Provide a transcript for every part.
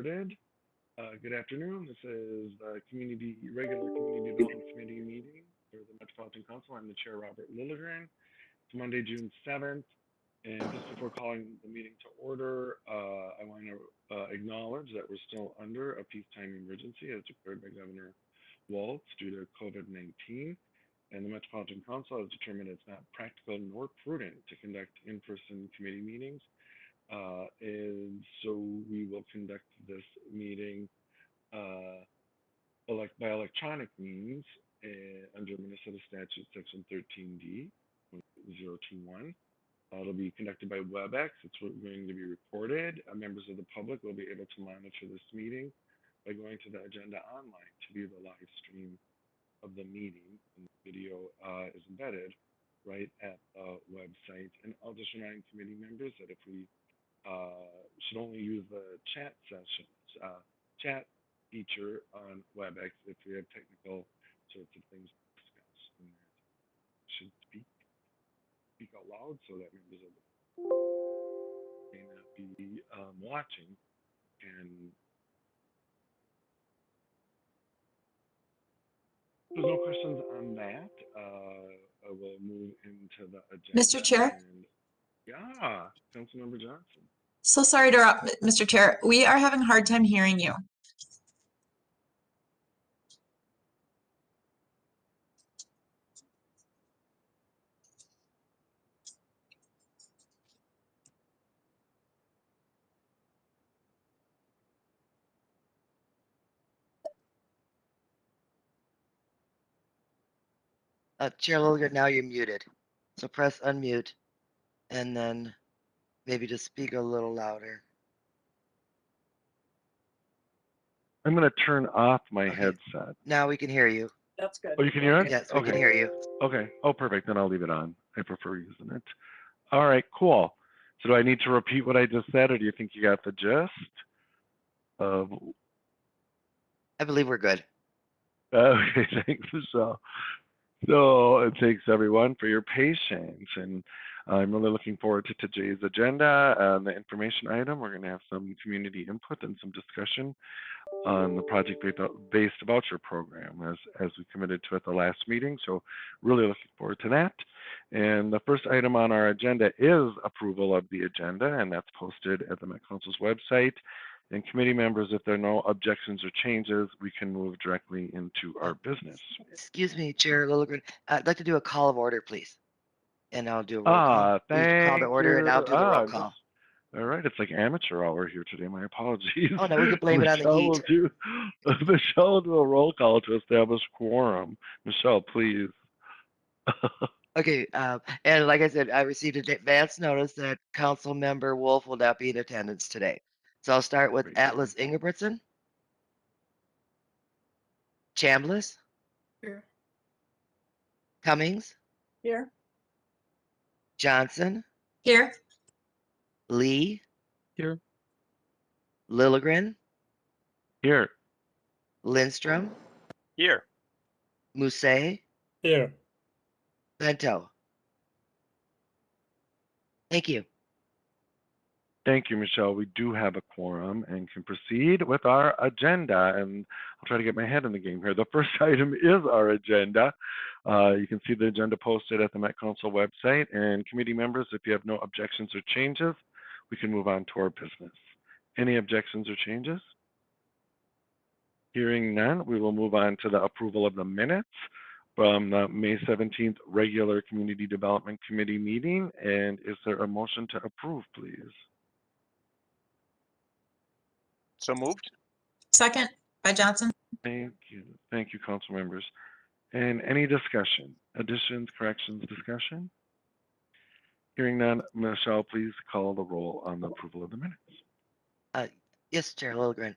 recorded. Good afternoon. This is the regular Community Development Committee meeting for the Metropolitan Council. I'm the chair, Robert Lilligren. It's Monday, June 7th. And just before calling the meeting to order, I want to acknowledge that we're still under a peacetime emergency as declared by Governor Walz due to COVID-19. And the Metropolitan Council has determined it's not practical nor prudent to conduct in-person committee meetings. And so we will conduct this meeting by electronic means under Minnesota Statute Section 13D 021. It'll be conducted by WebEx. It's going to be recorded. Members of the public will be able to monitor this meeting by going to the agenda online to view the live stream of the meeting. And the video is embedded right at the website. And I'll just remind committee members that if we should only use the chat chat feature on WebEx if we have technical sorts of things to discuss. And that should speak out loud so that members of the may not be watching. And if there's no questions on that, I will move into the agenda. Mr. Chair? Yeah, Councilmember Johnson. So sorry to interrupt, Mr. Chair. We are having a hard time hearing you. Chair Lilligren, now you're muted. So press unmute and then maybe just speak a little louder. I'm going to turn off my headset. Now we can hear you. That's good. Oh, you can hear it? Yes, we can hear you. Okay. Oh, perfect. Then I'll leave it on. I prefer using it. All right, cool. So do I need to repeat what I just said, or do you think you got the gist? I believe we're good. Okay, thanks, Michelle. So thanks everyone for your patience, and I'm really looking forward to today's agenda. The information item, we're going to have some community input and some discussion on the project-based voucher program as we committed to at the last meeting. So really looking forward to that. And the first item on our agenda is approval of the agenda, and that's posted at the Met Council's website. And committee members, if there are no objections or changes, we can move directly into our business. Excuse me, Chair Lilligren. I'd like to do a call of order, please. And I'll do a roll call. Thank call to order, you. and I'll do the roll call. All right, it's like amateur hour here today. My apologies. Oh, no, we can blame it on the heat. Michelle will do a roll call to establish quorum. Michelle, please. Okay, and like I said, I received an advance notice that Council Member Wolf will not be in attendance today. So I'll start with Atlas Ingebrigtsen. Chambliss. Here. Cummings. Here. Johnson. Here. Lee. Here. Lilligren. Here. Lindstrom. Here. Musset. Here. Bento. Thank you. Thank you, Michelle. We do have a quorum and can proceed with our agenda. And I'll try to get my head in the game here. The first item is our agenda. You can see the agenda posted at the Met Council website. And committee members, if you have no objections or changes, we can move on to our business. Any objections or changes? Hearing none, we will move on to the approval of the minutes from the May 17th regular Community Development Committee meeting. And is there a motion to approve, please? So moved. Second by Johnson. Thank you. Thank you, council members. And any discussion, additions, corrections, discussion? Hearing none, Michelle, please call the roll on the approval of the minutes. Yes, Chair Lilligren.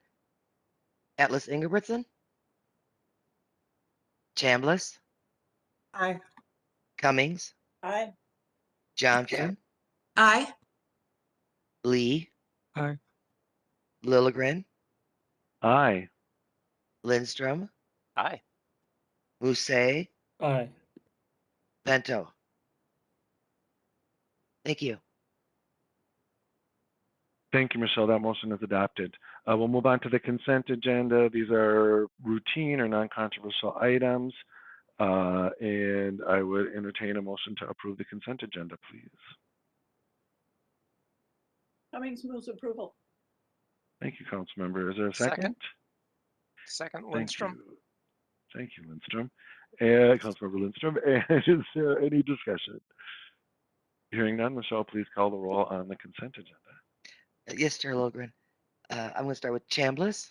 Atlas Ingebrigtsen. Chambliss. Aye. Cummings. Aye. Johnson. Aye. Lee. Aye. Lilligren. Aye. Lindstrom. Aye. Musset. Aye. Bento. Thank you. Thank you, Michelle. That motion is adopted. We'll move on to the consent agenda. These are routine or non-controversial items. And I would entertain a motion to approve the consent agenda, please. Cummings moves approval. Thank you, Councilmember. Is there a second? Second, Thank Lindstrom. you. Thank you, Lindstrom. Councilmember Lindstrom. And is there any discussion? Hearing none, Michelle, please call the roll on the consent agenda. Yes, Chair Logren. I'm going to start with Chambliss,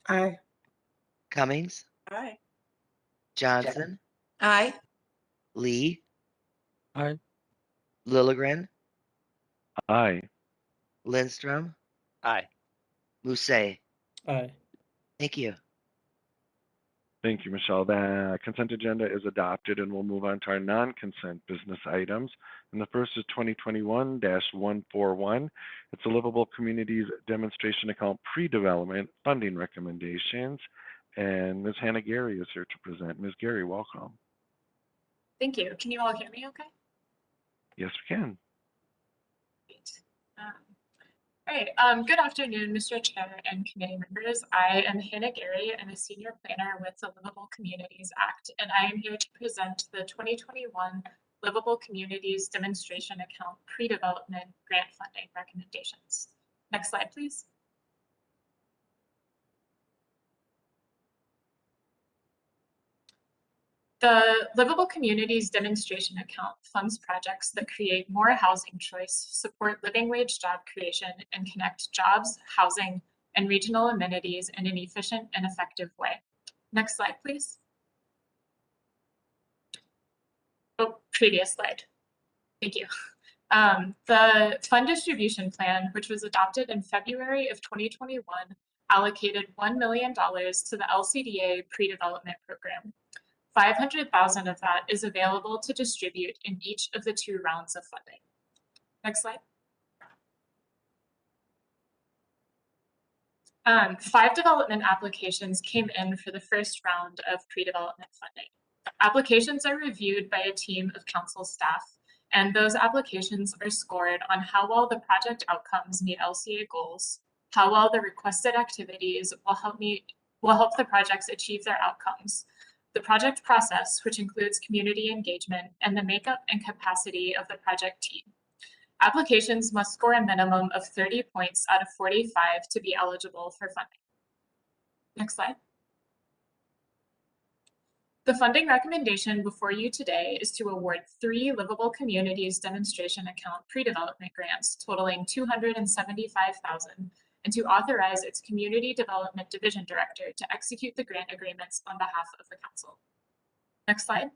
Aye. Cummings, Aye. Johnson, Aye. Lee, Aye. Lilligren, Aye. Lindstrom, Aye. Musset. Aye. Thank you. Thank you, Michelle. The consent agenda is adopted, and we'll move on to our non-consent business items. And the first is 2021-141. It's a Livable Communities Demonstration Account Pre-Development Funding Recommendations. And Ms. Hannah Gary is here to present. Ms. Gary, welcome. Thank you. Can you all hear me okay? Yes, we can. Great. All right. Good afternoon, Mr. Chair and committee members. I am Hannah Gary. I'm a senior planner with the Livable Communities Act, and I am here to present the 2021 Livable Communities Demonstration Account Pre-Development Grant Funding Recommendations. Next slide, please. The Livable Communities Demonstration Account funds projects that create more housing choice, support living wage job creation, and connect jobs, housing, and regional amenities in an efficient and effective way. Next slide, please. Oh, previous slide. Thank you. The fund distribution plan, which was adopted in February of 2021, allocated $1 million to the LCDA pre-development program. 500,000 of that is available to distribute in each of the 2 rounds of funding. Next slide. 5 development applications came in for the first round of pre-development funding. Applications are reviewed by a team of council staff, and those applications are scored on how well the project outcomes meet LCA goals, how well the requested activities will help the projects achieve their outcomes, the project process, which includes community engagement, and the makeup and capacity of the project team. Applications must score a minimum of 30 points out of 45 to be eligible for funding. Next slide. The funding recommendation before you today is to award 3 Livable Communities Demonstration Account pre-development grants totaling $275,000, and to authorize its Community Development Division Director to execute the grant agreements on behalf of the Council. Next slide.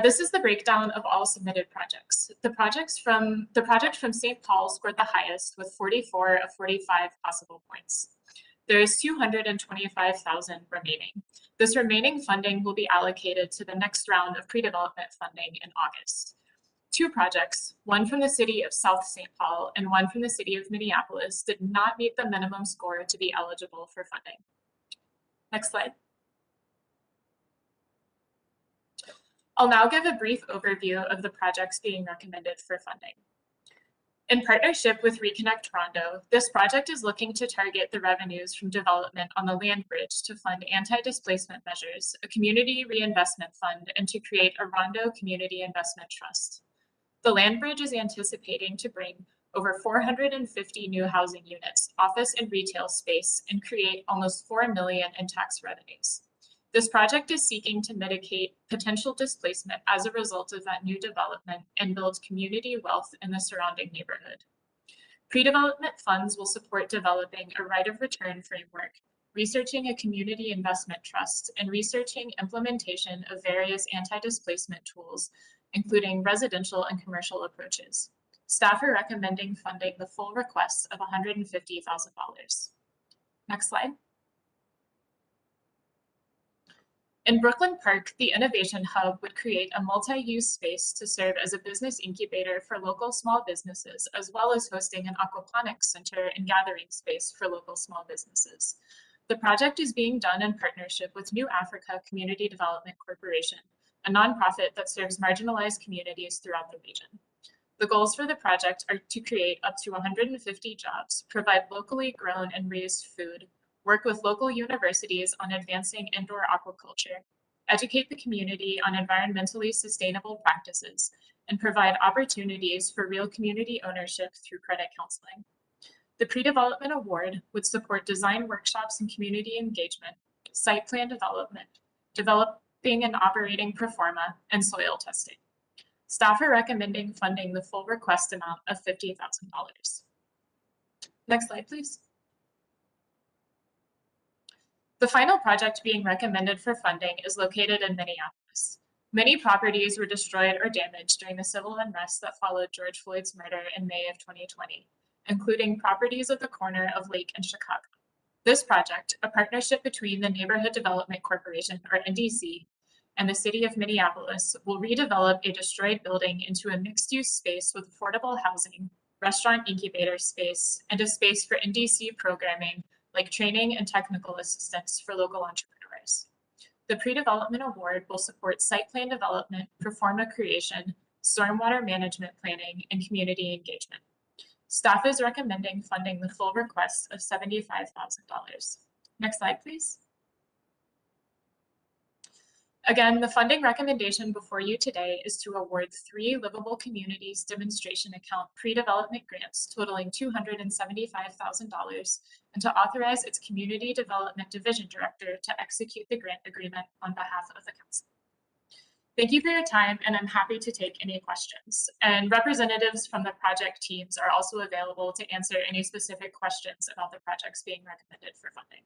This is the breakdown of all submitted projects. The project from St. Paul scored the highest with 44 of 45 possible points. There is $225,000 remaining. This remaining funding will be allocated to the next round of pre-development funding in August. 2 projects, one from the city of South St. Paul and one from the city of Minneapolis, did not meet the minimum score to be eligible for funding. Next slide. I'll now give a brief overview of the projects being recommended for funding. In partnership with Reconnect Rondo, this project is looking to target the revenues from development on the land bridge to fund anti-displacement measures, a community reinvestment fund, and to create a Rondo Community Investment Trust. The land bridge is anticipating to bring over 450 new housing units, office and retail space, and create almost $4 million in tax revenues. This project is seeking to mitigate potential displacement as a result of that new development and build community wealth in the surrounding neighborhood. Pre-development funds will support developing a right of return framework, researching a community investment trust, and researching implementation of various anti-displacement tools, including residential and commercial approaches. Staff are recommending funding the full request of $150,000. Next slide. In Brooklyn Park, the Innovation Hub would create a multi-use space to serve as a business incubator for local small businesses, as well as hosting an aquaponics center and gathering space for local small businesses. The project is being done in partnership with New Africa Community Development Corporation, a nonprofit that serves marginalized communities throughout the region. The goals for the project are to create up to 150 jobs, provide locally grown and raised food, work with local universities on advancing indoor aquaculture, educate the community on environmentally sustainable practices, and provide opportunities for real community ownership through credit counseling. The pre-development award would support design workshops and community engagement, site plan development, developing and operating pro forma, and soil testing. Staff are recommending funding the full request amount of $50,000. Next slide, please. The final project being recommended for funding is located in Minneapolis. Many properties were destroyed or damaged during the civil unrest that followed George Floyd's murder in May of 2020, including properties at the corner of Lake and Chicago. This project, a partnership between the Neighborhood Development Corporation, or NDC, and the city of Minneapolis, will redevelop a destroyed building into a mixed-use space with affordable housing, restaurant incubator space, and a space for NDC programming like training and technical assistance for local entrepreneurs. The pre-development award will support site plan development, pro forma creation, stormwater management planning, and community engagement. Staff is recommending funding the full request of $75,000. Next slide, please. Again, the funding recommendation before you today is to award 3 Livable Communities Demonstration Account pre-development grants totaling $275,000 and to authorize its Community Development Division Director to execute the grant agreement on behalf of the council. Thank you for your time, and I'm happy to take any questions. And representatives from the project teams are also available to answer any specific questions about the projects being recommended for funding.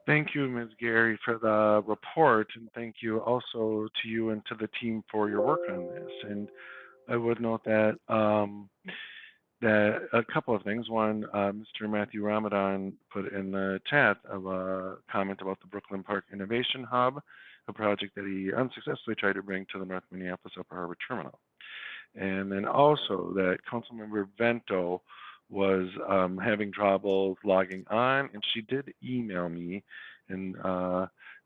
Thank you, Ms. Gary, for the report, and thank you also to you and to the team for your work on this. And I would note that that a couple of things. One, Mr. Matthew Ramadan put in the chat of a comment about the Brooklyn Park Innovation Hub, a project that he unsuccessfully tried to bring to the North Minneapolis Upper Harbor Terminal. And then also that Councilmember Vento was having trouble logging on, and she did email me and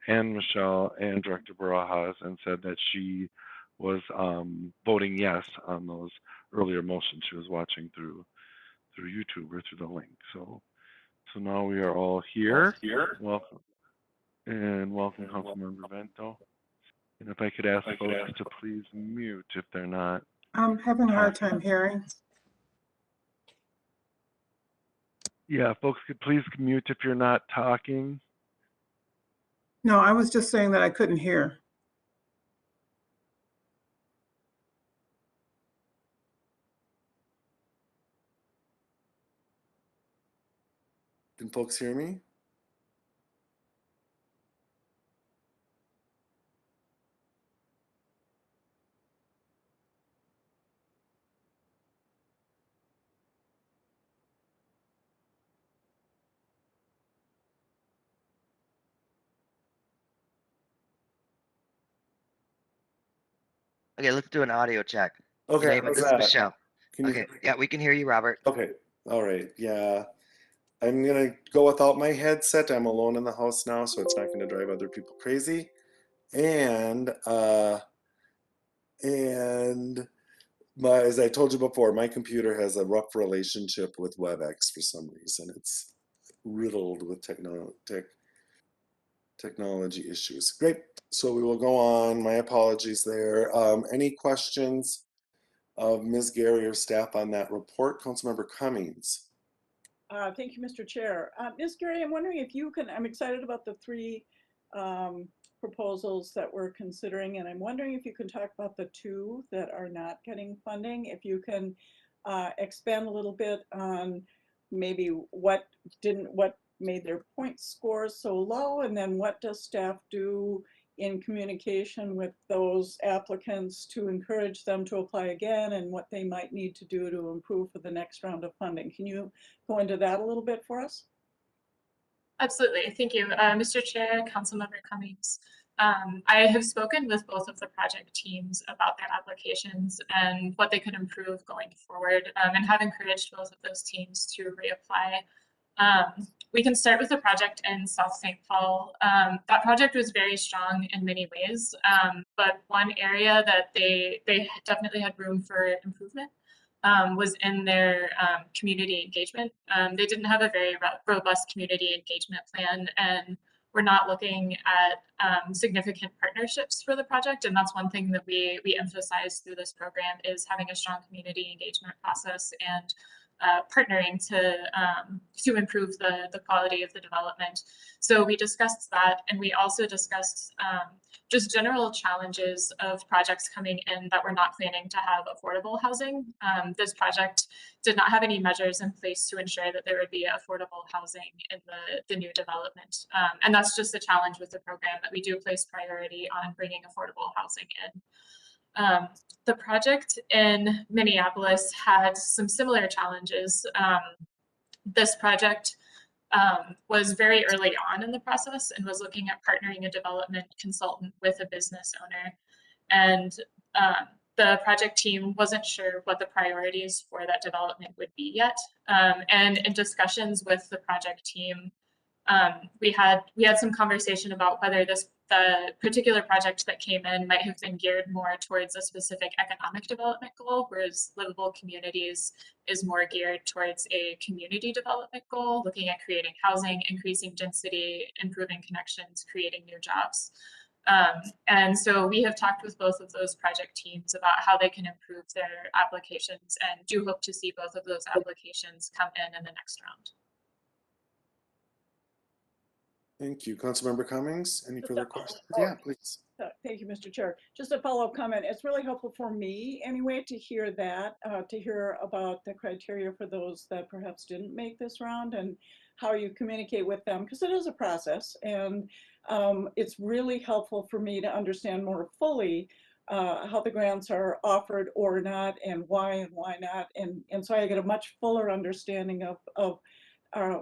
Michelle and Director Barajas and said that she was voting yes on those earlier motions she was watching through YouTube or through the link. So now we are all here. Welcome Councilmember Vento. And if I could ask folks to please mute if they're not. I'm having a hard time hearing. Yeah, folks could please mute if you're not talking. No, I was just saying that I couldn't hear. Can folks hear me? Okay, let's do an audio check. Okay, Name it. how's This is that? Michelle. Can you Okay, yeah, we can hear you, Robert. Okay, all right, yeah. I'm gonna go without my headset. I'm alone in the house now, so it's not gonna drive other people crazy. And as I told you before, my computer has a rough relationship with WebEx for some reason. It's riddled with technology issues. Great, so we will go on. My apologies there. Any questions of Ms. Gary or staff on that report? Councilmember Cummings. Thank you, Mr. Chair. Ms. Gary, I'm wondering if you can, I'm excited about the 3 proposals that we're considering, and I'm wondering if you can talk about the 2 that are not getting funding. If you can expand a little bit on maybe what made their point scores so low, and then what does staff do in communication with those applicants to encourage them to apply again, and what they might need to do to improve for the next round of funding. Can you go into that a little bit for us? Absolutely, thank you. Mr. Chair, Councilmember Cummings. I have spoken with both of the project teams about their applications and what they could improve going forward, and have encouraged both of those teams to reapply We can start with the project in South St. Paul. That project was very strong in many ways, but one area that they definitely had room for improvement was in their community engagement. They didn't have a very robust community engagement plan, and we're not looking at significant partnerships for the project. And that's one thing that we emphasize through this program is having a strong community engagement process and partnering to improve the quality of the development. So we discussed that, and we also discussed just general challenges of projects coming in that we're not planning to have affordable housing. This project did not have any measures in place to ensure that there would be affordable housing in the new development. And that's just a challenge with the program, that we do place priority on bringing affordable housing in. The project in Minneapolis had some similar challenges. This project was very early on in the process and was looking at partnering a development consultant with a business owner. And the project team wasn't sure what the priorities for that development would be yet. And in discussions with the project team, we had some conversation about whether the particular project that came in might have been geared more towards a specific economic development goal, whereas Livable Communities is more geared towards a community development goal, looking at creating housing, increasing density, improving connections, creating new jobs. And so we have talked with both of those project teams about how they can improve their applications, and do hope to see both of those applications come in the next round. Thank you. Councilmember Cummings, any further questions? Oh, Yeah, please. Thank you, Mr. Chair. Just a follow-up comment. It's really helpful for me anyway to hear that, to hear about the criteria for those that perhaps didn't make this round and how you communicate with them, because it is a process, and it's really helpful for me to understand more fully how the grants are offered or not, and why not, and so I get a much fuller understanding of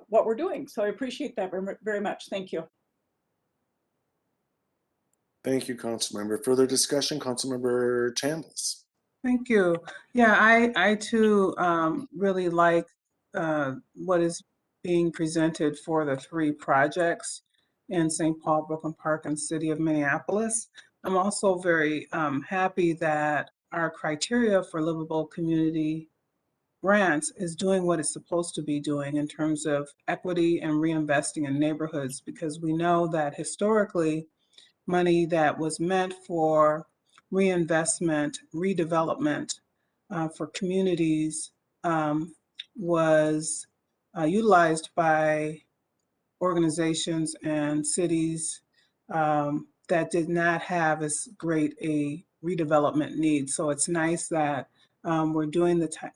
what we're doing. So I appreciate that very much. Thank you. Thank you, Councilmember. Further discussion, Councilmember Chambliss. Thank you. Yeah, I too really like what is being presented for the 3 projects in St. Paul, Brooklyn Park, and City of Minneapolis. I'm also very happy that our criteria for livable community grants is doing what it's supposed to be doing in terms of equity and reinvesting in neighborhoods, because we know that historically money that was meant for reinvestment, redevelopment for communities was utilized by organizations and cities that did not have as great a redevelopment need. So it's nice that we're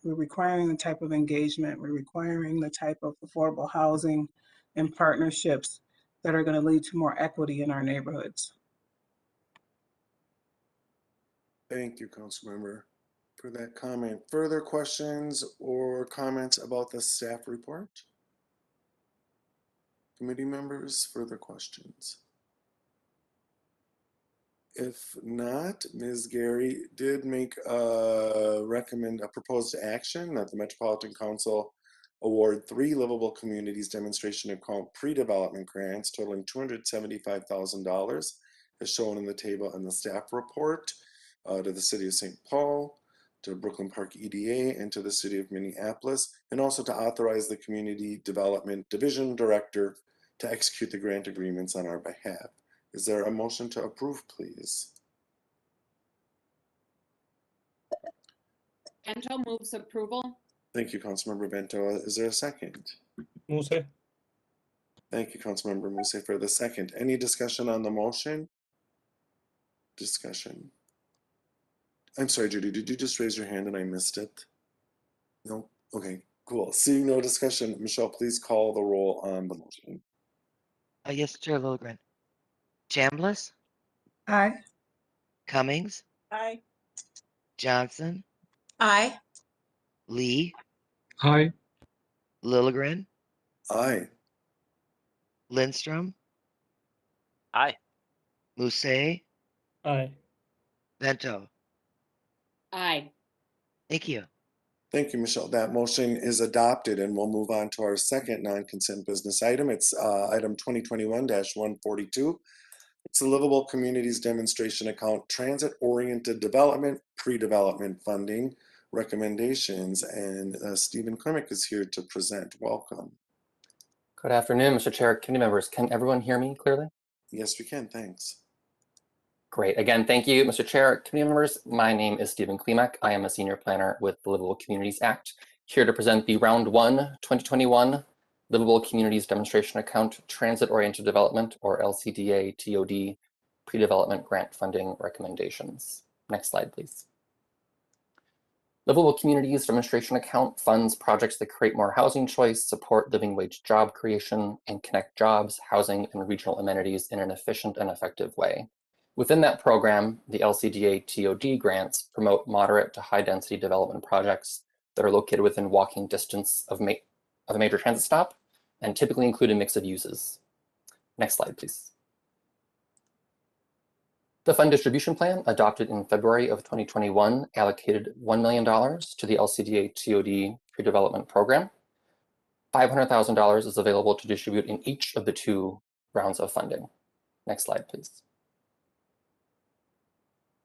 requiring the type of engagement, we're requiring the type of affordable housing and partnerships that are going to lead to more equity in our neighborhoods. Thank you, Councilmember, for that comment. Further questions or comments about the staff report? Committee members, further questions? If not, Ms. Gary did make a proposed action that the Metropolitan Council award 3 livable communities demonstration account pre-development grants totaling $275,000 as shown in the table in the staff report to the City of St. Paul, to Brooklyn Park EDA, and to the City of Minneapolis, and also to authorize the Community Development Division Director to execute the grant agreements on our behalf. Is there a motion to approve, please? Bento moves approval. Thank you, Councilmember Bento. Is there a second? Muse. Thank you, Councilmember Muse, for the second. Any discussion on the motion? Discussion. I'm sorry, Judy, did you just raise your hand and I missed it? No? Okay, cool. Seeing no discussion, Michelle, please call the roll on the motion. Yes, Chair Lilligren. Chambliss, Aye. Cummings, Aye. Johnson, Aye. Lee, Aye. Lilligren, Aye. Lindstrom, Aye. Mousse, Aye. Bento. Aye. Thank you. Thank you, Michelle. That motion is adopted, and we'll move on to our second non-consent business item. It's item 2021-142. It's the Livable Communities Demonstration Account, Transit-Oriented Development, Pre-Development Funding Recommendations, and Stephen Klimek is here to present. Welcome. Good afternoon, Mr. Chair, committee members. Can everyone hear me clearly? Yes, we can. Thanks. Great. Again, thank you, Mr. Chair, committee members. My name is Stephen Klimek. I am a senior planner with the Livable Communities Act, here to present the Round 1 2021 Livable Communities Demonstration Account Transit-Oriented Development, or LCDA-TOD, Pre-Development Grant Funding Recommendations. Next slide, please. Livable Communities Demonstration Account funds projects that create more housing choice, support living wage job creation, and connect jobs, housing, and regional amenities in an efficient and effective way. Within that program, the LCDA-TOD grants promote moderate to high density development projects that are located within walking distance of a major transit stop and typically include a mix of uses. Next slide, please. The fund distribution plan adopted in February of 2021 allocated $1 million to the LCDA-TOD pre-development program. $500,000 is available to distribute in each of the 2 rounds of funding. Next slide, please.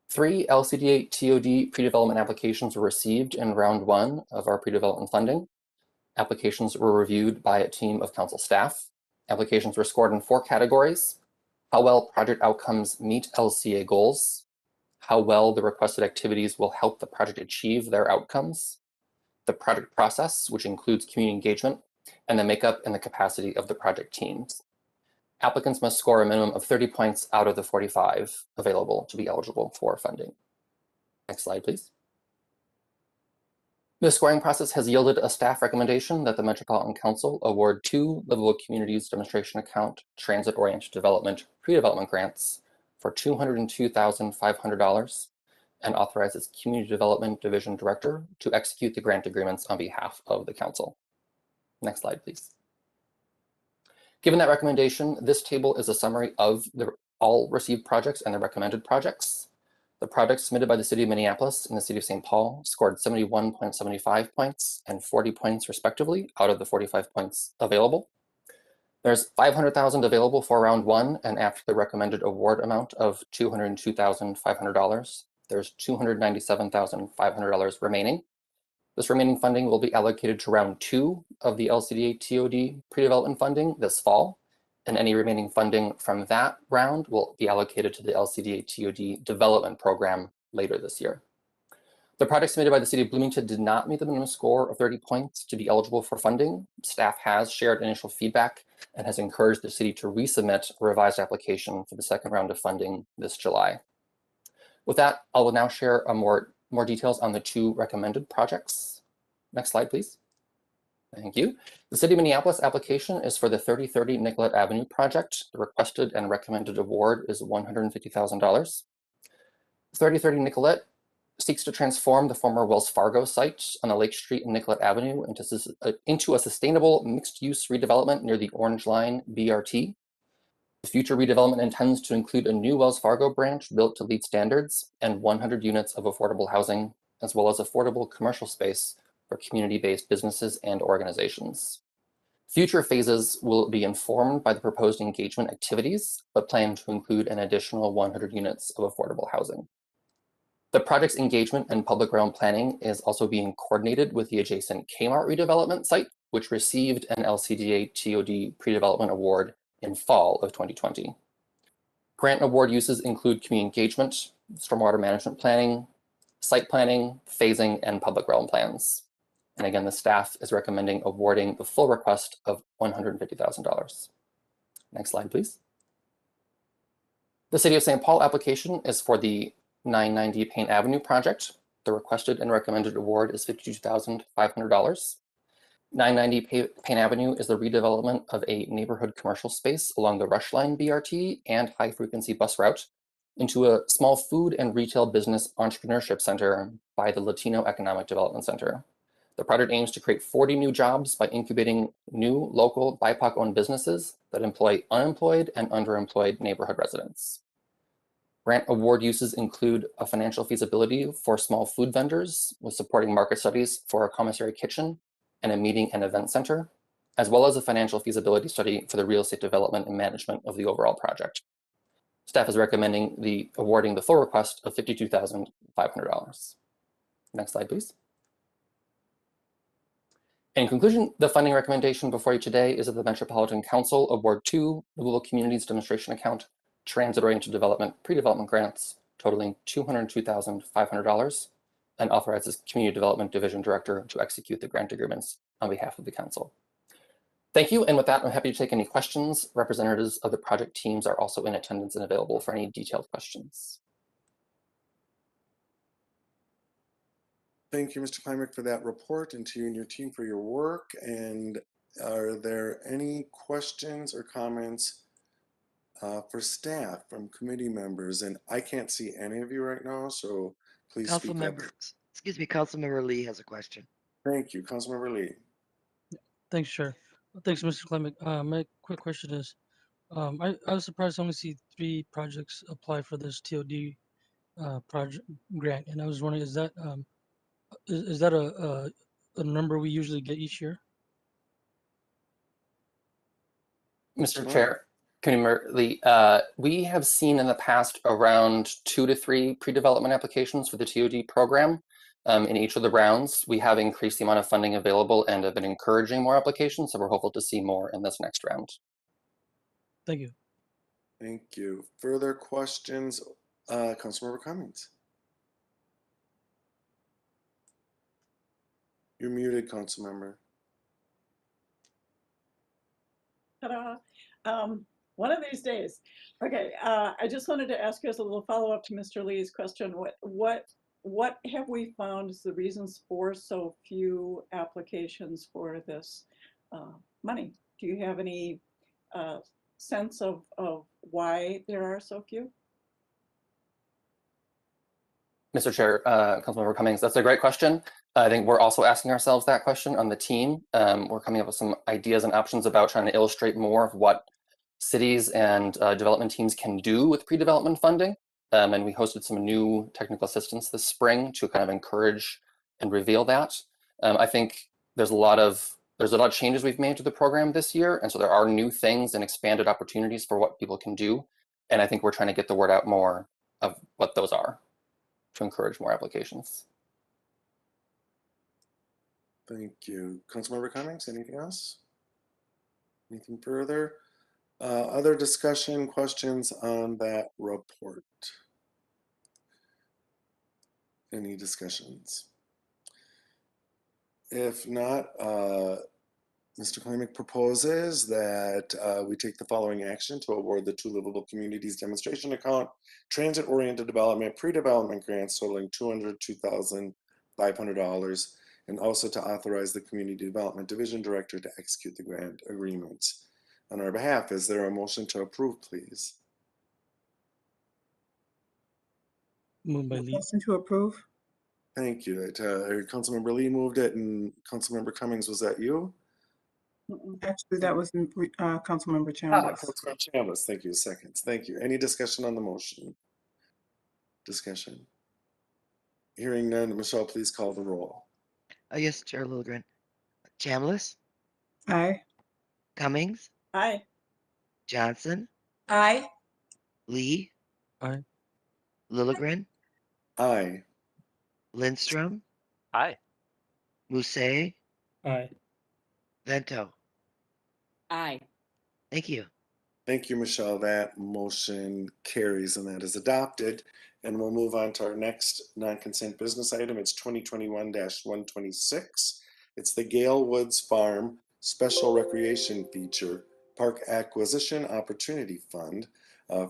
3 LCDA-TOD pre-development applications were received in round 1 of our pre-development funding. Applications were reviewed by a team of council staff. Applications were scored in 4 categories: how well project outcomes meet LCA goals, how well the requested activities will help the project achieve their outcomes, the project process, which includes community engagement, and the makeup and the capacity of the project teams. Applicants must score a minimum of 30 points out of the 45 available to be eligible for funding. Next slide, please. The scoring process has yielded a staff recommendation that the Metropolitan Council award 2 Livable Communities Demonstration Account Transit-Oriented Development pre-development grants for $202,500 and authorize its Community Development Division Director to execute the grant agreements on behalf of the Council. Next slide, please. Given that recommendation, this table is a summary of all received projects and the recommended projects. The projects submitted by the City of Minneapolis and the City of St. Paul scored 71.75 points and 40 points respectively out of the 45 points available. There's $500,000 available for round 1, and after the recommended award amount of $202,500, there's $297,500 remaining. This remaining funding will be allocated to round 2 of the LCDA-TOD pre-development funding this fall, and any remaining funding from that round will be allocated to the LCDA-TOD development program later this year. The project submitted by the City of Bloomington did not meet the minimum score of 30 points to be eligible for funding. Staff has shared initial feedback and has encouraged the city to resubmit a revised application for the second round of funding this July. With that, I will now share more details on the 2 recommended projects. Next slide, please. Thank you. The City of Minneapolis application is for the 3030 Nicolet Avenue project. The requested and recommended award is $150,000. 3030 Nicolet seeks to transform the former Wells Fargo site on the Lake Street and Nicolet Avenue into a sustainable mixed-use redevelopment near the Orange Line BRT. The future redevelopment intends to include a new Wells Fargo branch built to LEED standards and 100 units of affordable housing, as well as affordable commercial space for community-based businesses and organizations. Future phases will be informed by the proposed engagement activities, but plan to include an additional 100 units of affordable housing. The project's engagement and public realm planning is also being coordinated with the adjacent Kmart redevelopment site, which received an LCDA-TOD pre-development award in fall of 2020. Grant award uses include community engagement, stormwater management planning, site planning, phasing, and public realm plans. And again, the staff is recommending awarding the full request of $150,000. Next slide, please. The City of St. Paul application is for the 990 Payne Avenue project. The requested and recommended award is $52,500. 990 Payne Avenue is the redevelopment of a neighborhood commercial space along the Rush Line BRT and high-frequency bus route into a small food and retail business entrepreneurship center by the Latino Economic Development Center. The project aims to create 40 new jobs by incubating new local BIPOC-owned businesses that employ unemployed and underemployed neighborhood residents. Grant award uses include a financial feasibility for small food vendors with supporting market studies for a commissary kitchen and a meeting and event center, as well as a financial feasibility study for the real estate development and management of the overall project. Staff is recommending awarding the full request of $52,500. Next slide, please. In conclusion, the funding recommendation before you today is that the Metropolitan Council award 2 Livable Communities Demonstration Account Transit-Oriented Development Pre-Development Grants totaling $202,500 and authorizes Community Development Division Director to execute the grant agreements on behalf of the Council. Thank you, and with that, I'm happy to take any questions. Representatives of the project teams are also in attendance and available for any detailed questions. Thank you, Mr. Klimek, for that report, and to you and your team for your work. And are there any questions or comments for staff from committee members? And I can't see any of you right now, so please speak up. Councilmember Lee has a question. Thank you, Councilmember Lee. Thanks, Chair. Thanks, Mr. Klimek. My quick question is, I was surprised to only see 3 projects apply for this TOD project grant, and I was wondering, is that a number we usually get each year? Mr. Chair, Committee Lee, we have seen in the past around 2 to 3 pre-development applications for the TOD program. In each of the rounds, we have increased the amount of funding available and have been encouraging more applications, so we're hopeful to see more in this next round. Thank you. Thank you. Further questions? Councilmember Cummings. You're muted, Councilmember. Ta-da. One of these days. Okay, I just wanted to ask you as a little follow-up to Mr. Lee's question. What have we found is the reasons for so few applications for this money? Do you have any sense of why there are so few? Mr. Chair, Councilmember Cummings, that's a great question. I think we're also asking ourselves that question on the team. We're coming up with some ideas and options about trying to illustrate more of what cities and development teams can do with pre-development funding. And we hosted some new technical assistance this spring to kind of encourage and reveal that. I think there's a lot of changes we've made to the program this year, and so there are new things and expanded opportunities for what people can do. And I think we're trying to get the word out more of what those are to encourage more applications. Thank you. Councilmember Cummings, anything else? Anything further? Other discussion, questions on that report? Any discussions? If not, Mr. Klimek proposes that we take the following action to award the 2 Livable Communities Demonstration Account Transit-Oriented Development Pre-Development Grants totaling $202,500, and also to authorize the Community Development Division Director to execute the grant agreements on our behalf. Is there a motion to approve, please? Moved by Lee. Motion to approve. Thank you. Councilmember Lee moved it, and Councilmember Cummings, was that you? Actually, that was Councilmember Chambliss. Councilmember Chambliss, thank you. Seconds. Thank you. Any discussion on the motion? Discussion. Hearing none, Michelle, please call the roll. Yes, Chair Lilligren. Chambliss, Aye. Cummings, Aye. Johnson, Aye. Lee, Aye. Lilligren, Aye. Lindstrom, Aye. Musse, Aye. Vento. Aye. Thank you. Thank you, Michelle. That motion carries and that is adopted. And we'll move on to our next non-consent business item. It's 2021-126. It's the Gale Woods Farm Special Recreation Feature Park Acquisition Opportunity Fund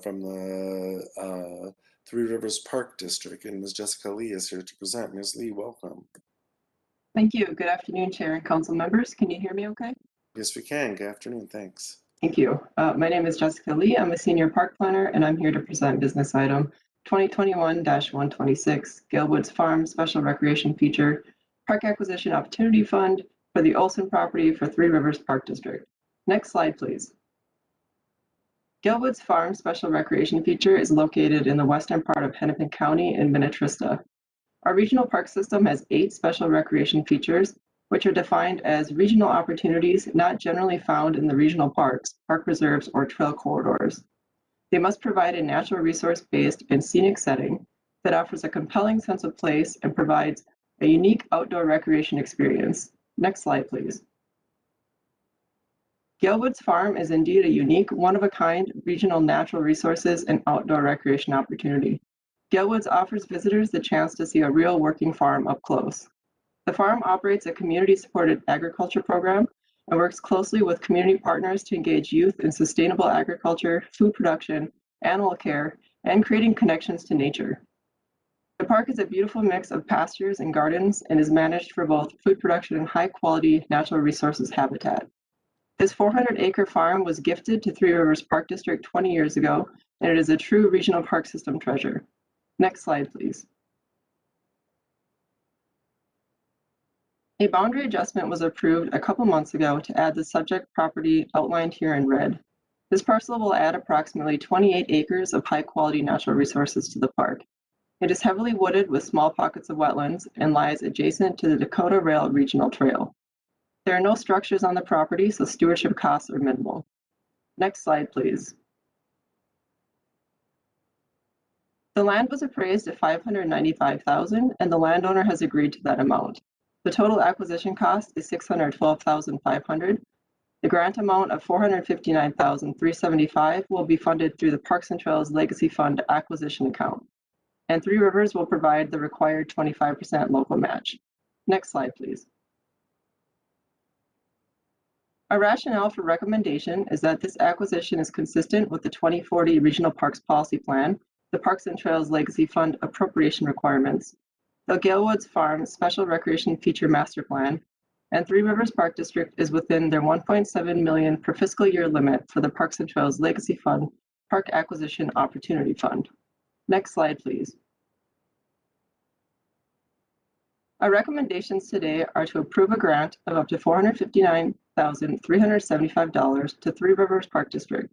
from the Three Rivers Park District. And Ms. Jessica Lee is here to present. Ms. Lee, welcome. Thank you. Good afternoon, Chair and Council members. Can you hear me okay? Yes, we can. Good afternoon. Thanks. Thank you. My name is Jessica Lee. I'm a senior park planner, and I'm here to present business item 2021-126, Gale Woods Farm Special Recreation Feature Park Acquisition Opportunity Fund for the Olson property for Three Rivers Park District. Next slide, please. Galewoods Farm Special Recreation Feature is located in the western part of Hennepin County in Minneapolis. Our regional park system has 8 special recreation features, which are defined as regional opportunities not generally found in the regional parks, park reserves, or trail corridors. They must provide a natural resource-based and scenic setting that offers a compelling sense of place and provides a unique outdoor recreation experience. Next slide, please. Galewoods Farm is indeed a unique, one-of-a-kind regional natural resources and outdoor recreation opportunity. Galewoods offers visitors the chance to see a real working farm up close. The farm operates a community-supported agriculture program and works closely with community partners to engage youth in sustainable agriculture, food production, animal care, and creating connections to nature. The park is a beautiful mix of pastures and gardens and is managed for both food production and high-quality natural resources habitat. This 400-acre farm was gifted to Three Rivers Park District 20 years ago, and it is a true regional park system treasure. Next slide, please. A boundary adjustment was approved a couple months ago to add the subject property outlined here in red. This parcel will add approximately 28 acres of high-quality natural resources to the park. It is heavily wooded with small pockets of wetlands and lies adjacent to the Dakota Rail Regional Trail. There are no structures on the property, so stewardship costs are minimal. Next slide, please. The land was appraised at $595,000, and the landowner has agreed to that amount. The total acquisition cost is $612,500. The grant amount of $459,375 will be funded through the Parks and Trails Legacy Fund acquisition account, and Three Rivers will provide the required 25% local match. Next slide, please. Our rationale for recommendation is that this acquisition is consistent with the 2040 Regional Parks Policy Plan, the Parks and Trails Legacy Fund appropriation requirements, the Galewoods Farm Special Recreation Feature Master Plan, and Three Rivers Park District is within their $1.7 million per fiscal year limit for the Parks and Trails Legacy Fund Park Acquisition Opportunity Fund. Next slide, please. Our recommendations today are to approve a grant of up to $459,375 to Three Rivers Park District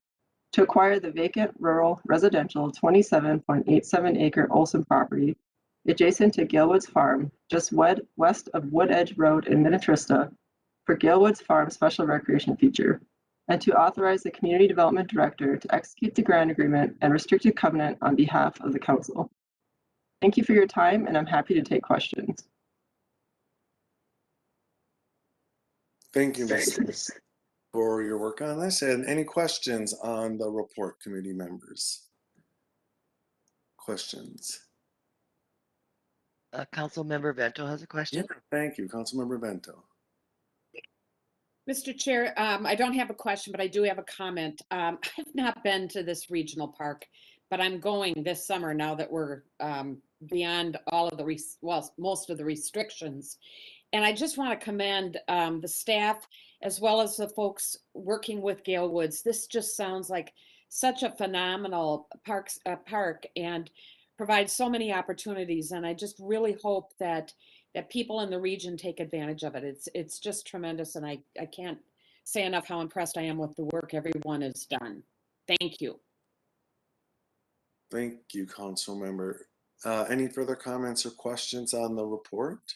to acquire the vacant rural residential 27.87 acre Olson property adjacent to Galewoods Farm, just west of Wood Edge Road in Minneapolis for Galewoods Farm Special Recreation Feature, and to authorize the Community Development Director to execute the grant agreement and restricted covenant on behalf of the Council. Thank you for your time, and I'm happy to take questions. Thank you, Ms. for your work on this. And any questions on the report, committee members? Questions? Councilmember Vento has a question. Yeah, thank you, Councilmember Bento. Mr. Chair, I don't have a question, but I do have a comment. I've not been to this regional park, but I'm going this summer now that we're beyond all of the, most of the restrictions. And I just want to commend the staff as well as the folks working with Galewoods. This just sounds like such a phenomenal park and provides so many opportunities. And I just really hope that people in the region take advantage of it. It's just tremendous. And I can't say enough how impressed I am with the work everyone has done. Thank you. Thank you, Councilmember. Any further comments or questions on the report?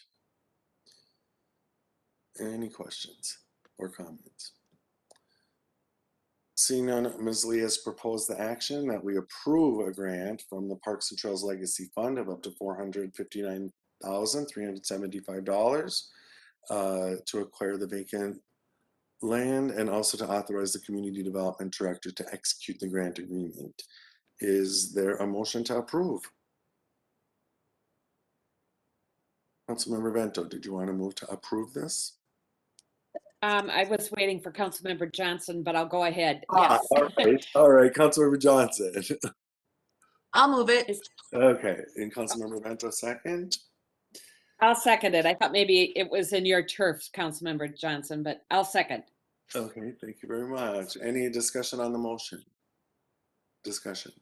Any questions or comments? Seeing none, Ms. Lee has proposed the action that we approve a grant from the Parks and Trails Legacy Fund of up to $459,375 to acquire the vacant land and also to authorize the Community Development Director to execute the grant agreement. Is there a motion to approve? Councilmember Vento, did you want to move to approve this? I was waiting for Councilmember Johnson, but I'll go ahead. Yes. All right, Councilmember Johnson. I'll move it. Okay, and Councilmember Vento second. I'll second it. I thought maybe it was in your turf, Councilmember Johnson, but I'll second. Okay, thank you very much. Any discussion on the motion? Discussion.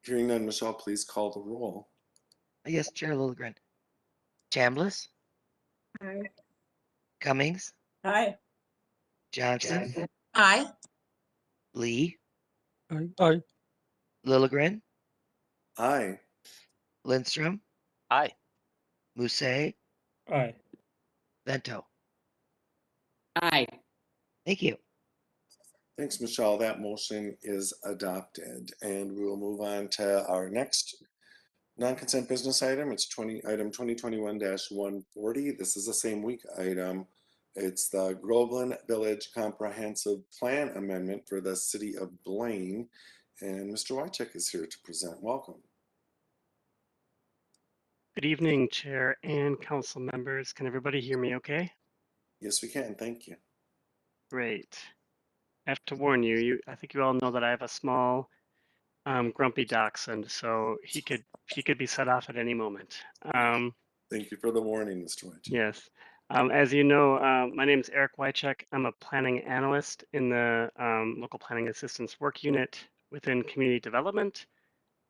Hearing none, Michelle, please call the roll. Yes, Chair Lilligren. Chambliss, Aye. Cummings, Aye. Johnson, Aye. Lee, Aye. Aye. Lilligren, Aye. Lindstrom, Aye. Musse, Aye. Vento. Aye. Thank you. Thanks, Michelle. That motion is adopted. And we will move on to our next non-consent business item. It's item 2021-140. This is the same week item. It's the Groveland Village Comprehensive Plan Amendment for the City of Blaine. And Mr. Wycheck is here to present. Welcome. Good evening, Chair and Council members. Can everybody hear me okay? Yes, we can. Thank you. Great. I have to warn you, I think you all know that I have a small grumpy dachshund, so he could be set off at any moment. Thank you for the warning, Mr. Wycheck. Yes. As you know, my name is Eric Wycheck. I'm a planning analyst in the local planning assistance work unit within community development,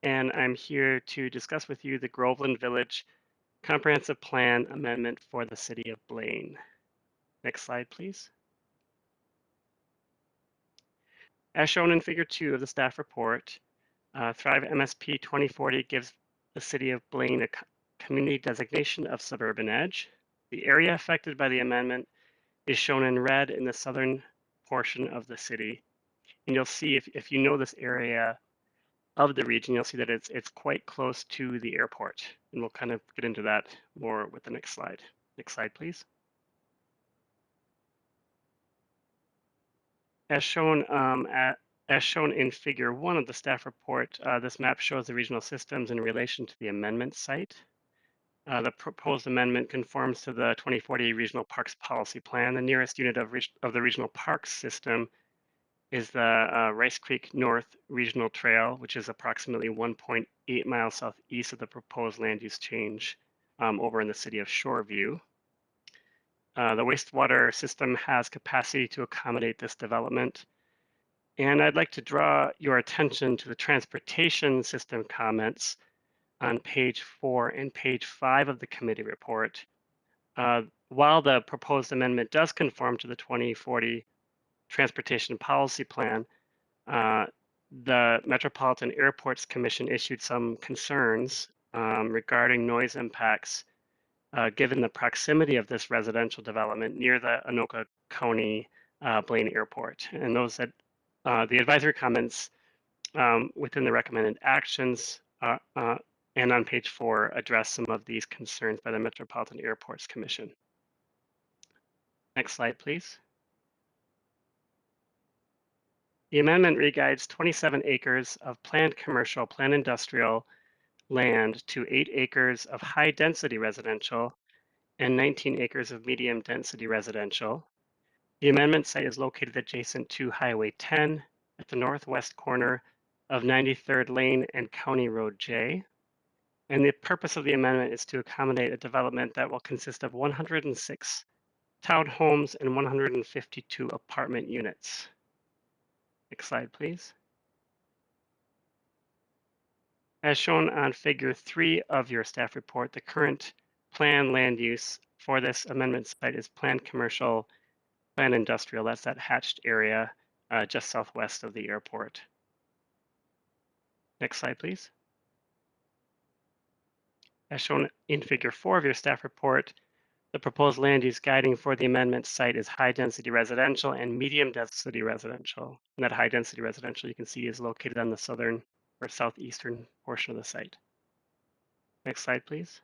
and I'm here to discuss with you the Groveland Village Comprehensive Plan Amendment for the City of Blaine. Next slide, please. As shown in Figure 2 of the staff report, Thrive MSP 2040 gives the City of Blaine a community designation of suburban edge. The area affected by the amendment is shown in red in the southern portion of the city. And you'll see, if you know this area of the region, you'll see that it's quite close to the airport. And we'll kind of get into that more with the next slide. Next slide, please. As shown in Figure 1 of the staff report, this map shows the regional systems in relation to the amendment site. The proposed amendment conforms to the 2040 Regional Parks Policy Plan. The nearest unit of the regional parks system is the Rice Creek North Regional Trail, which is approximately 1.8 miles southeast of the proposed land use change over in the city of Shoreview. The wastewater system has capacity to accommodate this development. And I'd like to draw your attention to the transportation system comments on page 4 and page 5 of the committee report. While the proposed amendment does conform to the 2040 Transportation Policy Plan, the Metropolitan Airports Commission issued some concerns regarding noise impacts given the proximity of this residential development near the Anoka County Blaine Airport. And those that the advisory comments within the recommended actions and on page 4 address some of these concerns by the Metropolitan Airports Commission. Next slide, please. The amendment re-guides 27 acres of planned commercial, planned industrial land to 8 acres of high density residential and 19 acres of medium density residential. The amendment site is located adjacent to Highway 10 at the northwest corner of 93rd Lane and County Road J. And the purpose of the amendment is to accommodate a development that will consist of 106 townhomes and 152 apartment units. Next slide, please. As shown on Figure 3 of your staff report, the current planned land use for this amendment site is planned commercial, planned industrial. That's that hatched area just southwest of the airport. Next slide, please. As shown in Figure 4 of your staff report, the proposed land use guiding for the amendment site is high density residential and medium density residential. And that high density residential you can see is located on the southern or southeastern portion of the site. Next slide, please.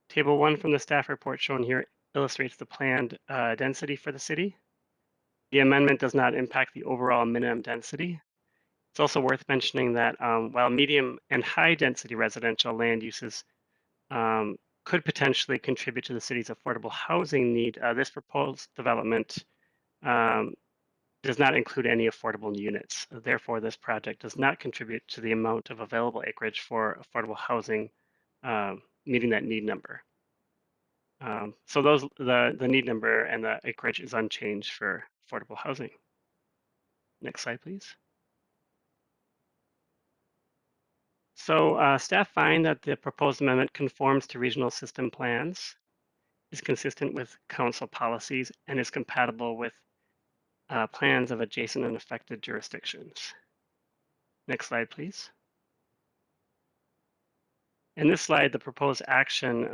Table 1 from the staff report shown here illustrates the planned density for the city. The amendment does not impact the overall minimum density. It's also worth mentioning that while medium and high density residential land uses could potentially contribute to the city's affordable housing need, this proposed development does not include any affordable units. Therefore, this project does not contribute to the amount of available acreage for affordable housing meeting that need number. So the need number and the acreage is unchanged for affordable housing. Next slide, please. So staff find that the proposed amendment conforms to regional system plans, is consistent with council policies, and is compatible with plans of adjacent and affected jurisdictions. Next slide, please. In this slide, the proposed action,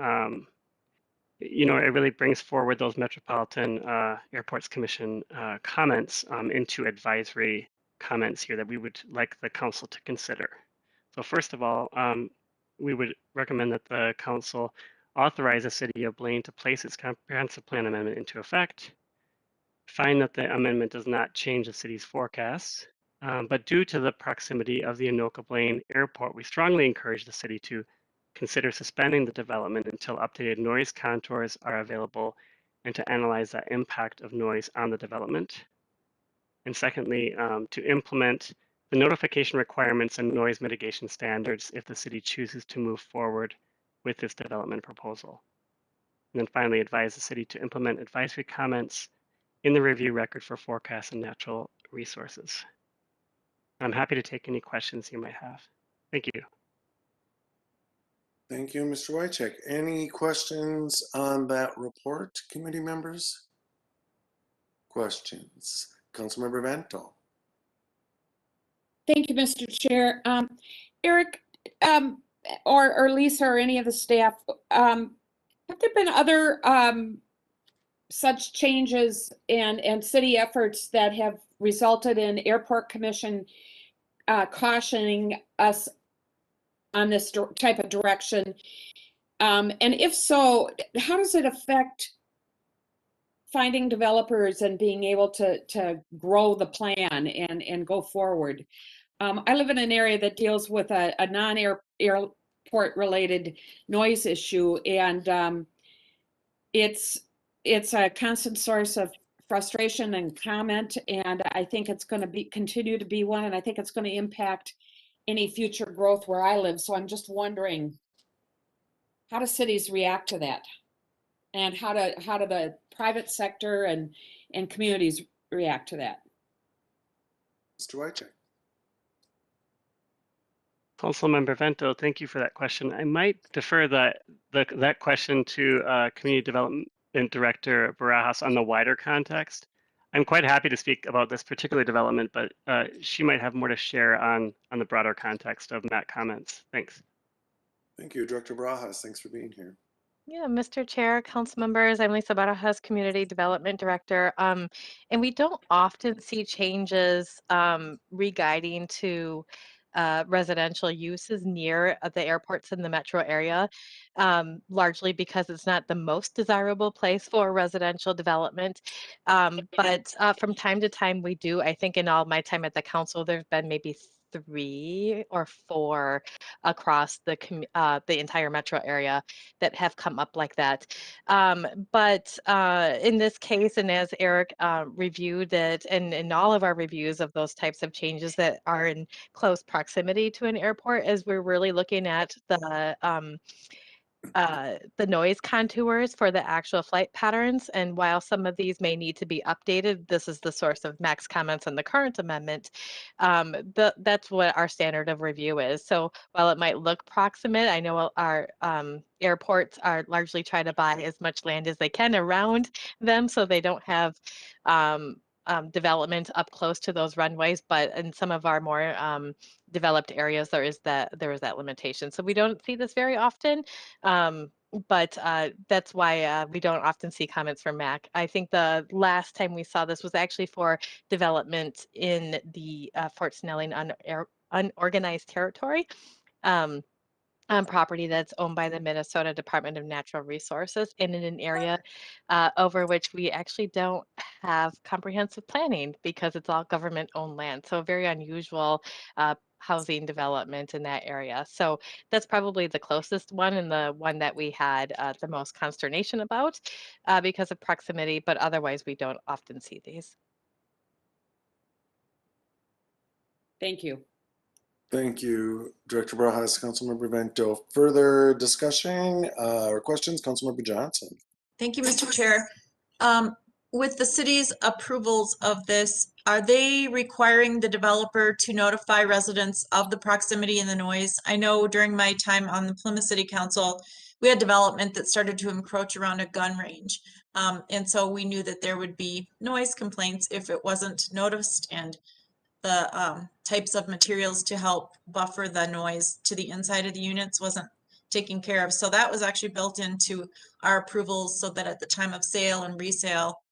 it really brings forward those Metropolitan Airports Commission comments into advisory comments here that we would like the council to consider. So first of all, we would recommend that the council authorize the city of Blaine to place its comprehensive plan amendment into effect, find that the amendment does not change the city's forecasts, but due to the proximity of the Anoka Blaine Airport, we strongly encourage the city to consider suspending the development until updated noise contours are available and to analyze the impact of noise on the development. And secondly, to implement the notification requirements and noise mitigation standards if the city chooses to move forward with this development proposal. And then finally, advise the city to implement advisory comments in the review record for forecasts and natural resources. I'm happy to take any questions you might have. Thank you. Thank you, Mr. Wycheck. Any questions on that report, committee members? Questions? Councilmember Vento. Thank you, Mr. Chair. Eric, or Lisa, or any of the staff, have there been other such changes and city efforts that have resulted in Airport Commission cautioning us on this type of direction? And if so, how does it affect finding developers and being able to grow the plan and go forward? I live in an area that deals with a non-airport related noise issue, and it's a constant source of frustration and comment, and I think it's going to continue to be one, and I think it's going to impact any future growth where I live. So I'm just wondering, how do cities react to that, and how do the private sector and communities react to that? Mr. Wycheck. Councilmember Vento, thank you for that question. I might defer that question to Community Development Director Barajas on the wider context. I'm quite happy to speak about this particular development, but she might have more to share on the broader context of Matt's comments. Thanks. Thank you, Director Barajas. Thanks for being here. Yeah, Mr. Chair, council members, I'm Lisa Barajas, Community Development Director. And we don't often see changes re-guiding to residential uses near the airports in the metro area, largely because it's not the most desirable place for residential development. But from time to time we do. I think in all my time at the council, there's been maybe 3 or 4 across the entire metro area that have come up like that. But in this case, and as Eric reviewed it, and in all of our reviews of those types of changes that are in close proximity to an airport, as we're really looking at the noise contours for the actual flight patterns. And while some of these may need to be updated, this is the source of Mac's comments on the current amendment. That's what our standard of review is. So while it might look proximate, I know our airports are largely trying to buy as much land as they can around them, so they don't have development up close to those runways, but in some of our more developed areas, there is that limitation. So we don't see this very often, but that's why we don't often see comments from MAC. I think the last time we saw this was actually for development in the Fort Snelling unorganized territory. On property that's owned by the Minnesota Department of Natural Resources and in an area over which we actually don't have comprehensive planning because it's all government-owned land. So very unusual housing development in that area. So that's probably the closest one and the one that we had the most consternation about because of proximity, but otherwise we don't often see these. Thank you. Thank you, Director Barajas, Councilmember Vento. Further discussion or questions? Councilmember Johnson. Thank you, Mr. Chair. With the city's approvals of this, are they requiring the developer to notify residents of the proximity and the noise? I know during my time on the Plymouth City Council, we had development that started to encroach around a gun range. And so we knew that there would be noise complaints if it wasn't noticed, and the types of materials to help buffer the noise to the inside of the units wasn't taken care of. So that was actually built into our approvals, so that at the time of sale and resale,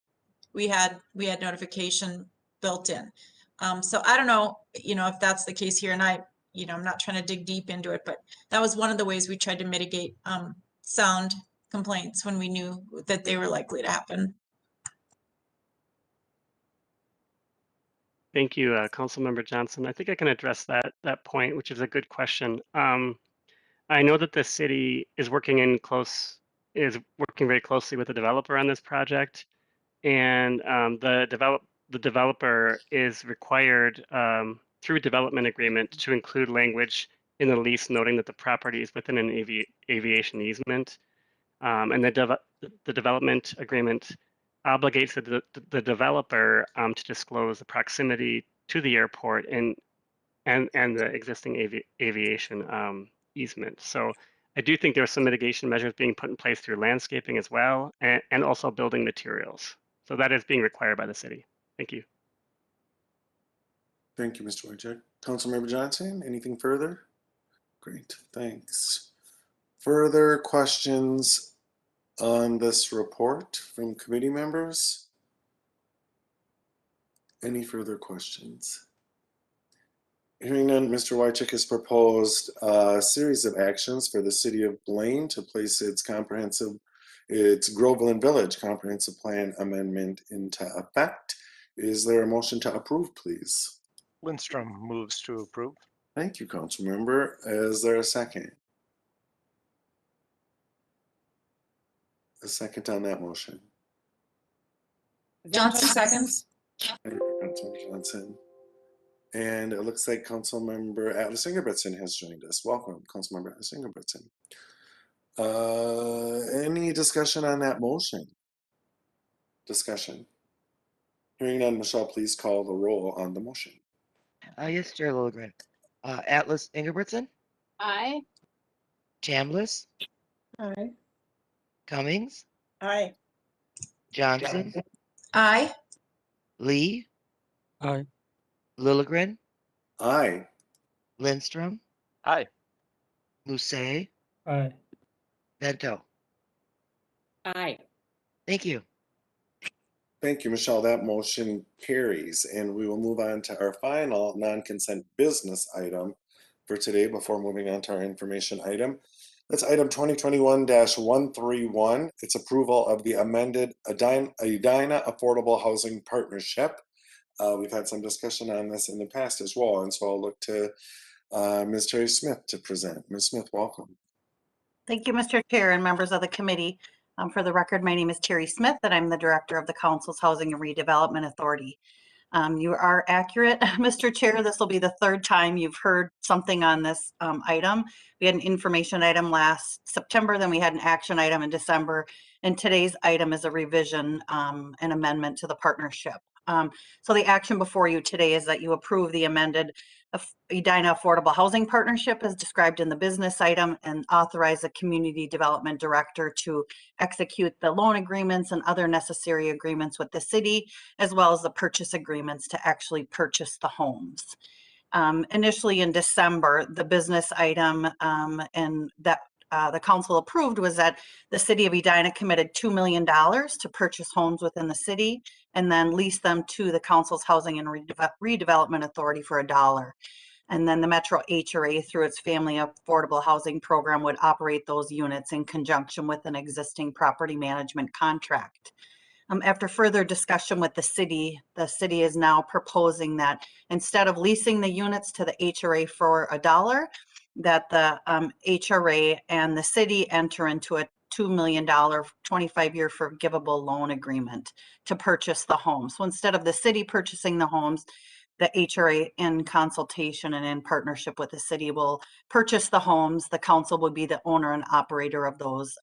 we had notification built in. So I don't know, if that's the case here, and I'm not trying to dig deep into it, but that was one of the ways we tried to mitigate sound complaints when we knew that they were likely to happen. Thank you, Councilmember Johnson. I think I can address that point, which is a good question. I know that the city is working very closely with the developer on this project, and the developer is required through development agreement to include language in the lease noting that the property is within an aviation easement, and the development agreement obligates the developer to disclose the proximity to the airport and the existing aviation easement. So I do think there are some mitigation measures being put in place through landscaping as well, and also building materials. So that is being required by the city. Thank you. Thank you, Mr. Wojcik. Councilmember Johnson, anything further? Great, thanks. Further questions on this report from committee members? Any further questions? Hearing none, Mr. Wojcik has proposed a series of actions for the city of Blaine to place its Groveland Village Comprehensive Plan Amendment into effect. Is there a motion to approve, please? Lindstrom moves to approve. Thank you, Councilmember. Is there a second? A second on that motion. Johnson seconds. Thank you, Councilmember Johnson. And it looks like Councilmember Atlas Ingebrigtsen has joined us. Welcome, Councilmember Atlas Ingebrigtsen. Any discussion on that motion? Discussion. Hearing none, Michelle, please call the roll on the motion. Yes, Chair Lilligren. Atlas Ingebrigtsen, Aye. Chambliss, Aye. Cummings, Aye. Johnson, Aye. Lee, Aye. Lilligren, Aye. Lindstrom, Aye. Lucet, Aye. Vento. Aye. Thank you. Thank you, Michelle. That motion carries, and we will move on to our final non-consent business item for today before moving on to our information item. That's item 2021-131. It's approval of the amended Edina Affordable Housing Partnership. We've had some discussion on this in the past as well, and so I'll look to Ms. Terry Smith to present. Ms. Smith, welcome. Thank you, Mr. Chair and members of the committee. For the record, my name is Terry Smith, and I'm the Director of the Council's Housing and Redevelopment Authority. You are accurate, Mr. Chair. This will be the third time you've heard something on this item. We had an information item last September, then we had an action item in December, and today's item is a revision and amendment to the partnership. So the action before you today is that you approve the amended Edina Affordable Housing Partnership as described in the business item, and authorize the Community Development Director to execute the loan agreements and other necessary agreements with the city, as well as the purchase agreements to actually purchase the homes. Initially in December, the business item and that the council approved was that the city of Edina committed $2 million to purchase homes within the city and then lease them to the council's Housing and Redevelopment Authority for $1. And then the Metro HRA, through its Family Affordable Housing Program, would operate those units in conjunction with an existing property management contract. After further discussion with the city is now proposing that instead of leasing the units to the HRA for $1, that the HRA and the city enter into a $2 million 25-year forgivable loan agreement to purchase the homes. So instead of the city purchasing the homes, the HRA, in consultation and in partnership with the city, will purchase the homes. The council will be the owner and operator of those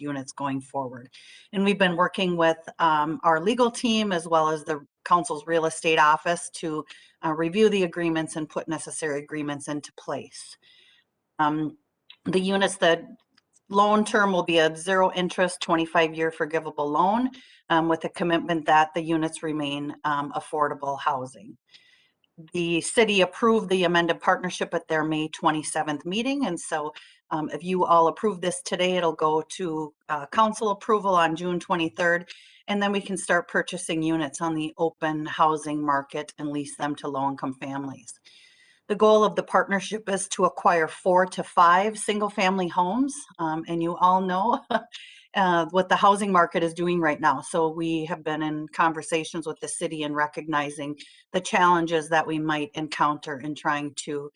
units going forward. And we've been working with our legal team as well as the council's real estate office to review the agreements and put necessary agreements into place. The units that loan term will be a 0 interest, 25-year forgivable loan with a commitment that the units remain affordable housing. The city approved the amended partnership at their May 27th meeting. And so if you all approve this today, it'll go to council approval on June 23rd. And then we can start purchasing units on the open housing market and lease them to low-income families. The goal of the partnership is to acquire 4 to 5 single-family homes. And you all know what the housing market is doing right now. So we have been in conversations with the city and recognizing the challenges that we might encounter in trying to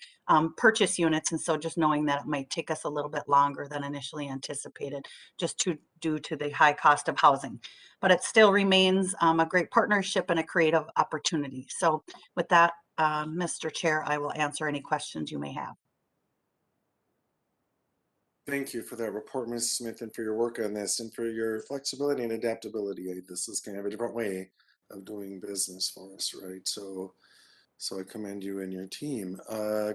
purchase units. And so just knowing that it might take us a little bit longer than initially anticipated, just due to the high cost of housing. But it still remains a great partnership and a creative opportunity. So with that, Mr. Chair, I will answer any questions you may have. Thank you for that report, Ms. Smith, and for your work on this and for your flexibility and adaptability. This is kind of a different way of doing business for us, right? So I commend you and your team.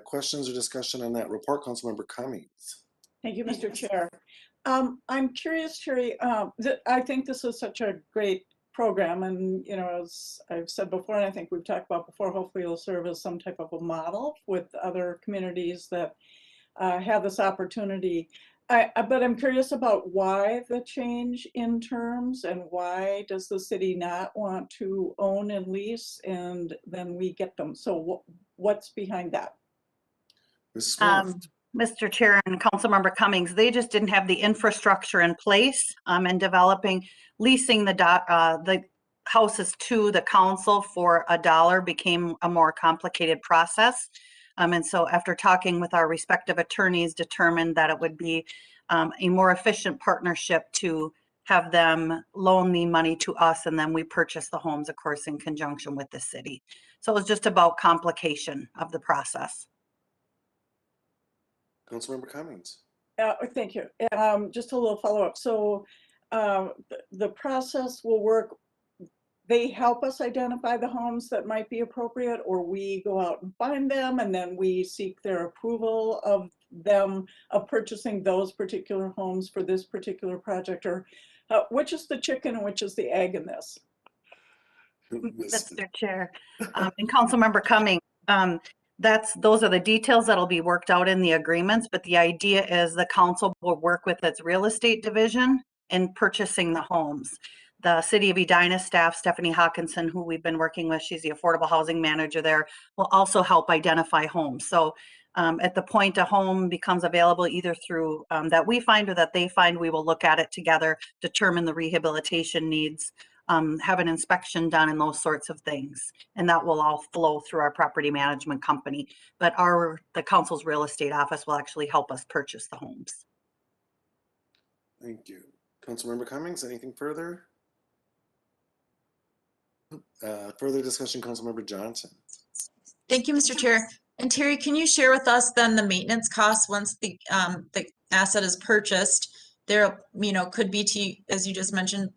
Questions or discussion on that report, Councilmember Cummings? Thank you, Mr. Chair. I'm curious, Terry, I think this is such a great program, and as I've said before, and I think we've talked about before, hopefully it'll serve as some type of a model with other communities that have this opportunity. But I'm curious about why the change in terms, and why does the city not want to own and lease and then we get them? So what's behind that? Ms. Smith. Mr. Chair and Councilmember Cummings, they just didn't have the infrastructure in place in developing, leasing the houses to the council for $1 became a more complicated process. And so after talking with our respective attorneys, determined that it would be a more efficient partnership to have them loan the money to us, and then we purchase the homes, of course, in conjunction with the city. So it was just about complication of the process. Councilmember Cummings. Thank you. Just a little follow-up. So the process will work. They help us identify the homes that might be appropriate, or we go out and find them and then we seek their approval of them, of purchasing those particular homes for this particular project, or which is the chicken and which is the egg in this? Mr. Chair and Councilmember Cummings, those are the details that'll be worked out in the agreements, but the idea is the council will work with its real estate division in purchasing the homes. The City of Edina staff, Stephanie Hawkinson, who we've been working with, she's the affordable housing manager there, will also help identify homes. So at the point a home becomes available, either through that we find or that they find, we will look at it together, determine the rehabilitation needs, have an inspection done, and those sorts of things. And that will all flow through our property management company. But the council's real estate office will actually help us purchase the homes. Thank you. Councilmember Cummings, anything further? Further discussion, Councilmember Johnson. Thank you, Mr. Chair. And Terry, can you share with us then the maintenance costs once the asset is purchased? There, could be, as you just mentioned,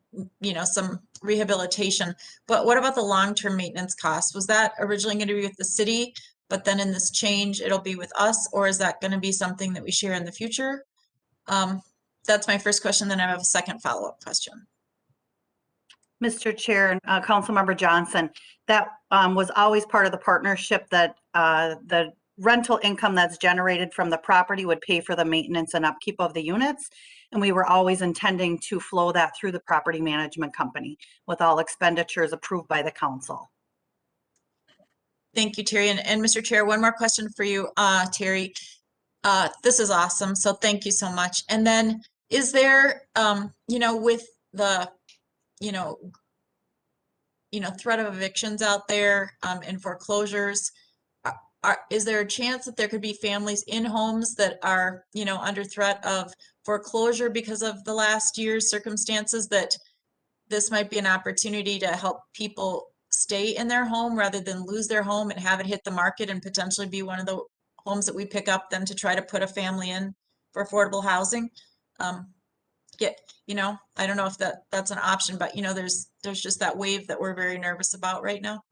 some rehabilitation. But what about the long-term maintenance costs? Was that originally going to be with the city, but then in this change, it'll be with us, or is that going to be something that we share in the future? That's my first question. Then I have a second follow-up question. Mr. Chair and Councilmember Johnson, that was always part of the partnership, that the rental income that's generated from the property would pay for the maintenance and upkeep of the units. And we were always intending to flow that through the property management company with all expenditures approved by the council. Thank you, Terry. And Mr. Chair, one more question for you, Terry. This is awesome. So thank you so much. And then is there, with the, threat of evictions out there and foreclosures, is there a chance that there could be families in homes that are, under threat of foreclosure because of the last year's circumstances, that this might be an opportunity to help people stay in their home rather than lose their home and have it hit the market and potentially be one of the homes that we pick up then to try to put a family in for affordable housing? I don't know if that's an option, but there's just that wave that we're very nervous about right now.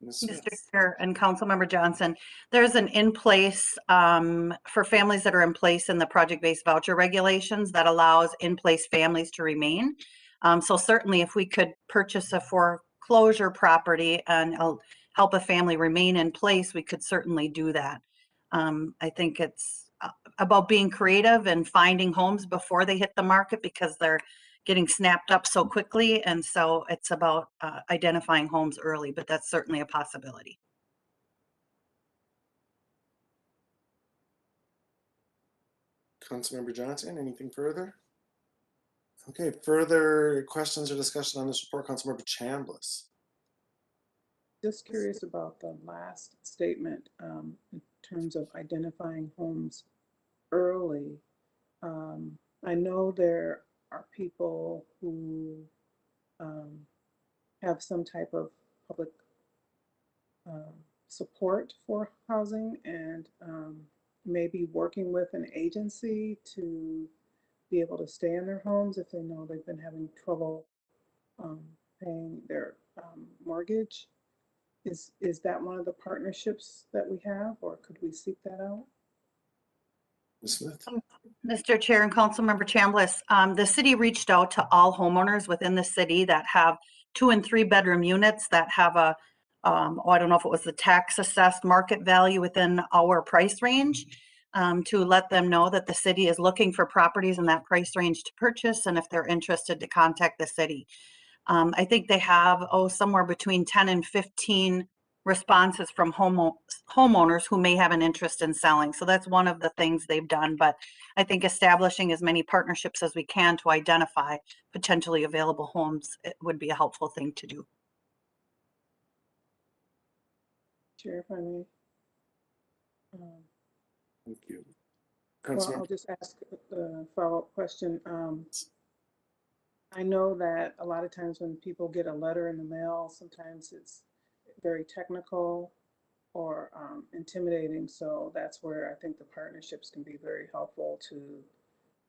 Ms. Mr. Smith. Chair and Councilmember Johnson, there's an in-place for families that are in place in the project-based voucher regulations that allows in-place families to remain. So certainly if we could purchase a foreclosure property and help a family remain in place, we could certainly do that. I think it's about being creative and finding homes before they hit the market because they're getting snapped up so quickly. And so it's about identifying homes early, but that's certainly a possibility. Councilmember Johnson, anything further? Okay, further questions or discussion on this report, Councilmember Chambliss. Just curious about the last statement in terms of identifying homes early. I know there are people who have some type of public support for housing and maybe working with an agency to be able to stay in their homes if they know they've been having trouble paying their mortgage. Is that one of the partnerships that we have, or could we seek that out? Ms. Smith. Mr. Chair and Councilmember Chambliss, the city reached out to all homeowners within the city that have 2 and 3 bedroom units that have a, I don't know if it was the tax assessed market value within our price range, to let them know that the city is looking for properties in that price range to purchase, and if they're interested to contact the city. I think they have, somewhere between 10 and 15 responses from homeowners who may have an interest in selling. So that's one of the things they've done. But I think establishing as many partnerships as we can to identify potentially available homes, it would be a helpful thing to do. Chair, if I may. Thank you. Well, I'll just ask a follow-up question. I know that a lot of times when people get a letter in the mail, sometimes it's very technical or intimidating. So that's where I think the partnerships can be very helpful to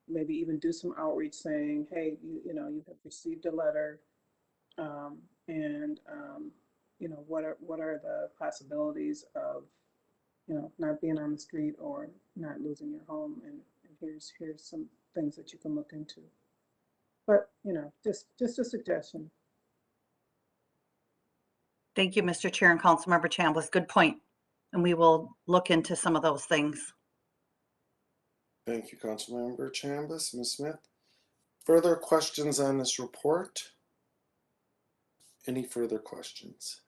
maybe even do some outreach saying, hey, you know, you have received a letter and you know, what are the possibilities of, you know, not being on the street or not losing your home, and here's some things that you can look into. But, you know, just a suggestion. Thank you, Mr. Chair and Councilmember Chambliss. Good point. And we will look into some of those things. Thank you, Councilmember Chambliss. Ms. Smith. Further questions on this report? Any further questions?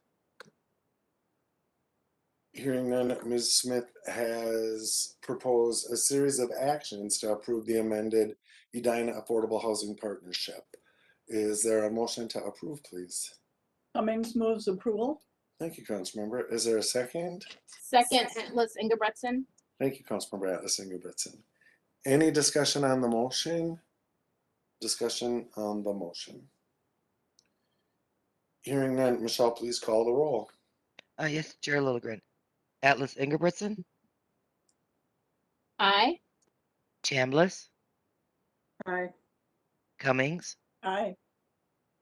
Hearing none, Ms. Smith has proposed a series of actions to approve the amended Edina Affordable Housing Partnership. Is there a motion to approve, please? Cummings moves approval. Thank you, Councilmember. Is there a second? Second, Atlas Ingebretson. Thank you, Councilmember Atlas Ingebretson. Any discussion on the motion? Discussion on the motion. Hearing none, Michelle, please call the roll. Yes, Chair Lilligren. Atlas Ingebretson, Aye. Chambliss, Aye. Cummings, Aye.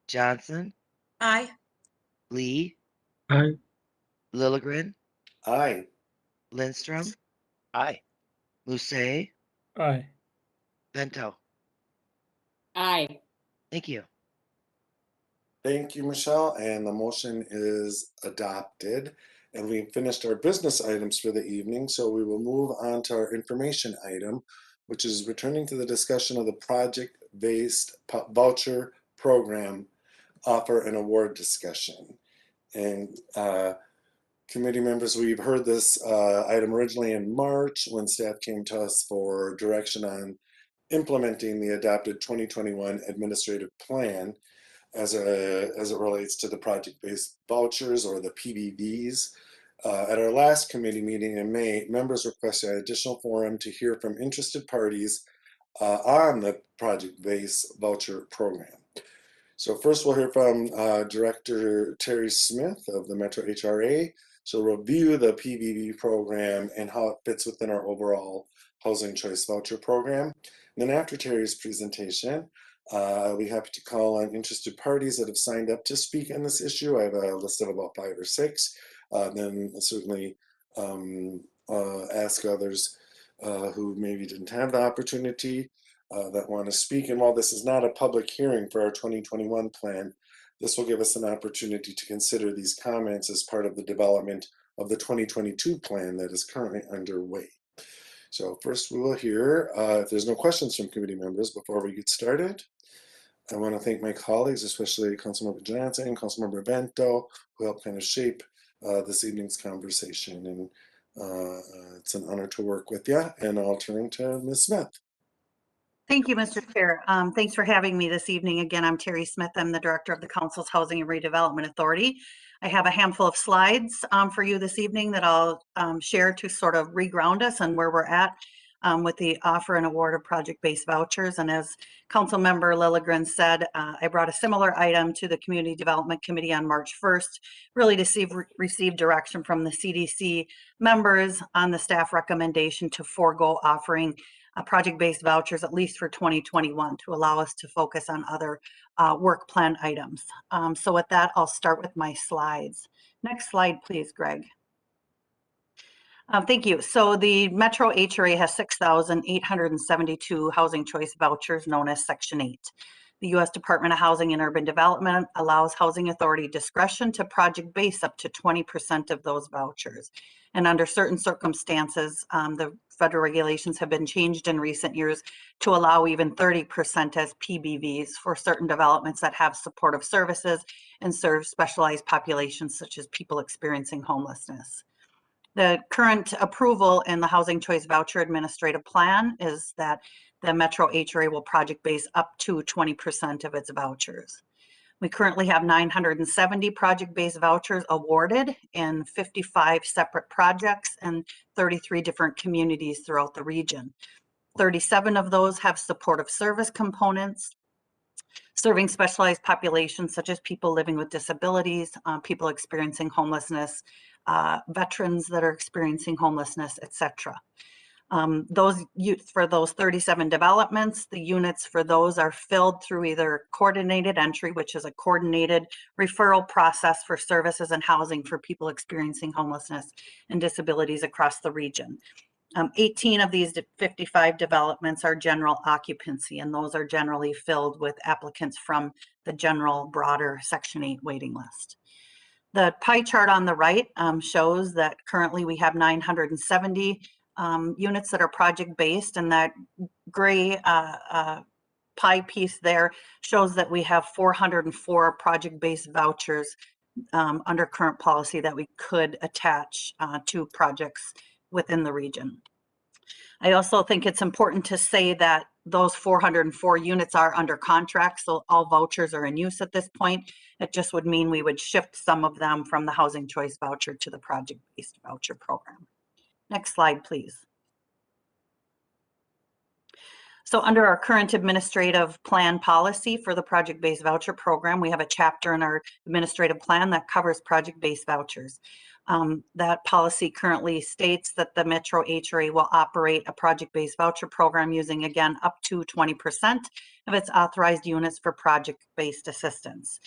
Johnson, Aye. Lee, Aye. Lilligren, Aye. Lindstrom, Aye. Musse, Aye. Vento. Aye. Thank you. Thank you, Michelle, and the motion is adopted. And we've finished our business items for the evening, so we will move on to our information item, which is returning to the discussion of the project-based voucher program offer and award discussion. And committee members, we've heard this item originally in March when staff came to us for direction on implementing the adopted 2021 administrative plan as it relates to the project-based vouchers, or the PBVs. At our last committee meeting in May, members requested additional forum to hear from interested parties on the project-based voucher program. So first we'll hear from Director Terry Smith of the Metro HRA. She'll review the PBV program and how it fits within our overall Housing Choice Voucher program. And then after Terry's presentation, I'll be happy to call on interested parties that have signed up to speak on this issue. I have a list of about 5 or 6. Then certainly ask others who maybe didn't have the opportunity that want to speak. And while this is not a public hearing for our 2021 plan, this will give us an opportunity to consider these comments as part of the development of the 2022 plan that is currently underway. So first we will hear, if there's no questions from committee members before we get started, I want to thank my colleagues, especially Councilmember Johnson, Councilmember Bento, who helped kind of shape this evening's conversation. And it's an honor to work with you. And I'll turn to Ms. Smith. Thank you, Mr. Chair. Thanks for having me this evening. Again, I'm Terry Smith. I'm the Director of the Council's Housing and Redevelopment Authority. I have a handful of slides for you this evening that I'll share to sort of reground us on where we're at with the offer and award of project-based vouchers. And as Councilmember Lilligren said, I brought a similar item to the Community Development Committee on March 1st, really to receive direction from the CDC members on the staff recommendation to forego offering project-based vouchers, at least for 2021, to allow us to focus on other work plan items. So with that, I'll start with my slides. Next slide, please, Greg. Thank you. So the Metro HRA has 6,872 housing choice vouchers known as Section 8. The U.S. Department of Housing and Urban Development allows Housing Authority discretion to project base up to 20% of those vouchers. And under certain circumstances, the federal regulations have been changed in recent years to allow even 30% as PBVs for certain developments that have supportive services and serve specialized populations such as people experiencing homelessness. The current approval in the Housing Choice Voucher Administrative Plan is that the Metro HRA will project base up to 20% of its vouchers. We currently have 970 project-based vouchers awarded in 55 separate projects and 33 different communities throughout the region. 37 of those have supportive service components, serving specialized populations such as people living with disabilities, people experiencing homelessness, veterans that are experiencing homelessness, etc. For those 37 developments, the units for those are filled through either coordinated entry, which is a coordinated referral process for services and housing for people experiencing homelessness and disabilities across the region. 18 of these 55 developments are general occupancy, and those are generally filled with applicants from the general broader Section 8 waiting list. The pie chart on the right shows that currently we have 970 units that are project-based, and that gray pie piece there shows that we have 404 project-based vouchers under current policy that we could attach to projects within the region. I also think it's important to say that those 404 units are under contract, so all vouchers are in use at this point. It just would mean we would shift some of them from the Housing Choice Voucher to the project-based voucher program. Next slide, please. So under our current administrative plan policy for the project-based voucher program, we have a chapter in our administrative plan that covers project-based vouchers. That policy currently states that the Metro HRA will operate a project-based voucher program using, again, up to 20% of its authorized units for project-based assistance.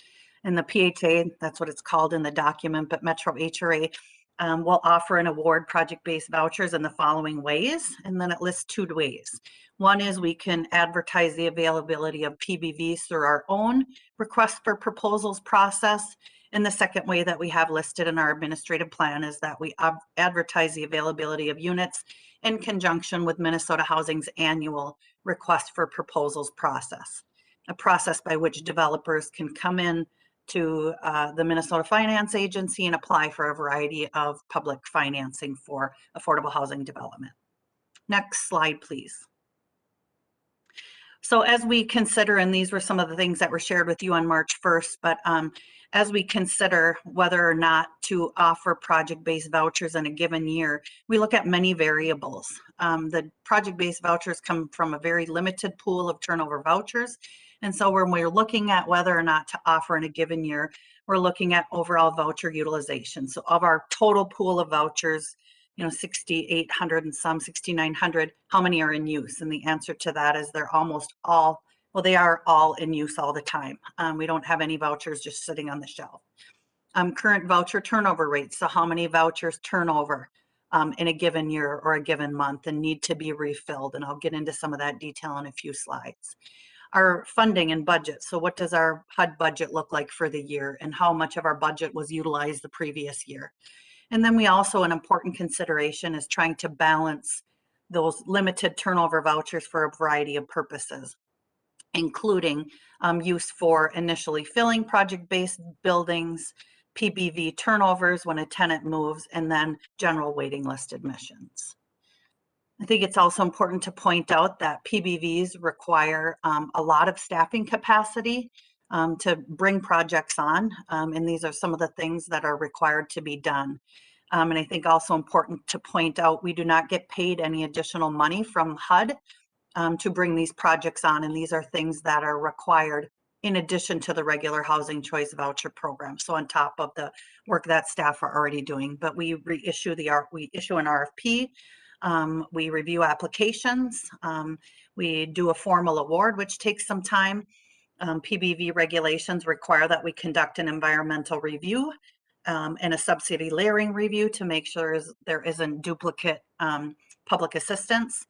In the PHA, that's what it's called in the document, but Metro HRA will offer and award project-based vouchers in the following ways, and then it lists 2 ways. One is we can advertise the availability of PBVs through our own request for proposals process. And the second way that we have listed in our administrative plan is that we advertise the availability of units in conjunction with Minnesota Housing's annual request for proposals process, a process by which developers can come in to the Minnesota Finance Agency and apply for a variety of public financing for affordable housing development. Next slide, please. So as we consider, and these were some of the things that were shared with you on March 1st, but as we consider whether or not to offer project-based vouchers in a given year, we look at many variables. The project-based vouchers come from a very limited pool of turnover vouchers. And so when we're looking at whether or not to offer in a given year, we're looking at overall voucher utilization. So of our total pool of vouchers, 6,800 and some 6,900, how many are in use? And the answer to that is they're almost all Well, they are all in use all the time. We don't have any vouchers just sitting on the shelf. Current voucher turnover rates, so how many vouchers turn over in a given year or a given month and need to be refilled. And I'll get into some of that detail in a few slides. Our funding and budget. So what does our HUD budget look like for the year and how much of our budget was utilized the previous year? And then we also, an important consideration is trying to balance those limited turnover vouchers for a variety of purposes, including use for initially filling project-based buildings, PBV turnovers when a tenant moves, and then general waiting list admissions. I think it's also important to point out that PBVs require a lot of staffing capacity to bring projects on, and these are some of the things that are required to be done. And I think also important to point out, we do not get paid any additional money from HUD to bring these projects on, and these are things that are required in addition to the regular housing choice voucher program. So on top of the work that staff are already doing, but we issue an RFP. We review applications. We do a formal award, which takes some time. PBV regulations require that we conduct an environmental review and a subsidy layering review to make sure there isn't duplicate public assistance.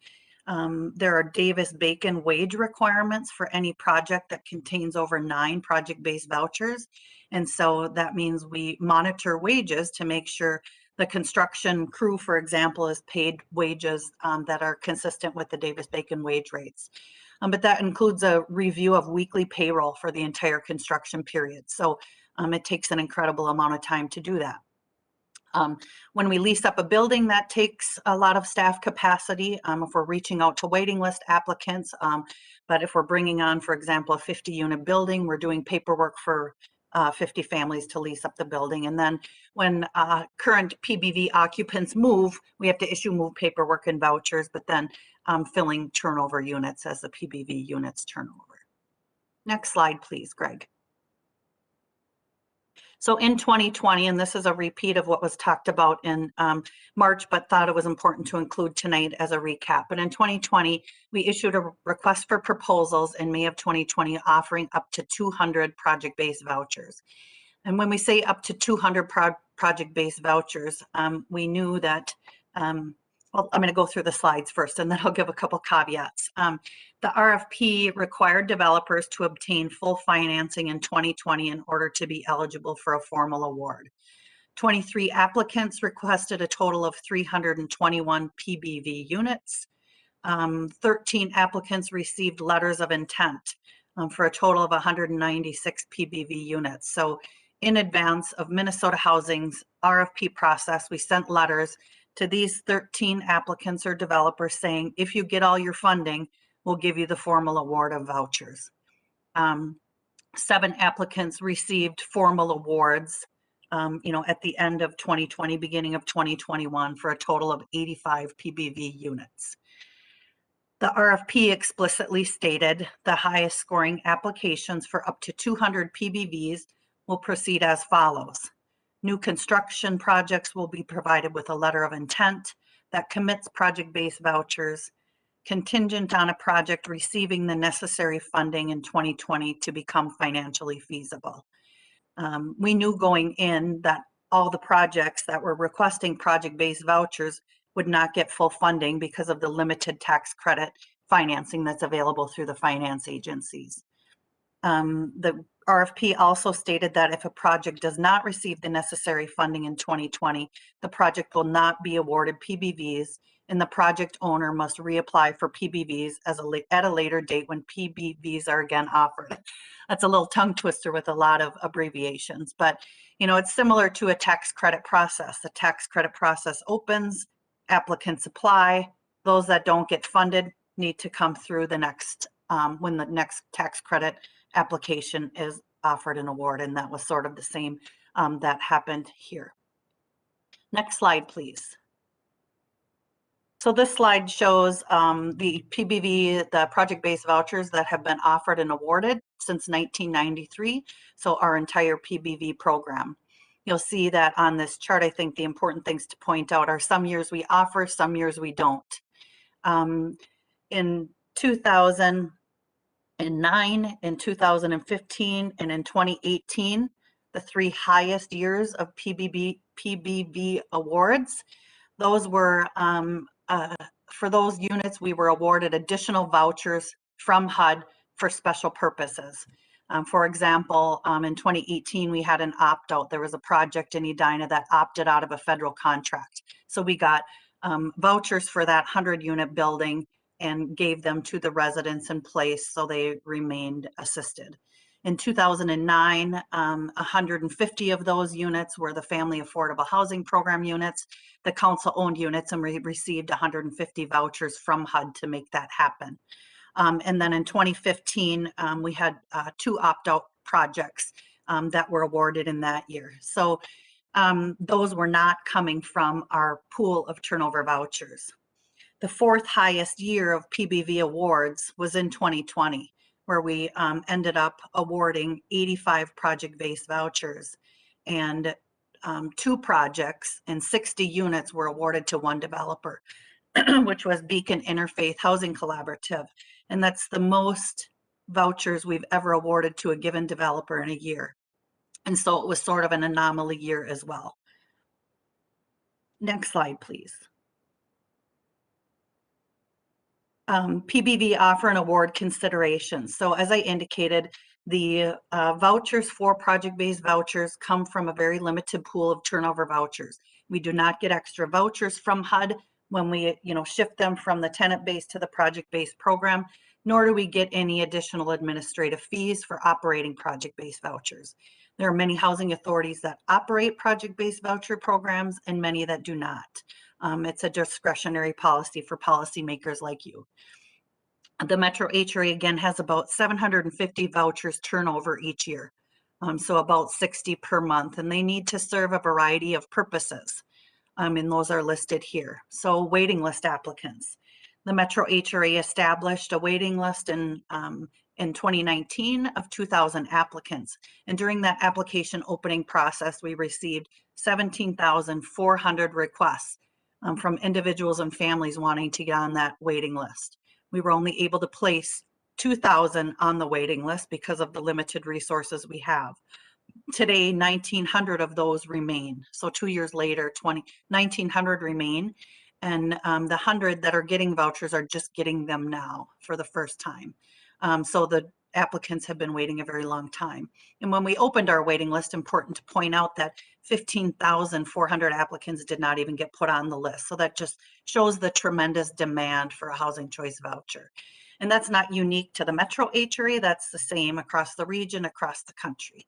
There are Davis-Bacon wage requirements for any project that contains over 9 project-based vouchers. And so that means we monitor wages to make sure the construction crew, for example, is paid wages that are consistent with the Davis-Bacon wage rates. But that includes a review of weekly payroll for the entire construction period. So it takes an incredible amount of time to do that. When we lease up a building, that takes a lot of staff capacity if we're reaching out to waiting list applicants. But if we're bringing on, for example, a 50-unit building, we're doing paperwork for 50 families to lease up the building. And then when current PBV occupants move, we have to issue move paperwork and vouchers, but then filling turnover units as the PBV units turn over. Next slide, please, Greg. So in 2020, and this is a repeat of what was talked about in March, but thought it was important to include tonight as a recap. But in 2020, we issued a request for proposals in May of 2020 offering up to 200 project-based vouchers. And when we say up to 200 project-based vouchers, we knew that, well, I'm going to go through the slides first and then I'll give a couple caveats. The RFP required developers to obtain full financing in 2020 in order to be eligible for a formal award. 23 applicants requested a total of 321 PBV units. 13 applicants received letters of intent for a total of 196 PBV units. So in advance of Minnesota Housing's RFP process, we sent letters to these 13 applicants or developers saying, if you get all your funding, we'll give you the formal award of vouchers. 7 applicants received formal awards, at the end of 2020, beginning of 2021 for a total of 85 PBV units. The RFP explicitly stated the highest scoring applications for up to 200 PBVs will proceed as follows. New construction projects will be provided with a letter of intent that commits project-based vouchers contingent on a project receiving the necessary funding in 2020 to become financially feasible. We knew going in that all the projects that were requesting project-based vouchers would not get full funding because of the limited tax credit financing that's available through the finance agencies. The RFP also stated that if a project does not receive the necessary funding in 2020, the project will not be awarded PBVs, and the project owner must reapply for PBVs at a later date when PBVs are again offered. That's a little tongue twister with a lot of abbreviations, but it's similar to a tax credit process. The tax credit process opens, applicants apply. Those that don't get funded need to come through the next, when the next tax credit application is offered an award, and that was sort of the same that happened here. Next slide, please. So this slide shows the PBV, the project-based vouchers that have been offered and awarded since 1993, so our entire PBV program. You'll see that on this chart. I think the important things to point out are some years we offer, some years we don't. In 2000, 9 in 2015, and in 2018, the 3 highest years of PBV awards. Those were, for those units, we were awarded additional vouchers from HUD for special purposes. For example, in 2018, we had an opt-out. There was a project in Edina that opted out of a federal contract. So we got vouchers for that 100-unit building and gave them to the residents in place so they remained assisted. In 2009, 150 of those units were the Family Affordable Housing Program units. The council owned units, and we received 150 vouchers from HUD to make that happen. And then in 2015, we had 2 opt-out projects that were awarded in that year. So those were not coming from our pool of turnover vouchers. The 4th highest year of PBV awards was in 2020, where we ended up awarding 85 project-based vouchers, and 2 projects and 60 units were awarded to 1 developer, which was Beacon Interfaith Housing Collaborative. And that's the most vouchers we've ever awarded to a given developer in a year. And so it was sort of an anomaly year as well. Next slide, please. PBV offer and award considerations. So as I indicated, the vouchers for project-based vouchers come from a very limited pool of turnover vouchers. We do not get extra vouchers from HUD when we shift them from the tenant-based to the project-based program, nor do we get any additional administrative fees for operating project-based vouchers. There are many housing authorities that operate project-based voucher programs and many that do not. It's a discretionary policy for policymakers like you. The Metro HRA again has about 750 vouchers turnover each year, so about 60 per month, and they need to serve a variety of purposes, and those are listed here. So waiting list applicants. The Metro HRA established a waiting list in 2019 of 2,000 applicants, and during that application opening process, we received 17,400 requests from individuals and families wanting to get on that waiting list. We were only able to place 2,000 on the waiting list because of the limited resources we have. Today, 1,900 of those remain. So 2 years later, 1,900 remain, and the 100 that are getting vouchers are just getting them now for the first time. So the applicants have been waiting a very long time. And when we opened our waiting list, important to point out that 15,400 applicants did not even get put on the list. So that just shows the tremendous demand for a housing choice voucher. And that's not unique to the Metro HRA, that's the same across the region, across the country.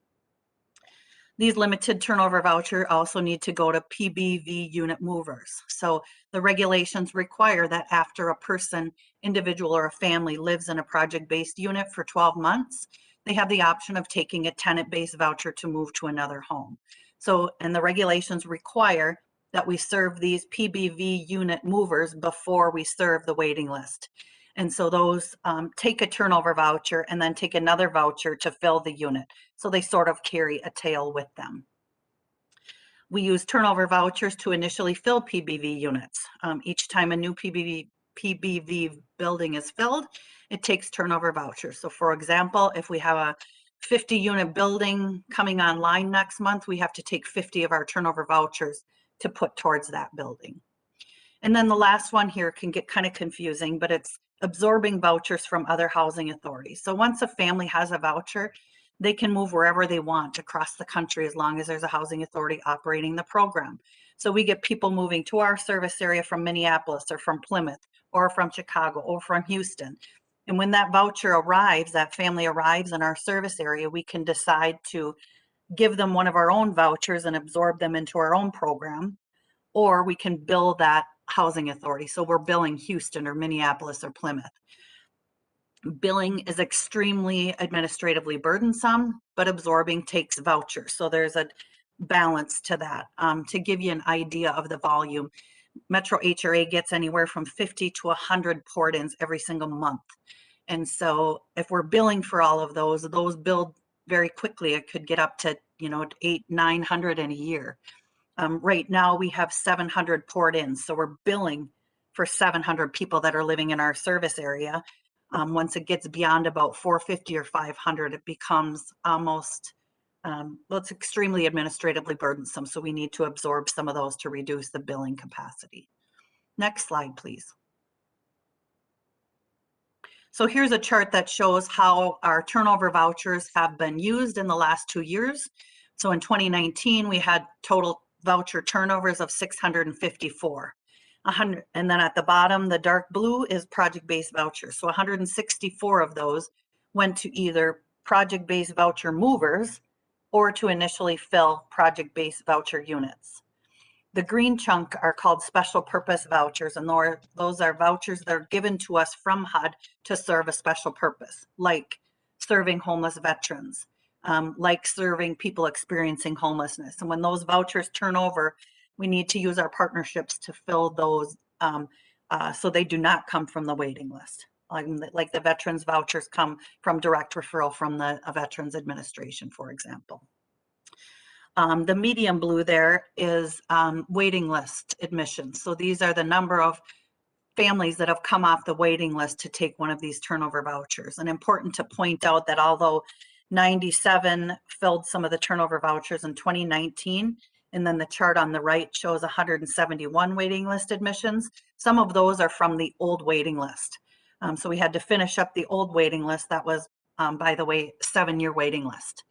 These limited turnover voucher also need to go to PBV unit movers. So the regulations require that after a person, individual or a family lives in a project-based unit for 12 months, they have the option of taking a tenant-based voucher to move to another home. So, and the regulations require that we serve these PBV unit movers before we serve the waiting list. And so those take a turnover voucher and then take another voucher to fill the unit. So they sort of carry a tail with them. We use turnover vouchers to initially fill PBV units. Each time a new PBV building is filled, it takes turnover vouchers. So for example, if we have a 50-unit building coming online next month, we have to take 50 of our turnover vouchers to put towards that building. And then the last one here can get kind of confusing, but it's absorbing vouchers from other housing authorities. So once a family has a voucher, they can move wherever they want across the country as long as there's a housing authority operating the program. So we get people moving to our service area from Minneapolis or from Plymouth or from Chicago or from Houston. And when that voucher arrives, that family arrives in our service area, we can decide to give them one of our own vouchers and absorb them into our own program, or we can bill that housing authority. So we're billing Houston or Minneapolis or Plymouth. Billing is extremely administratively burdensome, but absorbing takes vouchers. So there's a balance to that. To give you an idea of the volume, Metro HRA gets anywhere from 50 to 100 port-ins every single month. And so if we're billing for all of those billed very quickly. It could get up to 800-900 in a year. Right now we have 700 port-ins, so we're billing for 700 people that are living in our service area. Once it gets beyond about 450 or 500, it becomes almost, well, it's extremely administratively burdensome. So we need to absorb some of those to reduce the billing capacity. Next slide, please. So here's a chart that shows how our turnover vouchers have been used in the last 2 years. So in 2019, we had total voucher turnovers of 654. 100, and then at the bottom, the dark blue is project-based vouchers. So 164 of those went to either project-based voucher movers or to initially fill project-based voucher units. The green chunk are called special purpose vouchers, and those are vouchers that are given to us from HUD to serve a special purpose, like serving homeless veterans, like serving people experiencing homelessness. And when those vouchers turn over, we need to use our partnerships to fill those so they do not come from the waiting list. Like the veterans vouchers come from direct referral from the Veterans Administration, for example. The medium blue there is waiting list admissions. So these are the number of families that have come off the waiting list to take one of these turnover vouchers. And important to point out that although 97 filled some of the turnover vouchers in 2019, and then the chart on the right shows 171 waiting list admissions, some of those are from the old waiting list. So we had to finish up the old waiting list. That was, by the way, 7-year waiting list.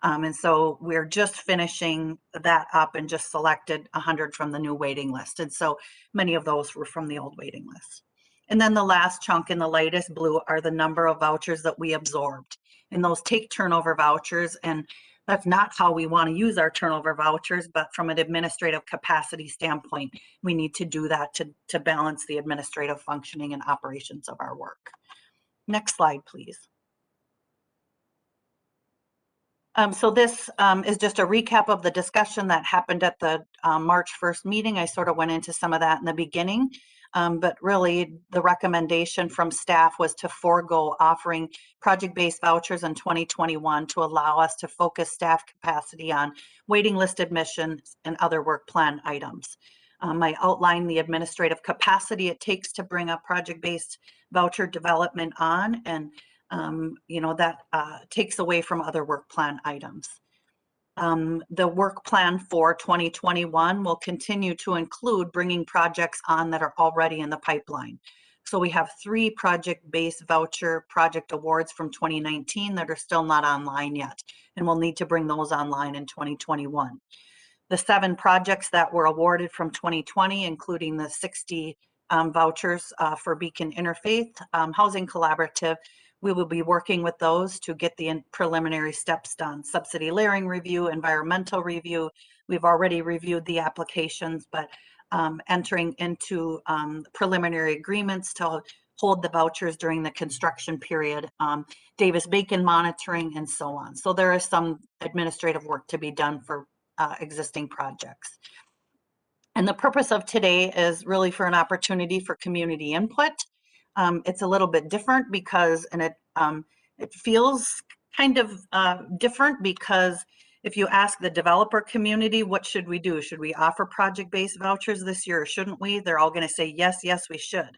And so we're just finishing that up and just selected 100 from the new waiting list. And so many of those were from the old waiting list. And then the last chunk in the lightest blue are the number of vouchers that we absorbed. And those take turnover vouchers. And that's not how we want to use our turnover vouchers, but from an administrative capacity standpoint, we need to do that to balance the administrative functioning and operations of our work. Next slide, please. So this is just a recap of the discussion that happened at the March 1st meeting. I sort of went into some of that in the beginning, but really the recommendation from staff was to forego offering project-based vouchers in 2021 to allow us to focus staff capacity on waiting list admissions and other work plan items. I outlined the administrative capacity it takes to bring a project-based voucher development on, and that takes away from other work plan items. The work plan for 2021 will continue to include bringing projects on that are already in the pipeline. So we have 3 project-based voucher project awards from 2019 that are still not online yet, and we'll need to bring those online in 2021. The 7 projects that were awarded from 2020, including the 60 vouchers for Beacon Interfaith Housing Collaborative, we will be working with those to get the preliminary steps done. Subsidy layering review, environmental review. We've already reviewed the applications, but entering into preliminary agreements to hold the vouchers during the construction period, Davis-Bacon monitoring, and so on. So there is some administrative work to be done for existing projects. And the purpose of today is really for an opportunity for community input. It's a little bit different because, and it feels kind of different because if you ask the developer community, what should we do? Should we offer project-based vouchers this year or shouldn't we? They're all going to say, yes, yes, we should.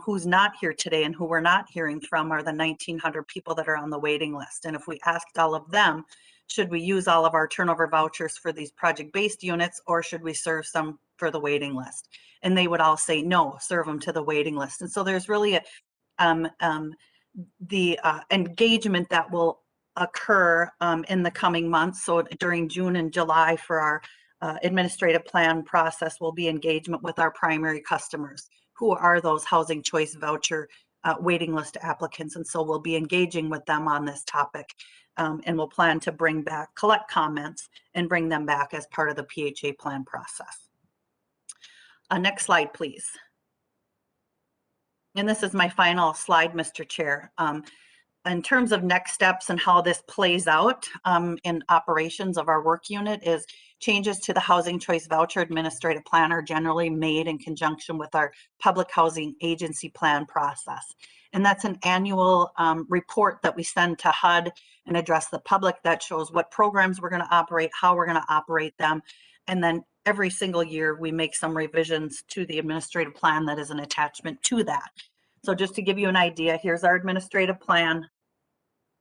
Who's not here today and who we're not hearing from are the 1,900 people that are on the waiting list. And if we asked all of them, should we use all of our turnover vouchers for these project-based units or should we serve some for the waiting list? And they would all say, no, serve them to the waiting list. And so there's really the engagement that will occur in the coming months. So during June and July for our administrative plan process will be engagement with our primary customers, who are those housing choice voucher waiting list applicants. And so we'll be engaging with them on this topic. And we'll plan to collect comments and bring them back as part of the PHA plan process. Next slide, please. And this is my final slide, Mr. Chair. In terms of next steps and how this plays out in operations of our work unit is changes to the housing choice voucher administrative plan are generally made in conjunction with our public housing agency plan process. And that's an annual report that we send to HUD and address the public that shows what programs we're going to operate, how we're going to operate them. And then every single year we make some revisions to the administrative plan that is an attachment to that. So just to give you an idea, here's our administrative plan.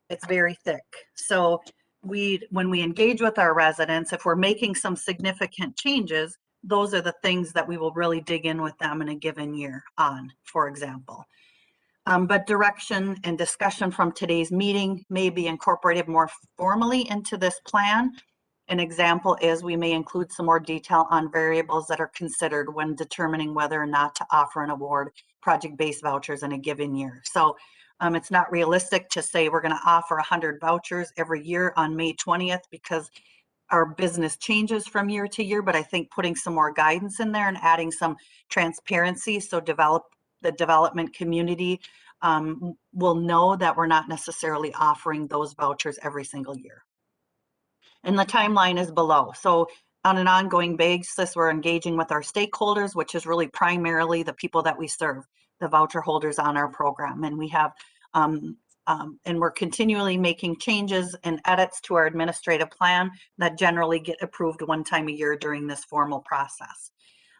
It's very thick. So when we engage with our residents, if we're making some significant changes, those are the things that we will really dig in with them in a given year on, for example. But direction and discussion from today's meeting may be incorporated more formally into this plan. An example is we may include some more detail on variables that are considered when determining whether or not to offer and award project-based vouchers in a given year. So it's not realistic to say we're going to offer 100 vouchers every year on May 20th because our business changes from year to year, but I think putting some more guidance in there and adding some transparency so the development community will know that we're not necessarily offering those vouchers every single year. And the timeline is below. So on an ongoing basis, we're engaging with our stakeholders, which is really primarily the people that we serve, the voucher holders on our program. And we have, and we're continually making changes and edits to our administrative plan that generally get approved one time a year during this formal process.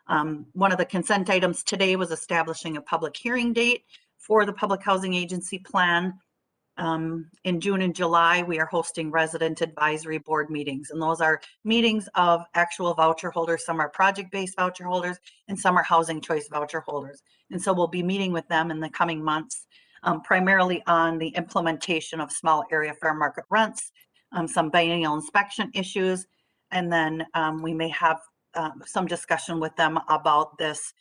One of the consent items today was establishing a public hearing date for the Public Housing Agency plan. In June and July, we are hosting resident advisory board meetings, and those are meetings of actual voucher holders. Some are project-based voucher holders and some are housing choice voucher holders. And so we'll be meeting with them in the coming months, primarily on the implementation of small area fair market rents, some biennial inspection issues, and then we may have some discussion with them about this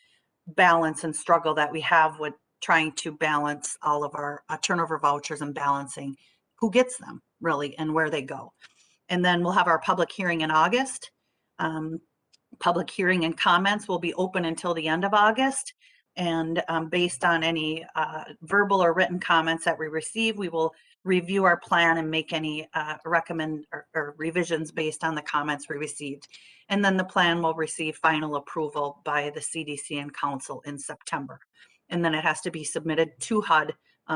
balance and struggle that we have with trying to balance all of our turnover vouchers and balancing who gets them really and where they go. And then we'll have our public hearing in August. Public hearing and comments will be open until the end of August. And based on any verbal or written comments that we receive, we will review our plan and make any recommend or revisions based on the comments we received. And then the plan will receive final approval by the CDC and council in September. And then it has to be submitted to HUD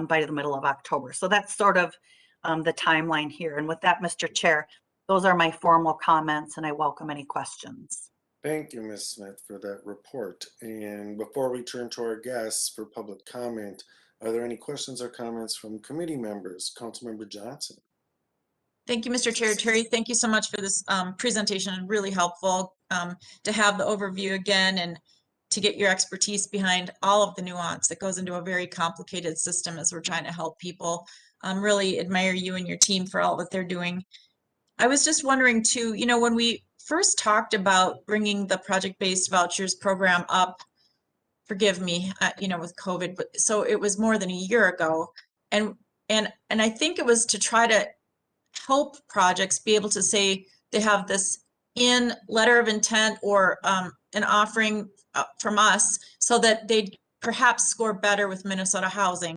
by the middle of October. So that's sort of the timeline here. And with that, Mr. Chair, those are my formal comments, and I welcome any questions. Thank you, Ms. Smith, for that report. And before we turn to our guests for public comment, are there any questions or comments from committee members? Councilmember Johnson. Thank you, Mr. Chair. Terry, thank you so much for this presentation. Really helpful to have the overview again and to get your expertise behind all of the nuance that goes into a very complicated system as we're trying to help people. Really admire you and your team for all that they're doing. I was just wondering too, you know, when we first talked about bringing the project-based vouchers program up, forgive me, you know, with COVID, but so it was more than a year ago. And I think it was to try to help projects be able to say they have this in letter of intent or an offering from us so that they'd perhaps score better with Minnesota Housing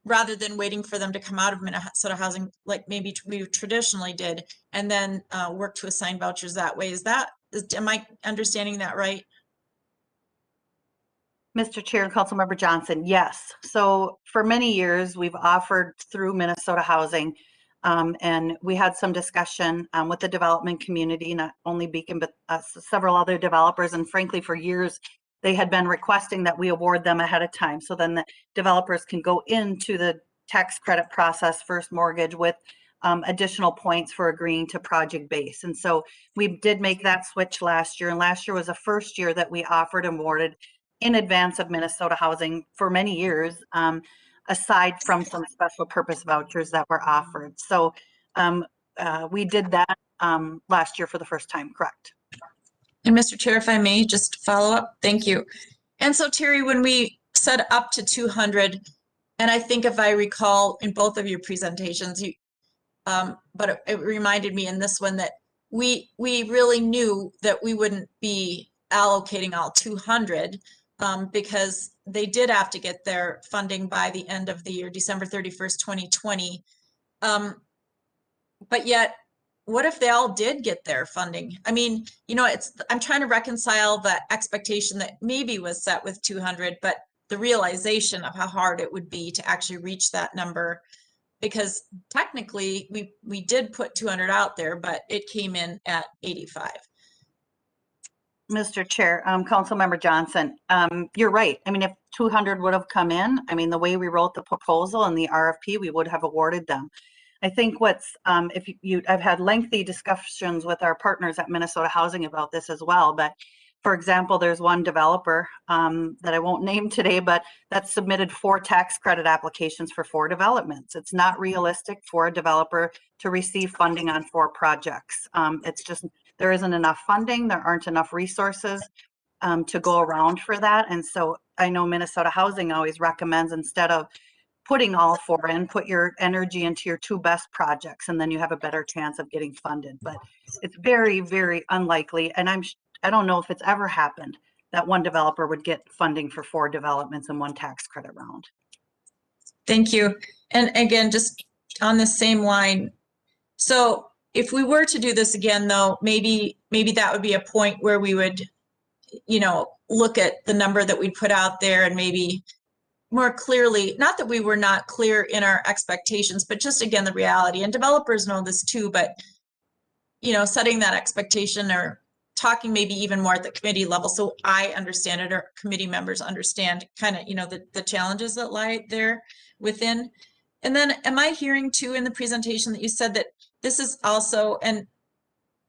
rather than waiting for them to come out of Minnesota Housing like maybe we traditionally did and then work to assign vouchers that way. Am I understanding that right? Mr. Chair and Councilmember Johnson, yes. So for many years, we've offered through Minnesota Housing, and we had some discussion with the development community, not only Beacon, but several other developers. And frankly, for years, they had been requesting that we award them ahead of time. So then the developers can go into the tax credit process, first mortgage, with additional points for agreeing to project base. And so we did make that switch last year. And last year was the first year that we offered and awarded in advance of Minnesota Housing for many years, aside from some special purpose vouchers that were offered. So we did that last year for the first time, correct? And Mr. Chair, if I may just follow up, thank you. And so Terry, when we said up to 200, and I think if I recall in both of your presentations, but it reminded me in this one that we really knew that we wouldn't be allocating all 200 because they did have to get their funding by the end of the year, December 31st, 2020. But yet, what if they all did get their funding? I mean, you know, I'm trying to reconcile the expectation that maybe was set with 200, but the realization of how hard it would be to actually reach that number, because technically we did put 200 out there, but it came in at 85. Mr. Chair, Councilmember Johnson, you're right. I mean, if 200 would have come in, I mean, the way we wrote the proposal and the RFP, we would have awarded them. I think what's, I've had lengthy discussions with our partners at Minnesota Housing about this as well. But for example, there's one developer that I won't name today, but that submitted 4 tax credit applications for 4 developments. It's not realistic for a developer to receive funding on 4 projects. It's just, there isn't enough funding. There aren't enough resources to go around for that. And so I know Minnesota Housing always recommends, instead of putting all 4 in, put your energy into your 2 best projects, and then you have a better chance of getting funded. But it's very, very unlikely. And I don't know if it's ever happened that one developer would get funding for 4 developments in 1 tax credit round. Thank you. And again, just on the same line. So if we were to do this again, though, maybe that would be a point where we would, you know, look at the number that we put out there and maybe more clearly, not that we were not clear in our expectations, but just again, the reality. And developers know this too, but, you know, setting that expectation or talking maybe even more at the committee level, so I understand it, or committee members understand kind of, you know, the challenges that lie there within. And then am I hearing too in the presentation that you said that this is also a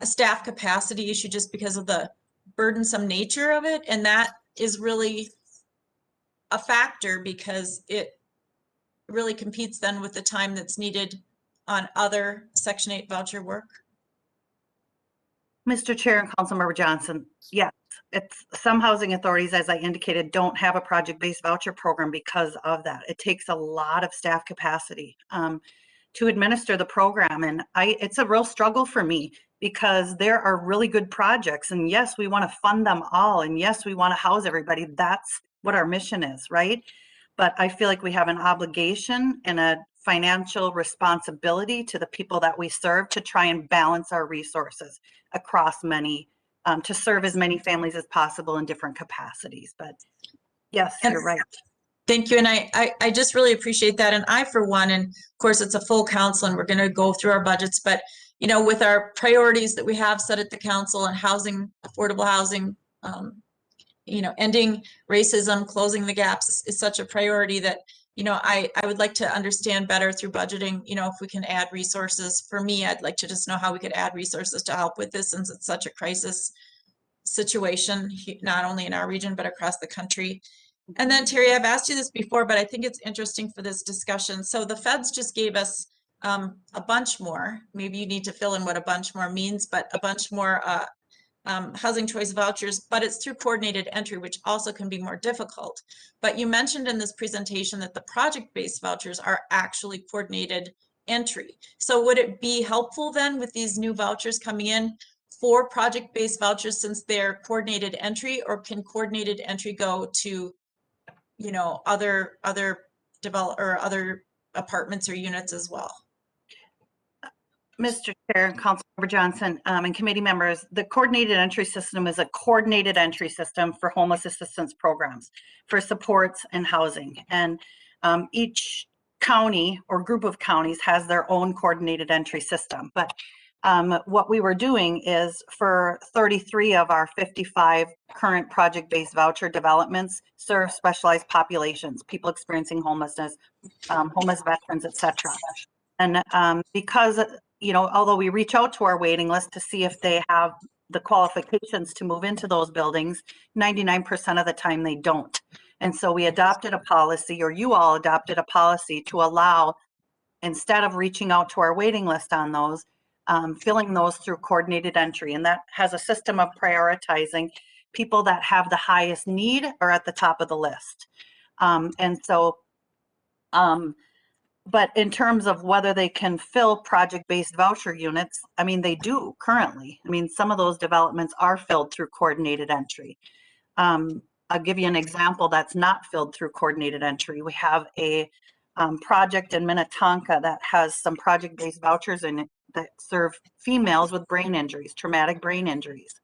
staff capacity issue just because of the burdensome nature of it? And that is really a factor because it really competes then with the time that's needed on other Section 8 voucher work? Mr. Chair and Councilmember Johnson, yes, it's some housing authorities, as I indicated, don't have a project-based voucher program because of that. It takes a lot of staff capacity to administer the program. And it's a real struggle for me because there are really good projects. And yes, we want to fund them all. And yes, we want to house everybody. That's what our mission is, right? But I feel like we have an obligation and a financial responsibility to the people that we serve to try and balance our resources across many, to serve as many families as possible in different capacities. But yes, you're right. Thank you. And I just really appreciate that. And I, for one, and of course it's a full council and we're going to go through our budgets, but you know, with our priorities that we have set at the council and housing, affordable housing, you know, ending racism, closing the gaps is such a priority that, you know, I would like to understand better through budgeting, you know, if we can add resources. For me, I'd like to just know how we could add resources to help with this, since it's such a crisis situation, not only in our region, but across the country. And then Terry, I've asked you this before, but I think it's interesting for this discussion. So the feds just gave us a bunch more, maybe you need to fill in what a bunch more means, but a bunch more housing choice vouchers, but it's through coordinated entry, which also can be more difficult. But you mentioned in this presentation that the project-based vouchers are actually coordinated entry. So would it be helpful then with these new vouchers coming in for project-based vouchers, since they're coordinated entry, or can coordinated entry go to, you know, other apartments or units as well? Mr. Chair and Councilmember Johnson and committee members, the coordinated entry system is a coordinated entry system for homeless assistance programs, for supports and housing. And each county or group of counties has their own coordinated entry system. But what we were doing is, for 33 of our 55 current project-based voucher developments serve specialized populations, people experiencing homelessness, homeless veterans, etc. And because, you know, although we reach out to our waiting list to see if they have the qualifications to move into those buildings, 99% of the time they don't. And so we adopted a policy, or you all adopted a policy, to allow, instead of reaching out to our waiting list on those, filling those through coordinated entry. And that has a system of prioritizing people that have the highest need are at the top of the list. But in terms of whether they can fill project-based voucher units, I mean, they do currently. I mean, some of those developments are filled through coordinated entry. I'll give you an example that's not filled through coordinated entry. We have a project in Minnetonka that has some project-based vouchers in it that serve females with brain injuries, traumatic brain injuries.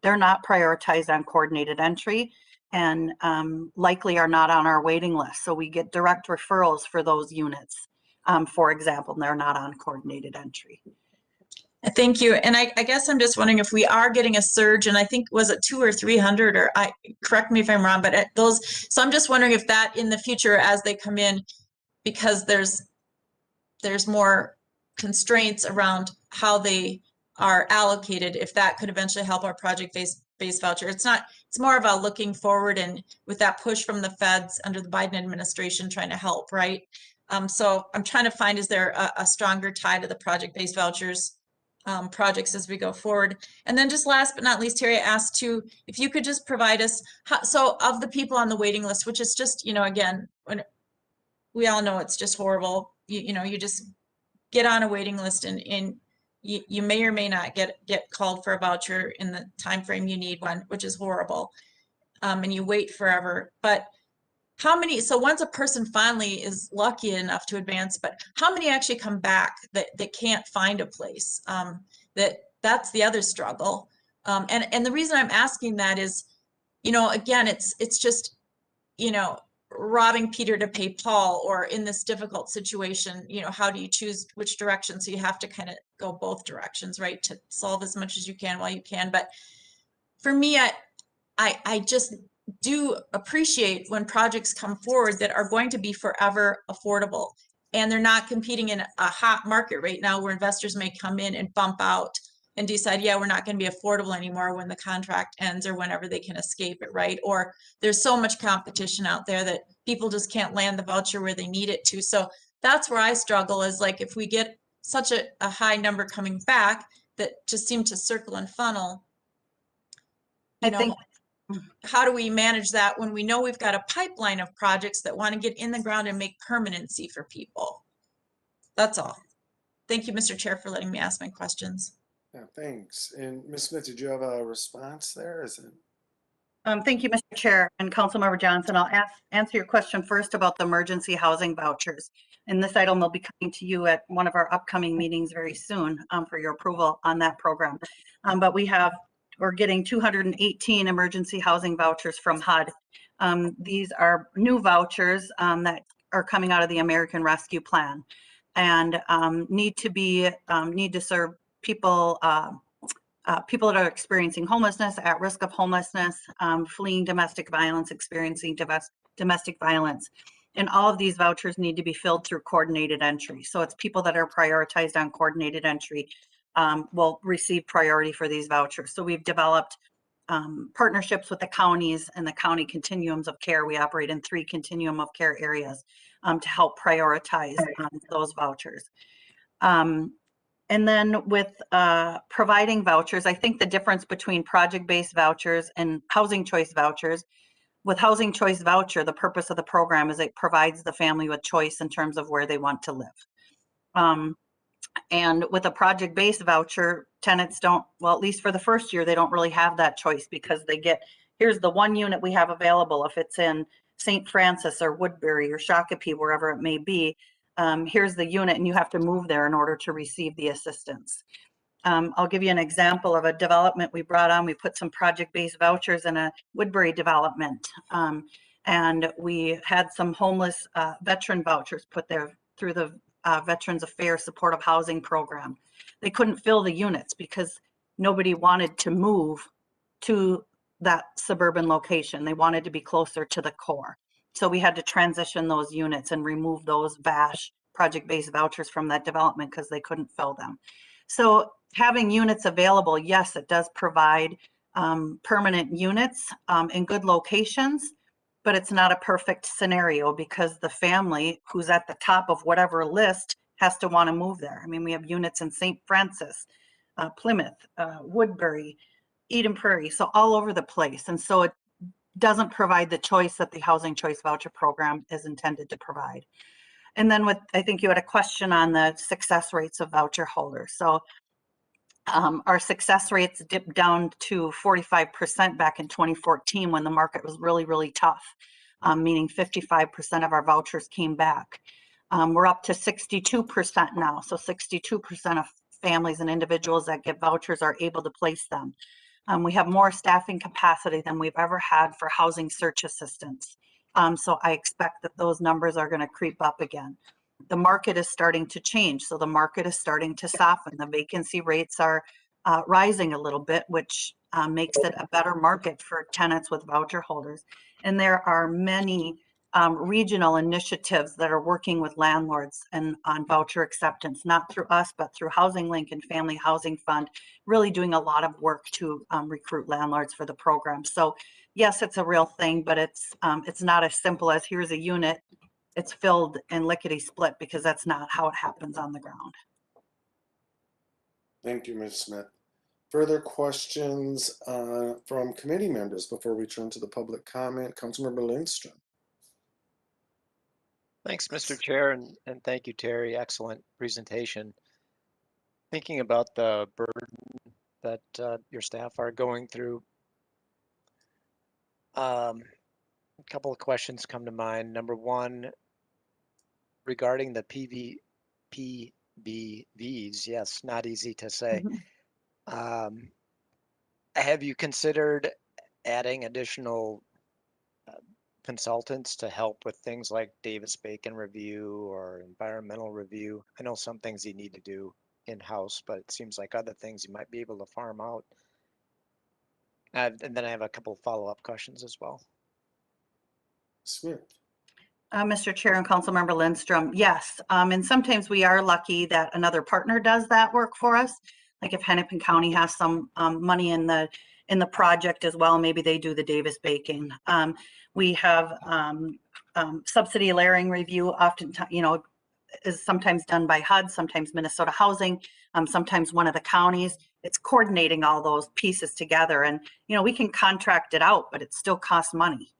They're not prioritized on coordinated entry, and likely are not on our waiting list. So we get direct referrals for those units, for example, and they're not on coordinated entry. Thank you. And I guess I'm just wondering if we are getting a surge, and I think, was it 200 or 300, or correct me if I'm wrong, but at those, so I'm just wondering if that in the future, as they come in, because there's more constraints around how they are allocated, if that could eventually help our project-based voucher. It's more about looking forward, and with that push from the feds under the Biden administration trying to help, right? So I'm trying to find, is there a stronger tie to the project-based vouchers projects as we go forward? And then just last but not least, Terry asked too, if you could just provide us, so of the people on the waiting list, which is just, again, when we all know it's just horrible, you just get on a waiting list, and you may or may not get called for a voucher in the time frame you need one, which is horrible, and you wait forever. But how many, so once a person finally is lucky enough to advance, but how many actually come back that can't find a place? That's the other struggle. And the reason I'm asking that is, again, it's just, robbing Peter to pay Paul, or in this difficult situation, how do you choose which direction? So you have to kind of go both directions, right, to solve as much as you can while you can. But for me, I just do appreciate when projects come forward that are going to be forever affordable, and they're not competing in a hot market right now where investors may come in and bump out and decide, yeah, we're not going to be affordable anymore when the contract ends or whenever they can escape it, right? Or there's so much competition out there that people just can't land the voucher where they need it to. So that's where I struggle, is like, if we get such a high number coming back that just seem to circle and funnel, how do we manage that when we know we've got a pipeline of projects that want to get in the ground and make permanency for people? That's all. Thank you, Mr. Chair, for letting me ask my questions. Yeah, thanks. And Ms. Smith, did you have a response there? Is it? Thank you, Mr. Chair and Councilmember Johnson. I'll answer your question first about the emergency housing vouchers. And this item will be coming to you at one of our upcoming meetings very soon for your approval on that program. But we're getting 218 emergency housing vouchers from HUD. These are new vouchers that are coming out of the American Rescue Plan, and need to serve people people that are experiencing homelessness, at risk of homelessness, fleeing domestic violence, experiencing domestic violence. And all of these vouchers need to be filled through coordinated entry. So it's people that are prioritized on coordinated entry will receive priority for these vouchers. So we've developed partnerships with the counties and the county continuums of care. We operate in 3 continuum of care areas to help prioritize those vouchers. And then with providing vouchers, I think the difference between project-based vouchers and housing choice vouchers, with housing choice voucher, the purpose of the program is it provides the family with choice in terms of where they want to live. And with a project-based voucher, tenants don't, well, at least for the first year, they don't really have that choice, because they get, here's the one unit we have available. If it's in St. Francis or Woodbury or Shakopee, wherever it may be, here's the unit, and you have to move there in order to receive the assistance. I'll give you an example of a development we brought on. We put some project-based vouchers in a Woodbury development, and we had some homeless veteran vouchers put there through the Veterans Affairs Supportive Housing Program. They couldn't fill the units because nobody wanted to move to that suburban location. They wanted to be closer to the core. So we had to transition those units and remove those VASH project-based vouchers from that development because they couldn't fill them. So having units available, yes, it does provide permanent units in good locations, but it's not a perfect scenario because the family who's at the top of whatever list has to want to move there. I mean, we have units in St. Francis, Plymouth, Woodbury, Eden Prairie, so all over the place. And so it doesn't provide the choice that the Housing Choice Voucher Program is intended to provide. And then I think you had a question on the success rates of voucher holders. So our success rates dipped down to 45% back in 2014 when the market was really, really tough, meaning 55% of our vouchers came back. We're up to 62% now. So 62% of families and individuals that get vouchers are able to place them. We have more staffing capacity than we've ever had for housing search assistance. So I expect that those numbers are going to creep up again. the market is starting to change. So the market is starting to soften. The vacancy rates are rising a little bit, which makes it a better market for tenants with voucher holders. And there are many regional initiatives that are working with landlords and on voucher acceptance, not through us, but through Housing Link and Family Housing Fund, really doing a lot of work to recruit landlords for the program. So yes, it's a real thing, but it's not as simple as here's a unit, it's filled and lickety split, because that's not how it happens on the ground. Thank you, Ms. Smith. Further questions from committee members before we turn to the public comment? Councilmember Lindstrom. Thanks, Mr. Chair, and thank you, Terry. Excellent presentation. Thinking about the burden that your staff are going through, a couple of questions come to mind. Number one, regarding the PBVs, yes, not easy to say. Have you considered adding additional consultants to help with things like Davis-Bacon review or environmental review? I know some things you need to do in-house, but it seems like other things you might be able to farm out. And then I have a couple of follow-up questions as well. Smith. Mr. Chair and Councilmember Lindstrom, yes. And sometimes we are lucky that another partner does that work for us. Like if Hennepin County has some money in the project as well, maybe they do the Davis-Bacon. We have subsidy layering review, often, is sometimes done by HUD, sometimes Minnesota Housing, sometimes one of the counties. It's coordinating all those pieces together, and we can contract it out, but it still costs money,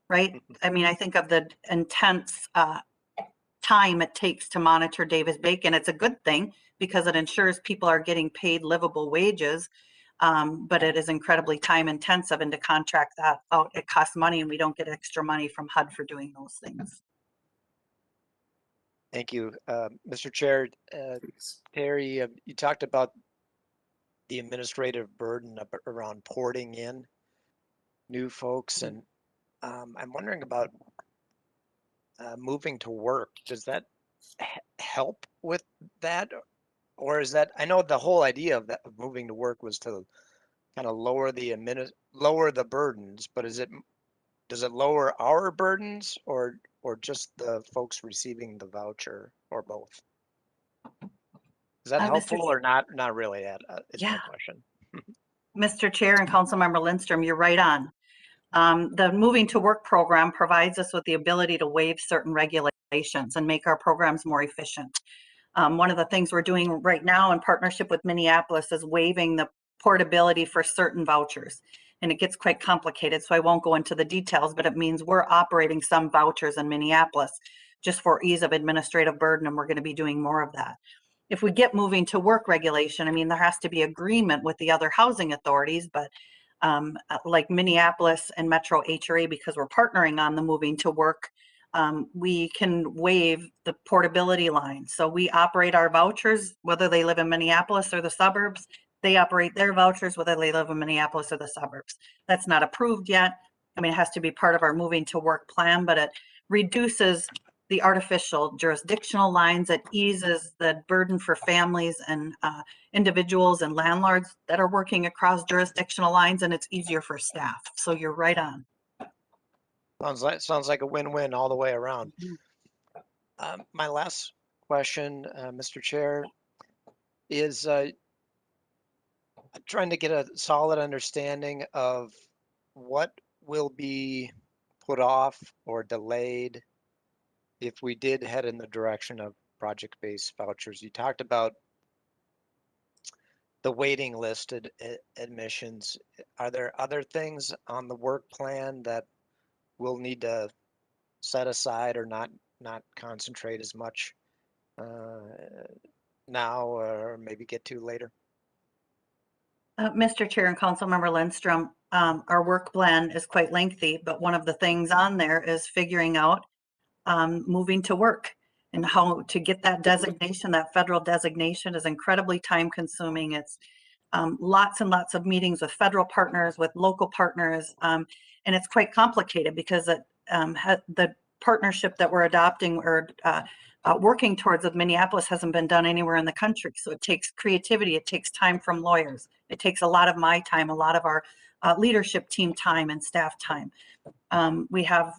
right? I mean, I think of the intense time it takes to monitor Davis-Bacon. It's a good thing because it ensures people are getting paid livable wages, but it is incredibly time intensive, and to contract that out, it costs money, and we don't get extra money from HUD for doing those things. Thank you, Mr. Chair. Terry, you talked about the administrative burden around porting in new folks, and I'm wondering about moving to work. Does that help with that, or is that? I know the whole idea of that of moving to work was to kind of lower the burdens, but does it lower our burdens, or just the folks receiving the voucher, or both? Is that helpful or not? Not really. Is my question. Mr. Chair and Councilmember Lindstrom, you're right on. The Moving to Work program provides us with the ability to waive certain regulations and make our programs more efficient. One of the things we're doing right now in partnership with Minneapolis is waiving the portability for certain vouchers. And it gets quite complicated, so I won't go into the details, but it means we're operating some vouchers in Minneapolis just for ease of administrative burden, and we're going to be doing more of that. If we get moving to work regulation, I mean, there has to be agreement with the other housing authorities, but like Minneapolis and Metro HRA, because we're partnering on the moving to work, we can waive the portability line. So we operate our vouchers, whether they live in Minneapolis or the suburbs. They operate their vouchers, whether they live in Minneapolis or the suburbs. That's not approved yet. I mean, it has to be part of our moving to work plan, but it reduces the artificial jurisdictional lines. It eases the burden for families and individuals and landlords that are working across jurisdictional lines, and it's easier for staff. So you're right on. Sounds like a win-win all the way around. My last question, Mr. Chair, is trying to get a solid understanding of what will be put off or delayed if we did head in the direction of project-based vouchers. You talked about the waiting list admissions. Are there other things on the work plan that we'll need to set aside or not concentrate as much now, or maybe get to later? Mr. Chair and Councilmember Lindstrom, our work plan is quite lengthy, but one of the things on there is figuring out moving to work and how to get that designation. That federal designation is incredibly time consuming. It's lots and lots of meetings with federal partners, with local partners, and it's quite complicated because the partnership that we're adopting or working towards with Minneapolis hasn't been done anywhere in the country. So it takes creativity, it takes time from lawyers, it takes a lot of my time, a lot of our leadership team time and staff time. We have,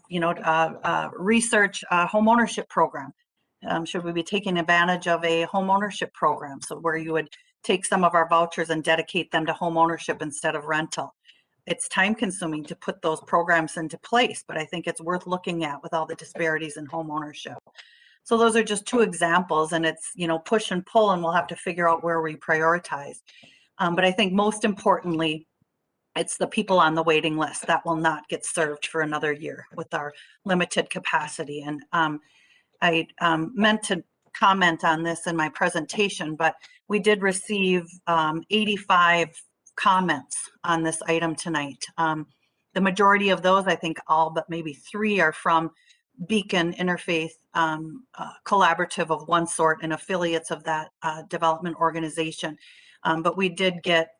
research home ownership program. Should we be taking advantage of a home ownership program? So where you would take some of our vouchers and dedicate them to home ownership instead of rental. It's time consuming to put those programs into place, but I think it's worth looking at with all the disparities in home ownership. So those are just two examples, and it's, push and pull, and we'll have to figure out where we prioritize. But I think most importantly, it's the people on the waiting list that will not get served for another year with our limited capacity. And I meant to comment on this in my presentation, but we did receive 85 comments on this item tonight. The majority of those, I think all but maybe 3 are from Beacon Interfaith Collaborative of one sort and affiliates of that development organization. But we did get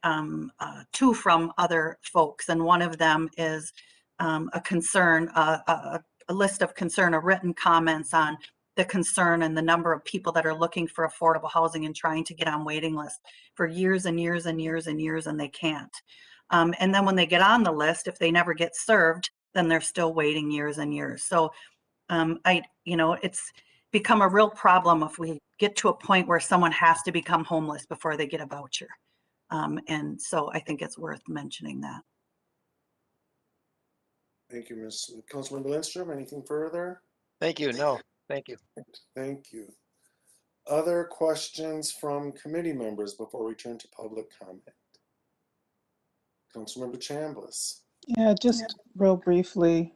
2 from other folks, and one of them is a concern, a list of concern, a written comments on the concern and the number of people that are looking for affordable housing and trying to get on waiting lists for years and years and years and years, and they can't. And then when they get on the list, if they never get served, then they're still waiting years and years. So it's become a real problem if we get to a point where someone has to become homeless before they get a voucher. And so I think it's worth mentioning that. Thank you, Ms. Councilmember Lindstrom. Anything further? Thank you. No, thank you. Thank you. Other questions from committee members before we turn to public comment? Councilmember Chambliss. Yeah, just real briefly.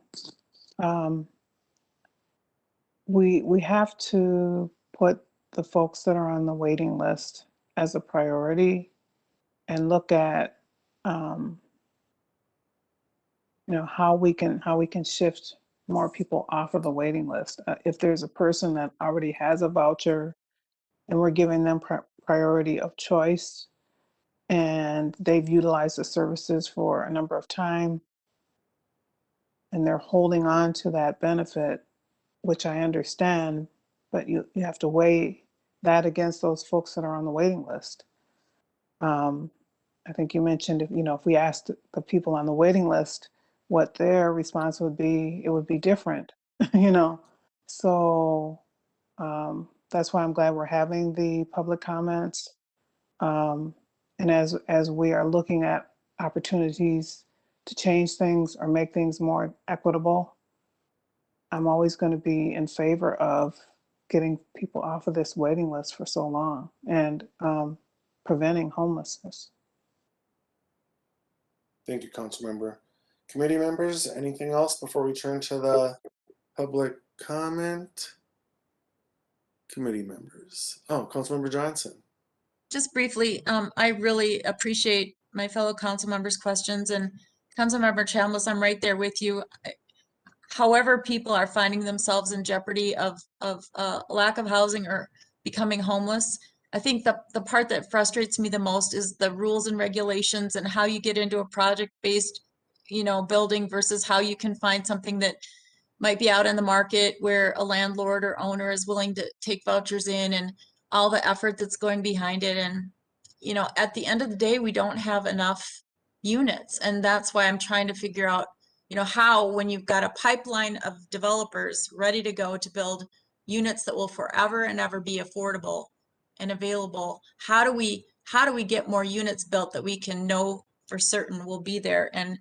We have to put the folks that are on the waiting list as a priority and look at how we can shift more people off of the waiting list. If there's a person that already has a voucher and we're giving them priority of choice and they've utilized the services for a number of time and they're holding on to that benefit, which I understand, but you have to weigh that against those folks that are on the waiting list. I think you mentioned if we asked the people on the waiting list what their response would be, it would be different, So that's why I'm glad we're having the public comments. And as we are looking at opportunities to change things or make things more equitable, I'm always going to be in favor of getting people off of this waiting list for so long and preventing homelessness. Thank you, Councilmember. Committee members, anything else before we turn to the public comment? Committee members. Oh, Councilmember Johnson. Just briefly, I really appreciate my fellow council members' questions, and Councilmember Chambliss, I'm right there with you. However, people are finding themselves in jeopardy of lack of housing or becoming homeless, I think the part that frustrates me the most is the rules and regulations and how you get into a project-based, building versus how you can find something that might be out in the market where a landlord or owner is willing to take vouchers in, and all the effort that's going behind it. And, at the end of the day, we don't have enough units. And that's why I'm trying to figure out, how, when you've got a pipeline of developers ready to go to build units that will forever and ever be affordable and available, how do we get more units built that we can know for certain will be there and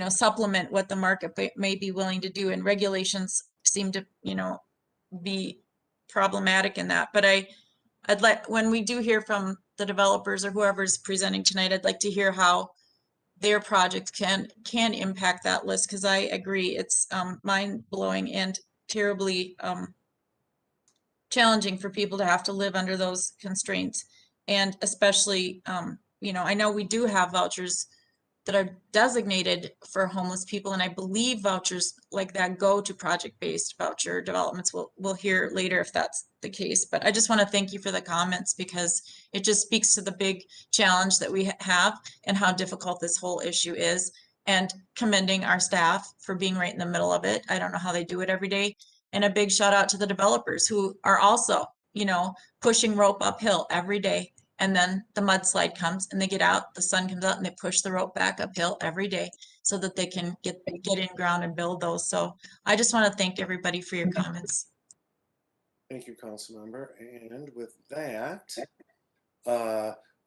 supplement what the market may be willing to do? And regulations seem to be problematic in that. But I'd like, when we do hear from the developers or whoever's presenting tonight, I'd like to hear how their projects can impact that list, because I agree it's mind-blowing and terribly challenging for people to have to live under those constraints. And especially, I know we do have vouchers that are designated for homeless people, and I believe vouchers like that go to project-based voucher developments. We'll hear later if that's the case, but I just want to thank you for the comments, because it just speaks to the big challenge that we have and how difficult this whole issue is. and commending our staff for being right in the middle of it. I don't know how they do it every day. And a big shout out to the developers who are also, you know, pushing rope uphill every day. And then the mudslide comes and they get out, the sun comes out and they push the rope back uphill every day so that they can get in ground and build those. So I just want to thank everybody for your comments. Thank you, Councilmember. And with that,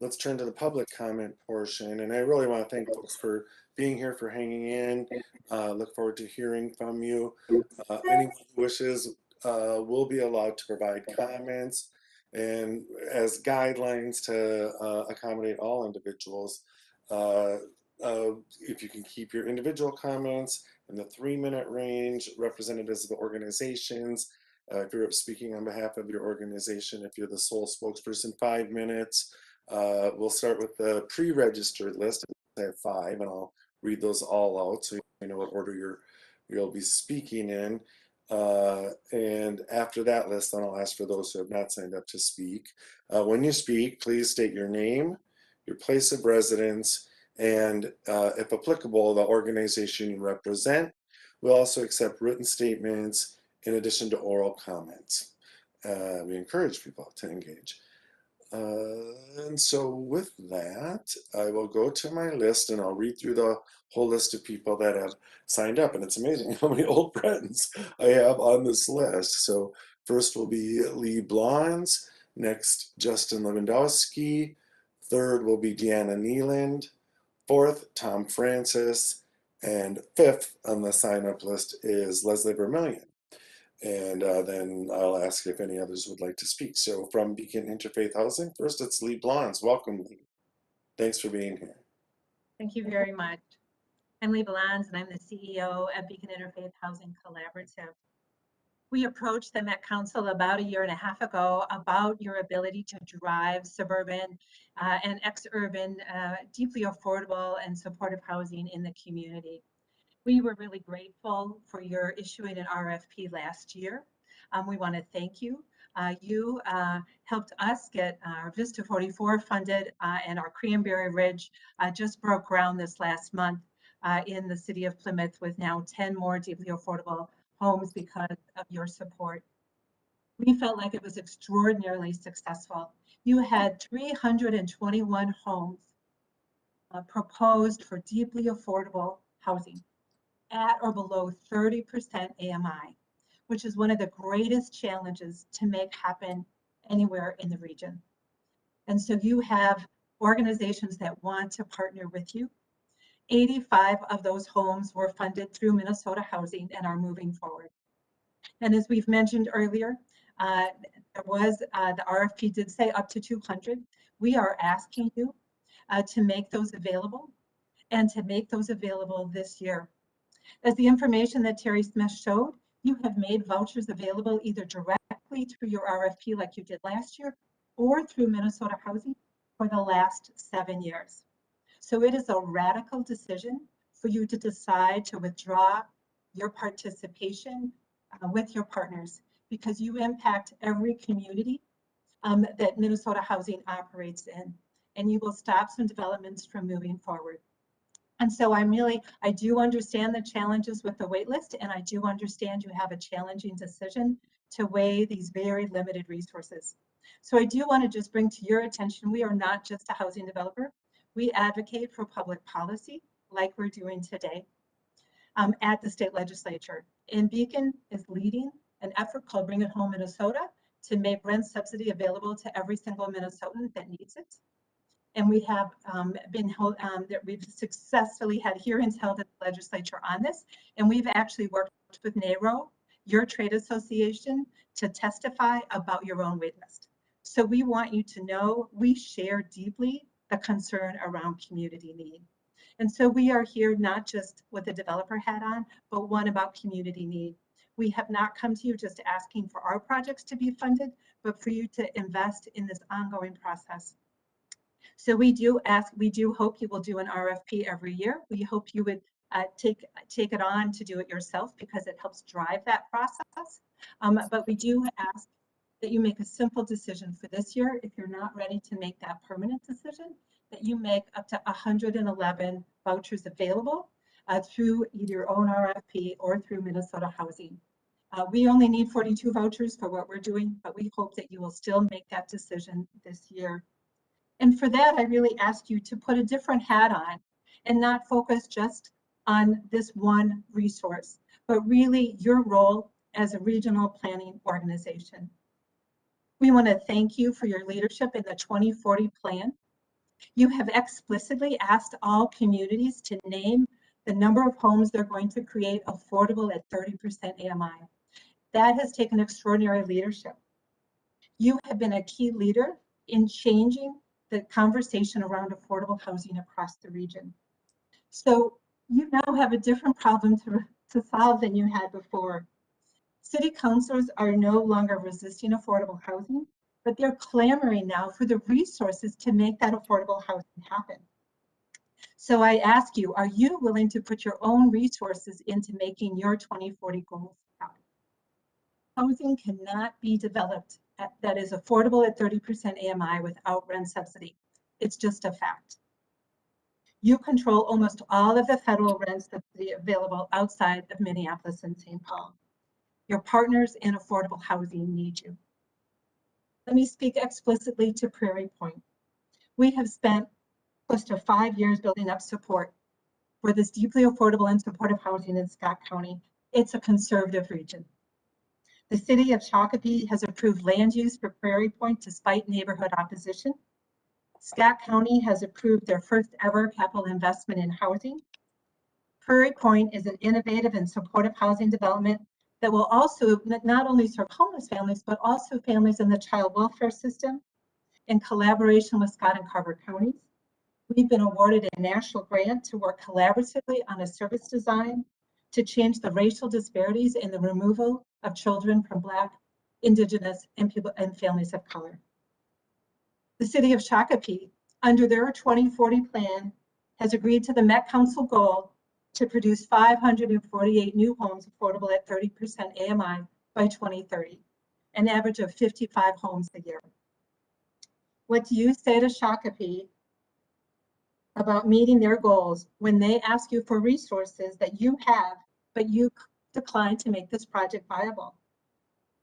let's turn to the public comment portion. And I really want to thank folks for being here, for hanging in. Look forward to hearing from you. Anyone who wishes will be allowed to provide comments and as guidelines to accommodate all individuals. If you can keep your individual comments in the 3-minute range, representatives of the organizations, if you're speaking on behalf of your organization, if you're the sole spokesperson, 5 minutes. We'll start with the pre-registered list. I have 5, and I'll read those all out so you know what order you'll be speaking in. And after that list, then I'll ask for those who have not signed up to speak. When you speak, please state your name, your place of residence, and if applicable, the organization you represent. We'll also accept written statements in addition to oral comments. We encourage people to engage. And so with that, I will go to my list and I'll read through the whole list of people that have signed up. And it's amazing how many old friends I have on this list. So first will be Lee Blondes, next Justin Lewandowski, third will be Deanna Nealand, fourth Tom Francis, and fifth on the sign up list is Leslie Vermillion. And then I'll ask if any others would like to speak. So from Beacon Interfaith Housing, first it's Lee Blondes. Welcome, Lee. Thanks for being here. Thank you very much. I'm Lee Blondes, and I'm the CEO of Beacon Interfaith Housing Collaborative. We approached the Met Council about 1.5 years ago about your ability to drive suburban and ex-urban, deeply affordable and supportive housing in the community. We were really grateful for your issuing an RFP last year. We want to thank you. You helped us get our Vista 44 funded and our Cranberry Ridge just broke ground this last month in the city of Plymouth with now 10 more deeply affordable homes because of your support. We felt like it was extraordinarily successful. You had 321 homes proposed for deeply affordable housing at or below 30% AMI, which is one of the greatest challenges to make happen anywhere in the region. And so you have organizations that want to partner with you. 85 of those homes were funded through Minnesota Housing and are moving forward. And as we've mentioned earlier, the RFP did say up to 200. We are asking you to make those available and to make those available this year. As the information that Terry Smith showed, you have made vouchers available either directly through your RFP like you did last year or through Minnesota Housing for the last 7 years. So it is a radical decision for you to decide to withdraw your participation with your partners because you impact every community that Minnesota Housing operates in, and you will stop some developments from moving forward. And so I do understand the challenges with the wait list, and I do understand you have a challenging decision to weigh these very limited resources. So I do want to just bring to your attention, we are not just a housing developer. We advocate for public policy like we're doing today at the state legislature. And Beacon is leading an effort called Bring It Home Minnesota to make rent subsidy available to every single Minnesotan that needs it. And we have we've successfully had hearings held at the legislature on this. And we've actually worked with NARO, your trade association, to testify about your own wait list. So we want you to know we share deeply the concern around community need. And so we are here not just with a developer hat on, but one about community need. We have not come to you just asking for our projects to be funded, but for you to invest in this ongoing process. So we do hope you will do an RFP every year. We hope you would take it on to do it yourself because it helps drive that process. But we do ask that you make a simple decision for this year. If you're not ready to make that permanent decision, that you make up to 111 vouchers available through either your own RFP or through Minnesota Housing. We only need 42 vouchers for what we're doing, but we hope that you will still make that decision this year. And for that, I really ask you to put a different hat on and not focus just on this one resource, but really your role as a regional planning organization. We want to thank you for your leadership in the 2040 plan. You have explicitly asked all communities to name the number of homes they're going to create affordable at 30% AMI. That has taken extraordinary leadership. You have been a key leader in changing the conversation around affordable housing across the region. So you now have a different problem to solve than you had before. City councilors are no longer resisting affordable housing, but they're clamoring now for the resources to make that affordable housing happen. So I ask you, are you willing to put your own resources into making your 2040 goals happen? Housing cannot be developed that is affordable at 30% AMI without rent subsidy. It's just a fact. You control almost all of the federal rent subsidy available outside of Minneapolis and St. Paul. Your partners in affordable housing need you. Let me speak explicitly to Prairie Point. We have spent close to 5 years building up support for this deeply affordable and supportive housing in Scott County. It's a conservative region. The city of Shakopee has approved land use for Prairie Point despite neighborhood opposition. Scott County has approved their first ever capital investment in housing. Prairie Point is an innovative and supportive housing development that will also not only serve homeless families, but also families in the child welfare system in collaboration with Scott and Carver counties. We've been awarded a national grant to work collaboratively on a service design to change the racial disparities in the removal of children from Black, Indigenous, and families of color. The city of Shakopee, under their 2040 plan, has agreed to the Met Council goal to produce 548 new homes affordable at 30% AMI by 2030, an average of 55 homes a year. What do you say to Shakopee about meeting their goals when they ask you for resources that you have, but you decline to make this project viable?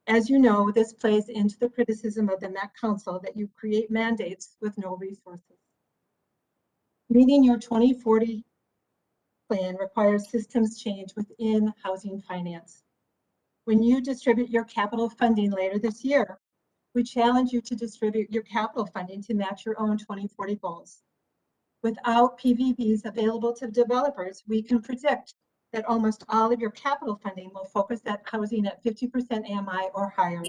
As you know, this plays into the criticism of the Met Council that you create mandates with no resources. Meeting your 2040 plan requires systems change within housing finance. When you distribute your capital funding later this year, we challenge you to distribute your capital funding to match your own 2040 goals. Without PVVs available to developers, we can predict that almost all of your capital funding will focus that housing at 50% AMI or higher.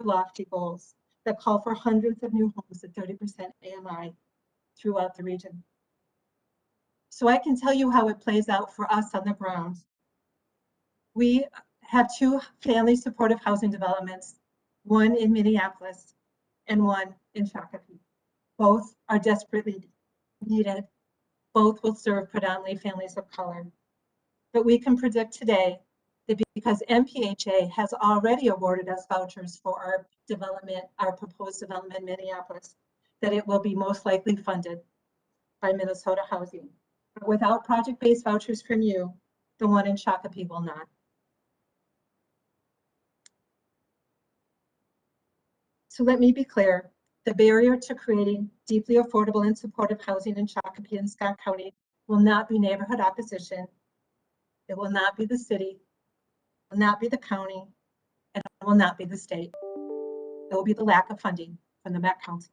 Lofty goals that call for hundreds of new homes at 30% AMI throughout the region. So I can tell you how it plays out for us on the ground. We have 2 family supportive housing developments, one in Minneapolis and one in Shakopee. Both are desperately needed. Both will serve predominantly families of color. But we can predict today that because MPHA has already awarded us vouchers for our development, our proposed development in Minneapolis, that it will be most likely funded by Minnesota Housing. But without project-based vouchers from you, the one in Shakopee will not. So let me be clear, the barrier to creating deeply affordable and supportive housing in Shakopee and Scott County will not be neighborhood opposition. It will not be the city, it will not be the county, and it will not be the state. It will be the lack of funding from the Met Council.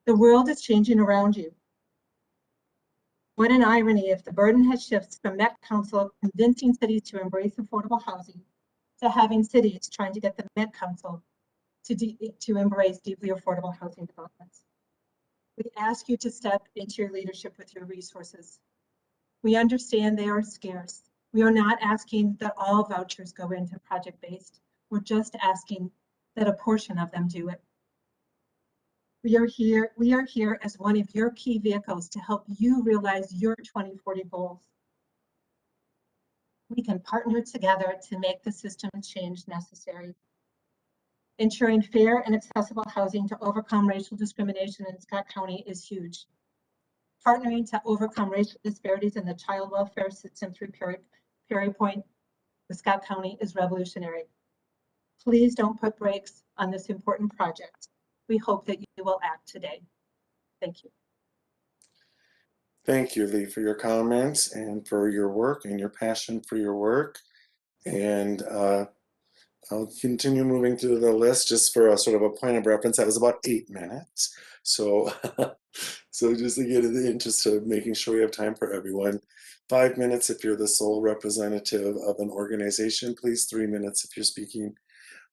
The world is changing around you. What an irony if the burden has shifted from Met Council convincing cities to embrace affordable housing to having cities trying to get the Met Council to embrace deeply affordable housing developments. We ask you to step into your leadership with your resources. We understand they are scarce. We are not asking that all vouchers go into project-based. We're just asking that a portion of them do it. We are here as one of your key vehicles to help you realize your 2040 goals. We can partner together to make the system change necessary. Ensuring fair and accessible housing to overcome racial discrimination in Scott County is huge. partnering to overcome racial disparities in the child welfare system through Perry Point, with Scott County is revolutionary. Please don't put brakes on this important project. We hope that you will act today. Thank you. Thank you, Lee, for your comments and for your work and your passion for your work. And I'll continue moving through the list just for a sort of a point of reference. That was about 8 minutes. So, so just to get in the interest of making sure we have time for everyone. 5 minutes if you're the sole representative of an organization, please. 3 minutes if you're speaking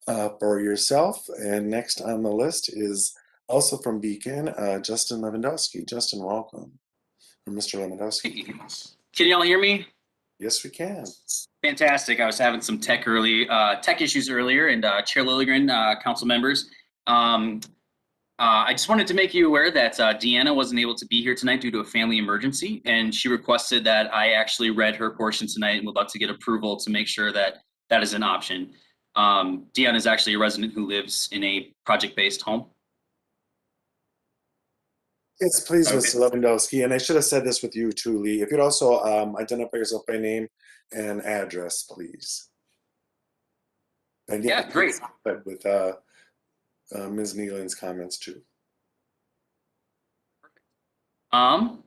for yourself. And next on the list is also from Beacon, Justin Lewandowski. Justin, welcome. Or Mr. Lewandowski. Can y'all hear me? Yes, we can. Fantastic. I was having some tech issues earlier, and Chair Lilligren, council members. I just wanted to make you aware that Deanna wasn't able to be here tonight due to a family emergency, and she requested that I actually read her portion tonight, and we're about to get approval to make sure that that is an option. Deanna is actually a resident who lives in a project-based home. Yes, please, Mr. Lewandowski. And I should have said this with you too, Lee. If you'd also identify yourself by name and address, please. And yeah, great. But with Ms. Nealon's comments too. Well,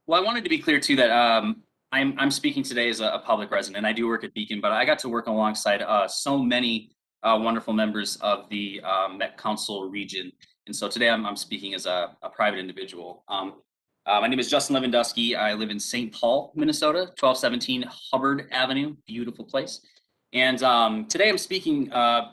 I wanted to be clear too that I'm speaking today as a public resident. I do work at Beacon, but I got to work alongside so many wonderful members of the Met Council region. And so today I'm speaking as a private individual. My name is Justin Lewandowski. I live in St. Paul, Minnesota, 1217 Hubbard Avenue, beautiful place. And today I'm speaking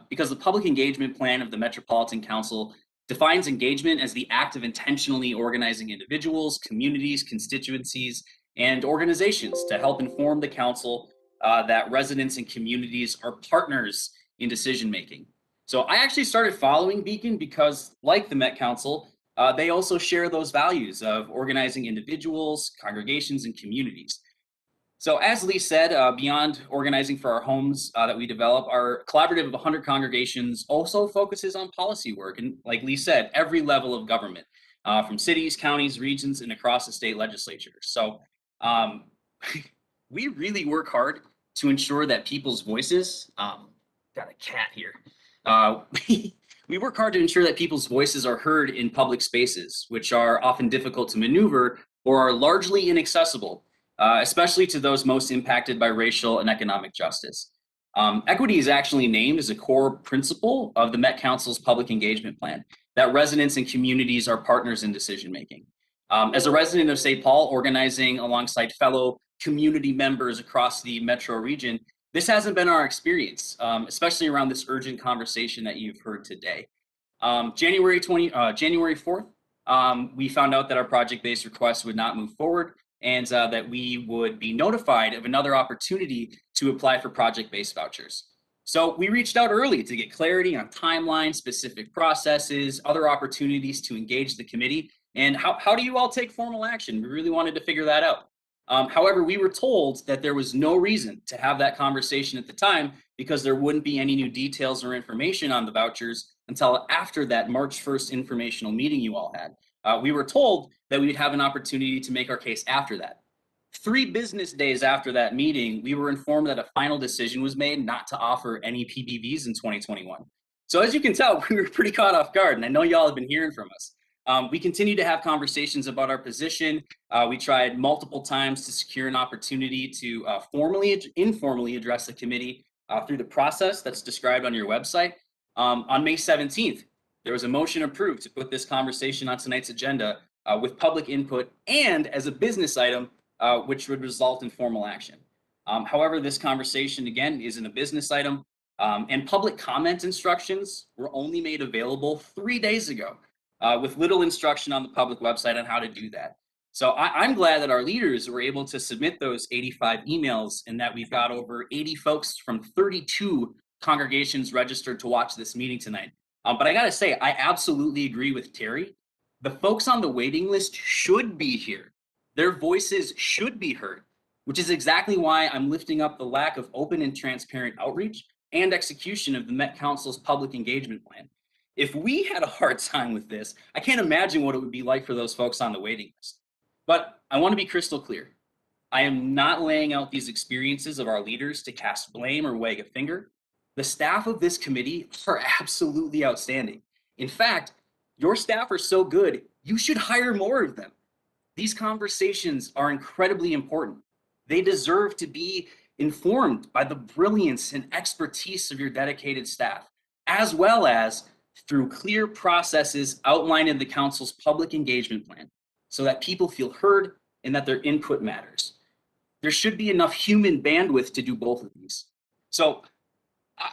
because the public engagement plan of the Metropolitan Council defines engagement as the act of intentionally organizing individuals, communities, constituencies, and organizations to help inform the council that residents and communities are partners in decision making. So I actually started following Beacon because, like the Met Council, they also share those values of organizing individuals, congregations, and communities. So as Lee said, beyond organizing for our homes that we develop, our collaborative of 100 congregations also focuses on policy work. And like Lee said, every level of government, from cities, counties, regions, and across the state legislature. So we really work hard to ensure that people's voices, got a cat here. We work hard to ensure that people's voices are heard in public spaces, which are often difficult to maneuver or are largely inaccessible, especially to those most impacted by racial and economic justice. Equity is actually named as a core principle of the Met Council's public engagement plan, that residents and communities are partners in decision-making. As a resident of St. Paul, organizing alongside fellow community members across the metro region, this hasn't been our experience, especially around this urgent conversation that you've heard today. January 4th, we found out that our project-based request would not move forward and that we would be notified of another opportunity to apply for project-based vouchers. So we reached out early to get clarity on timelines, specific processes, other opportunities to engage the committee, and how do you all take formal action? We really wanted to figure that out. However, we were told that there was no reason to have that conversation at the time because there wouldn't be any new details or information on the vouchers until after that March 1st informational meeting you all had. We were told that we'd have an opportunity to make our case after that. 3 business days after that meeting, we were informed that a final decision was made not to offer any PBVs in 2021. So as you can tell, we were pretty caught off guard, and I know y'all have been hearing from us. We continue to have conversations about our position. We tried multiple times to secure an opportunity to informally address the committee through the process that's described on your website. On May 17th, there was a motion approved to put this conversation on tonight's agenda with public input and as a business item, which would result in formal action. However, this conversation, again, isn't a business item, and public comment instructions were only made available 3 days ago. With little instruction on the public website on how to do that. So I'm glad that our leaders were able to submit those 85 emails and that we've got over 80 folks from 32 congregations registered to watch this meeting tonight. But I gotta say, I absolutely agree with Terry. The folks on the waiting list should be here. Their voices should be heard, which is exactly why I'm lifting up the lack of open and transparent outreach and execution of the Met Council's public engagement plan. If we had a hard time with this, I can't imagine what it would be like for those folks on the waiting list. But I want to be crystal clear. I am not laying out these experiences of our leaders to cast blame or wag a finger. The staff of this committee are absolutely outstanding. In fact, your staff are so good, you should hire more of them. These conversations are incredibly important. They deserve to be informed by the brilliance and expertise of your dedicated staff, as well as through clear processes outlined in the council's public engagement plan, so that people feel heard and that their input matters. There should be enough human bandwidth to do both of these. So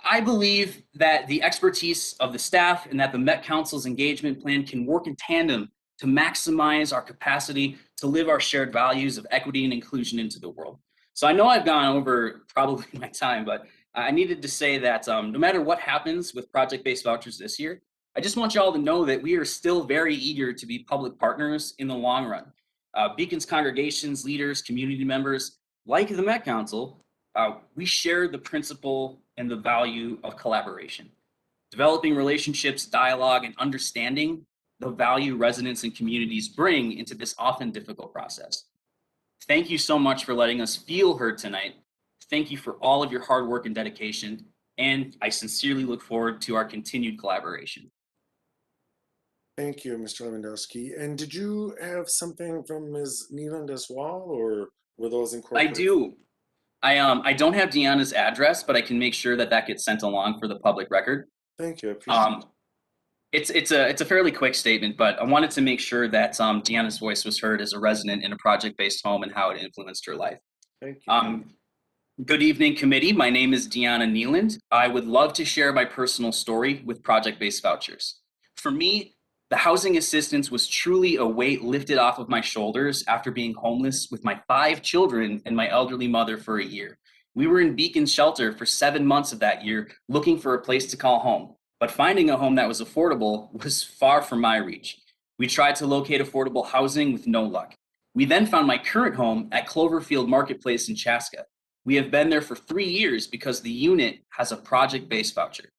I believe that the expertise of the staff and that the Met Council's engagement plan can work in tandem to maximize our capacity to live our shared values of equity and inclusion into the world. So I know I've gone over probably my time, but I needed to say that no matter what happens with project-based vouchers this year, I just want you all to know that we are still very eager to be public partners in the long run. Beacon's congregations, leaders, community members, like the Met Council, we share the principle and the value of collaboration. Developing relationships, dialogue, and understanding the value residents and communities bring into this often difficult process. Thank you so much for letting us feel heard tonight. Thank you for all of your hard work and dedication, and I sincerely look forward to our continued collaboration. Thank you, Mr. Lewandowski. And did you have something from Ms. Neeland as well, or were those incorporated? I do. I don't have Deanna's address, but I can make sure that that gets sent along for the public record. Thank you. I appreciate it. It's a fairly quick statement, but I wanted to make sure that Deanna's voice was heard as a resident in a project-based home and how it influenced her life. Thank you. Good evening, committee. My name is Deanna Neeland. I would love to share my personal story with project-based vouchers. For me, the housing assistance was truly a weight lifted off of my shoulders after being homeless with my 5 children and my elderly mother for a year. We were in Beacon's shelter for 7 months of that year, looking for a place to call home. But finding a home that was affordable was far from my reach. We tried to locate affordable housing with no luck. We then found my current home at Cloverfield Marketplace in Chaska. We have been there for 3 years because the unit has a project-based voucher.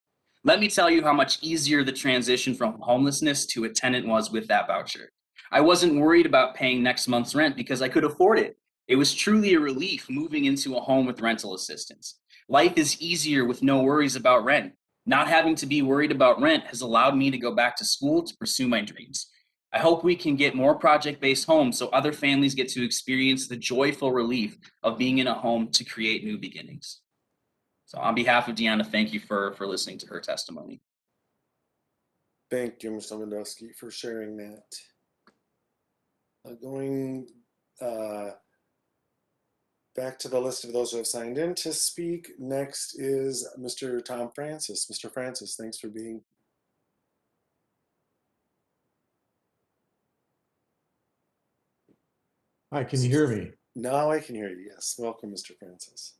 Let me tell you how much easier the transition from homelessness to a tenant was with that voucher. I wasn't worried about paying next month's rent because I could afford it. It was truly a relief moving into a home with rental assistance. Life is easier with no worries about rent. Not having to be worried about rent has allowed me to go back to school to pursue my dreams. I hope we can get more project-based homes so other families get to experience the joyful relief of being in a home to create new beginnings. So on behalf of Deanna, thank you for listening to her testimony. Thank you, Mr. Lewandowski, for sharing that. Going back to the list of those who have signed in to speak, next is Mr. Tom Francis. Mr. Francis, thanks for being. Hi, can you hear me? Now I can hear you, yes. Welcome, Mr. Francis.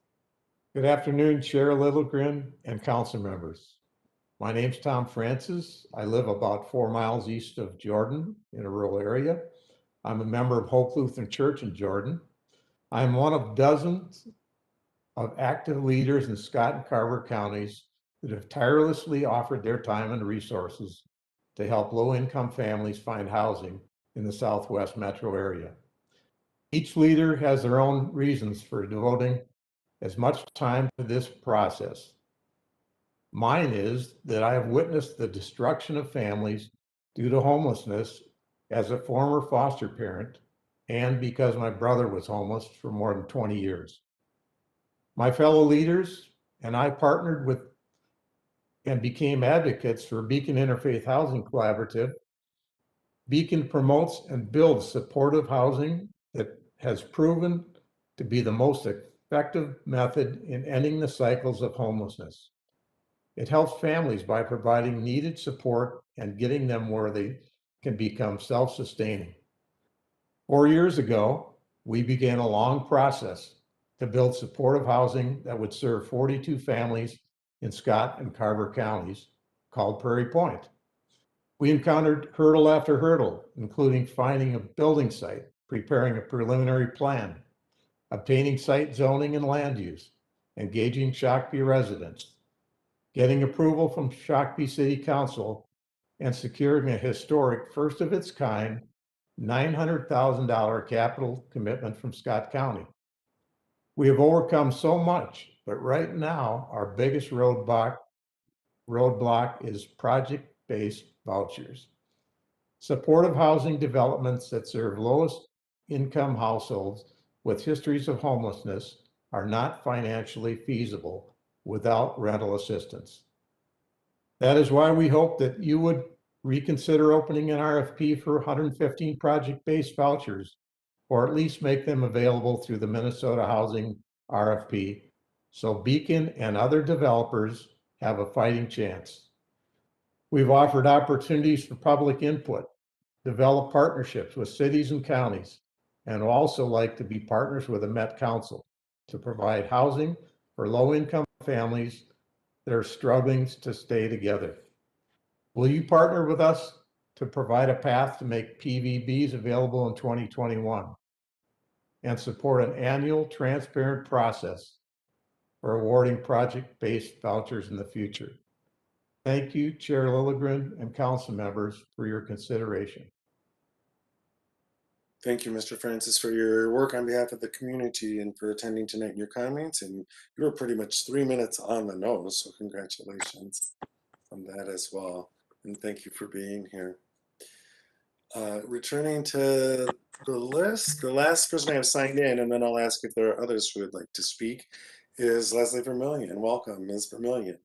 Good afternoon, Chair Littlegren and council members. My name's Tom Francis. I live about 4 miles east of Jordan in a rural area. I'm a member of Hope Lutheran Church in Jordan. I'm one of dozens of active leaders in Scott and Carver counties that have tirelessly offered their time and resources to help low-income families find housing in the Southwest metro area. Each leader has their own reasons for devoting as much time to this process. Mine is that I have witnessed the destruction of families due to homelessness as a former foster parent and because my brother was homeless for more than 20 years. My fellow leaders and I partnered with and became advocates for Beacon Interfaith Housing Collaborative. Beacon promotes and builds supportive housing that has proven to be the most effective method in ending the cycles of homelessness. It helps families by providing needed support and getting them where they can become self-sustaining. 4 years ago, we began a long process to build supportive housing that would serve 42 families in Scott and Carver counties called Prairie Point. We encountered hurdle after hurdle, including finding a building site, preparing a preliminary plan, obtaining site zoning and land use, engaging Shakopee residents, getting approval from Shakopee City Council, and securing a historic first of its kind $900,000 capital commitment from Scott County. We have overcome so much, but right now our biggest roadblock is project-based vouchers. Supportive housing developments that serve lowest income households with histories of homelessness are not financially feasible without rental assistance. That is why we hope that you would reconsider opening an RFP for 115 project-based vouchers, or at least make them available through the Minnesota Housing RFP, so Beacon and other developers have a fighting chance. We've offered opportunities for public input, develop partnerships with cities and counties, and also like to be partners with the Met Council to provide housing for low-income families that are struggling to stay together. Will you partner with us to provide a path to make PVBs available in 2021 and support an annual transparent process for awarding project-based vouchers in the future? Thank you, Chair Lilligren and council members, for your consideration. Thank you, Mr. Francis, for your work on behalf of the community and for attending tonight and your comments. And you were pretty much 3 minutes on the nose, so congratulations on that as well. And thank you for being here. Returning to the list, the last person I have signed in, and then I'll ask if there are others who would like to speak, is Leslie Vermillion. Welcome, Ms. Vermillion.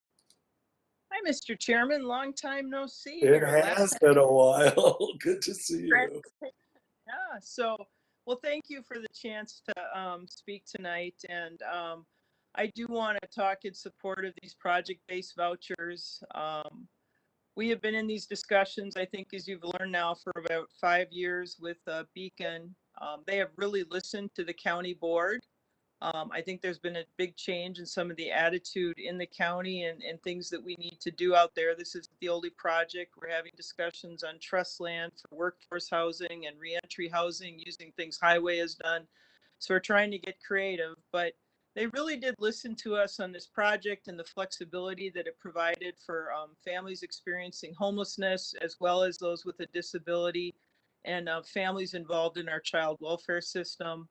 Hi, Mr. Chairman. Long time no see. It here. has been a while. Good to see you. Yeah, so, well, thank you for the chance to speak tonight. And I do want to talk in support of these project-based vouchers. We have been in these discussions, I think, as you've learned now, for about 5 years with Beacon. They have really listened to the county board. I think there's been a big change in some of the attitude in the county and things that we need to do out there. This is the only project. We're having discussions on trust land for workforce housing and reentry housing using things Highway has done. So we're trying to get creative, but they really did listen to us on this project and the flexibility that it provided for families experiencing homelessness, as well as those with a disability and families involved in our child welfare system.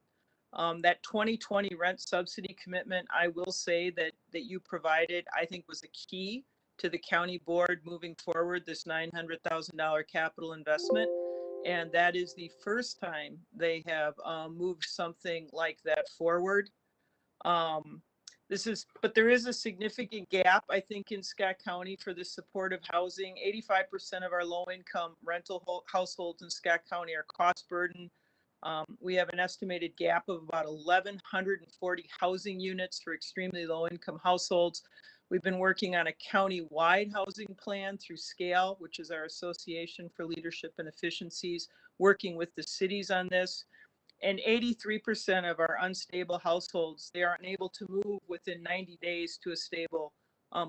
That 2020 rent subsidy commitment, I will say that you provided, I think was a key to the county board moving forward this $900,000 capital investment. And that is the first time they have moved something like that forward. But there is a significant gap, I think, in Scott County for the supportive housing. 85% of our low-income rental households in Scott County are cost burden. We have an estimated gap of about 1,140 housing units for extremely low-income households. We've been working on a county-wide housing plan through Gale, which is our Association for Leadership and Efficiencies, working with the cities on this. And 83% of our unstable households, they aren't able to move within 90 days to a stable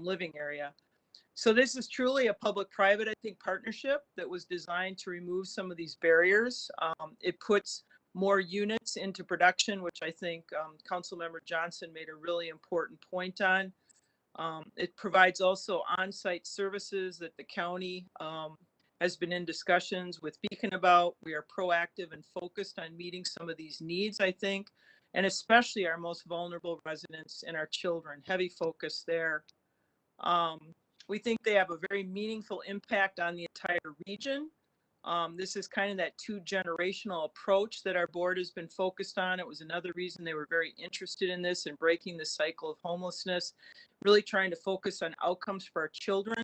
living area. So this is truly a public-private, I think, partnership that was designed to remove some of these barriers. It puts more units into production, which I think Councilmember Johnson made a really important point on. It provides also on-site services that the county has been in discussions with Beacon about. We are proactive and focused on meeting some of these needs, I think, and especially our most vulnerable residents and our children, heavy focus there. We think they have a very meaningful impact on the entire region. This is kind of that two-generational approach that our board has been focused on. It was another reason they were very interested in this and breaking the cycle of homelessness, really trying to focus on outcomes for our children.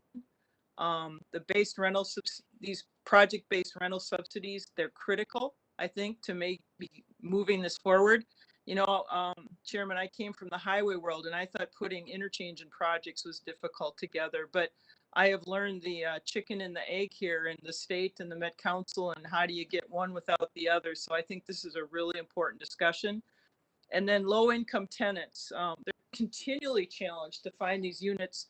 These project-based rental subsidies, they're critical, I think, to be moving this forward. You know, Chairman, I came from the highway world and I thought putting interchange and projects was difficult together, but I have learned the chicken and the egg here in the state and the Met Council, and how do you get one without the other. So I think this is a really important discussion. And then low income tenants, they're continually challenged to find these units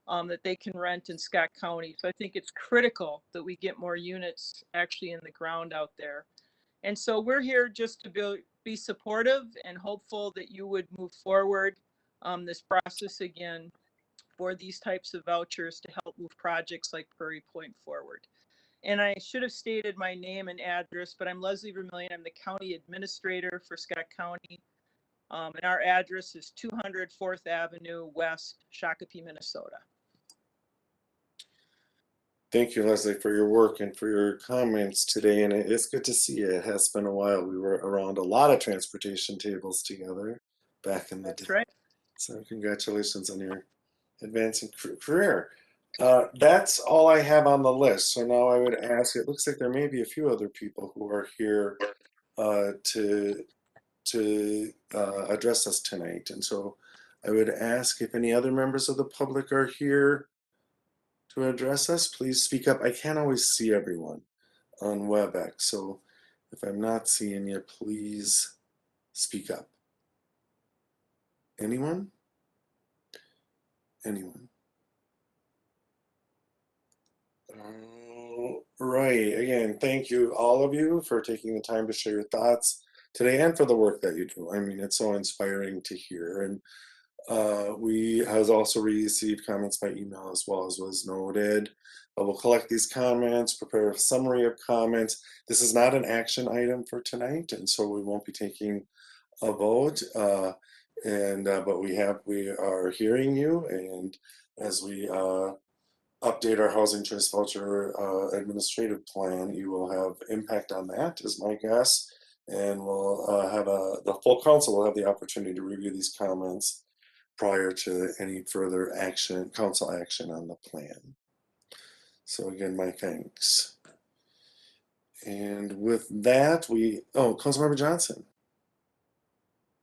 that they can rent in Scott County. So I think it's critical that we get more units actually in the ground out there. And so we're here just to be supportive and hopeful that you would move forward this process again for these types of vouchers to help move projects like Prairie Point forward. And I should have stated my name and address, but I'm Leslie Vermillion. I'm the county administrator for Scott County. And our address is 200 4th Avenue West, Shakopee, Minnesota. Thank you, Leslie, for your work and for your comments today. And it's good to see you. It has been a while. We were around a lot of transportation tables together back in the day. That's right. So congratulations on your advancing career. That's all I have on the list. So now I would ask, it looks like there may be a few other people who are here to address us tonight. And so I would ask if any other members of the public are here to address us, please speak up. I can't always see everyone on WebEx, so if I'm not seeing you, please speak up. Anyone? Anyone? Right, again, thank you, all of you, for taking the time to share your thoughts today and for the work that you do. I mean, it's so inspiring to hear. And we has also received comments by email as well, as was noted. We'll collect these comments, prepare a summary of comments. This is not an action item for tonight, and so we won't be taking a vote. But we are hearing you, and as we update our housing choice voucher administrative plan, you will have impact on that, is my guess. And we'll have the full council will have the opportunity to review these comments prior to any further action, council action on the plan. So again, my thanks. And with that, Councilmember Johnson.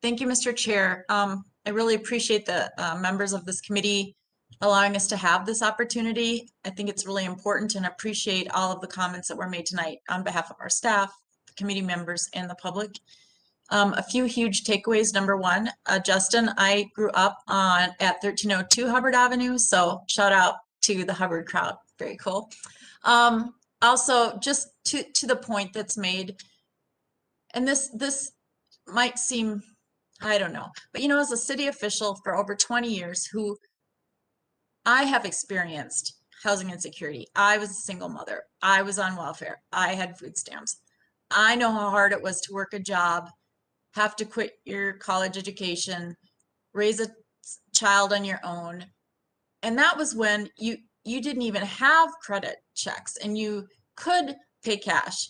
Thank you, Mr. Chair. I really appreciate the members of this committee allowing us to have this opportunity. I think it's really important, and appreciate all of the comments that were made tonight on behalf of our staff, the committee members, and the public. A few huge takeaways. Number one, Justin, I grew up at 1302 Hubbard Avenue, so shout out to the Hubbard crowd. Very cool. Also, just to the point that's made, and this might seem, I don't know, but you know, as a city official for over 20 years, who I have experienced housing insecurity. I was a single mother. I was on welfare. I had food stamps. I know how hard it was to work a job, have to quit your college education, raise a child on your own. And that was when you didn't even have credit checks, and you could pay cash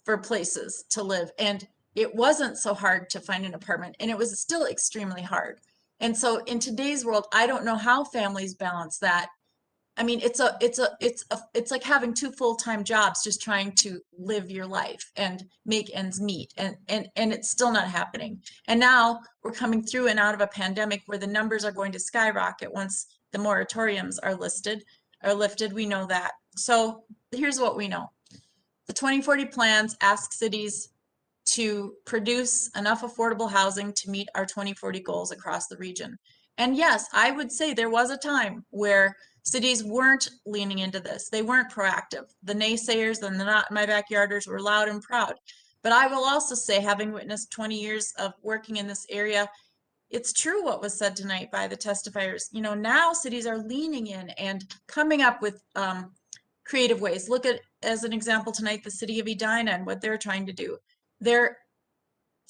for places to live. And it wasn't so hard to find an apartment, and it was still extremely hard. And so in today's world, I don't know how families balance that. I mean, it's like having two full-time jobs, just trying to live your life and make ends meet, and it's still not happening. And now we're coming through and out of a pandemic where the numbers are going to skyrocket once the moratoriums are lifted. We know that. So here's what we know. The 2040 plans ask cities to produce enough affordable housing to meet our 2040 goals across the region. And yes, I would say there was a time where cities weren't leaning into this. They weren't proactive. The naysayers and the not in my backyarders were loud and proud. But I will also say, having witnessed 20 years of working in this area, it's true what was said tonight by the testifiers. You know, now cities are leaning in and coming up with creative ways. Look at, as an example tonight, the city of Edina and what they're trying to do. They're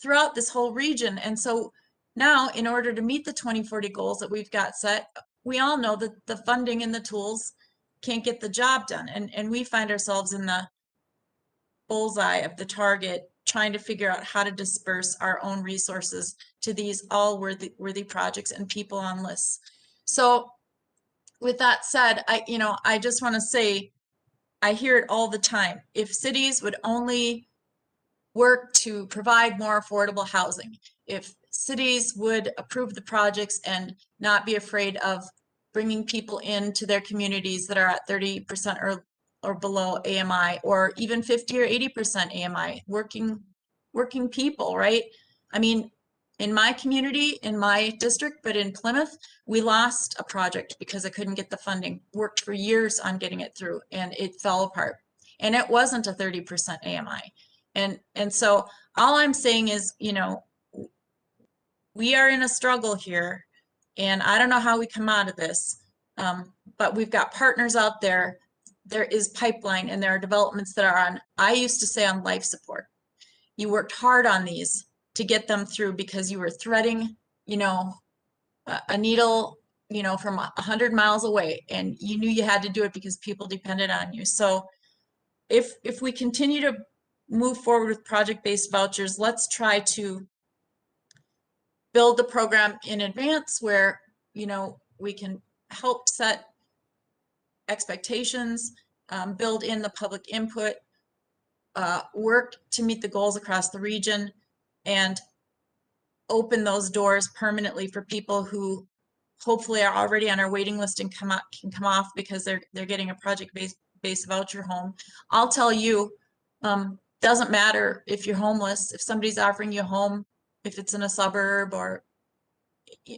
throughout this whole region. And so now, in order to meet the 2040 goals that we've got set, we all know that the funding and the tools can't get the job done. And we find ourselves in the bullseye of the target, trying to figure out how to disperse our own resources to these all worthy projects and people on lists. So with that said, I just want to say, I hear it all the time. If cities would only work to provide more affordable housing, if cities would approve the projects and not be afraid of bringing people into their communities that are at 30% or below AMI, or even 50 or 80% AMI, working people, right? I mean, in my community, in my district, but in Plymouth, we lost a project because I couldn't get the funding. Worked for years on getting it through, and it fell apart. And it wasn't a 30% AMI. And so all I'm saying is, you know, we are in a struggle here, and I don't know how we come out of this, but we've got partners out there there is pipeline and there are developments that are on, I used to say on life support. You worked hard on these to get them through because you were threading, you know, a needle, you know, from 100 miles away, and you knew you had to do it because people depended on you. So if we continue to move forward with project-based vouchers, let's try to build the program in advance where, you know, we can help set expectations, build in the public input, work to meet the goals across the region, and open those doors permanently for people who hopefully are already on our waiting list and can come off because they're getting a project-based voucher home. I'll tell you, doesn't matter if you're homeless, if somebody's offering you a home, if it's in a suburb or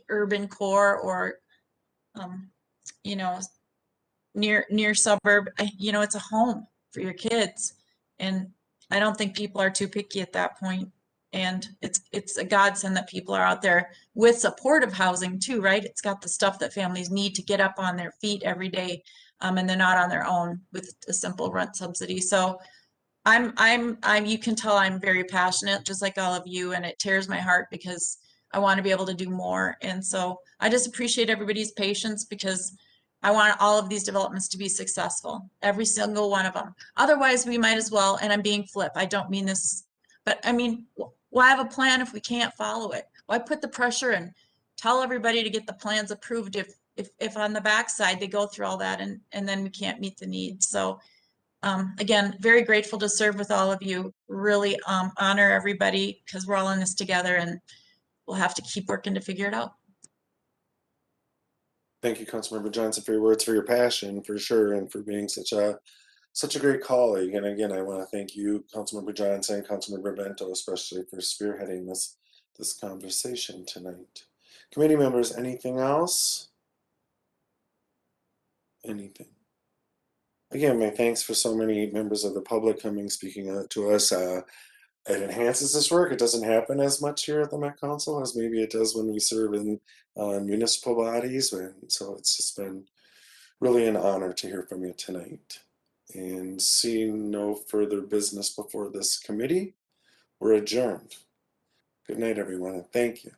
urban core or you know, near suburb, you know, it's a home for your kids. And I don't think people are too picky at that point. And it's a godsend that people are out there with supportive housing too, right? It's got the stuff that families need to get up on their feet every day, and they're not on their own with a simple rent subsidy. So you can tell I'm very passionate, just like all of you, and it tears my heart because I want to be able to do more. And so I just appreciate everybody's patience because I want all of these developments to be successful, every single one of them. Otherwise, we might as well, and I'm being flip, I don't mean this, but I mean, why have a plan if we can't follow it? Why put the pressure and tell everybody to get the plans approved if on the backside they go through all that and then we can't meet the needs? So again, very grateful to serve with all of you. Really honor everybody because we're all in this together and we'll have to keep working to figure it out. Thank you, Councilmember Johnson, for your words, for your passion, for sure, and for being such a great colleague. And again, I want to thank you, Councilmember Johnson, Councilmember Bento, especially for spearheading this conversation tonight. Committee members, anything else? Anything? Again, my thanks for so many members of the public coming, speaking to us. It enhances this work. It doesn't happen as much here at the Met Council as maybe it does when we serve in municipal bodies. And so it's just been really an honor to hear from you tonight. And seeing no further business before this committee, we're adjourned. Good night, everyone, and thank you.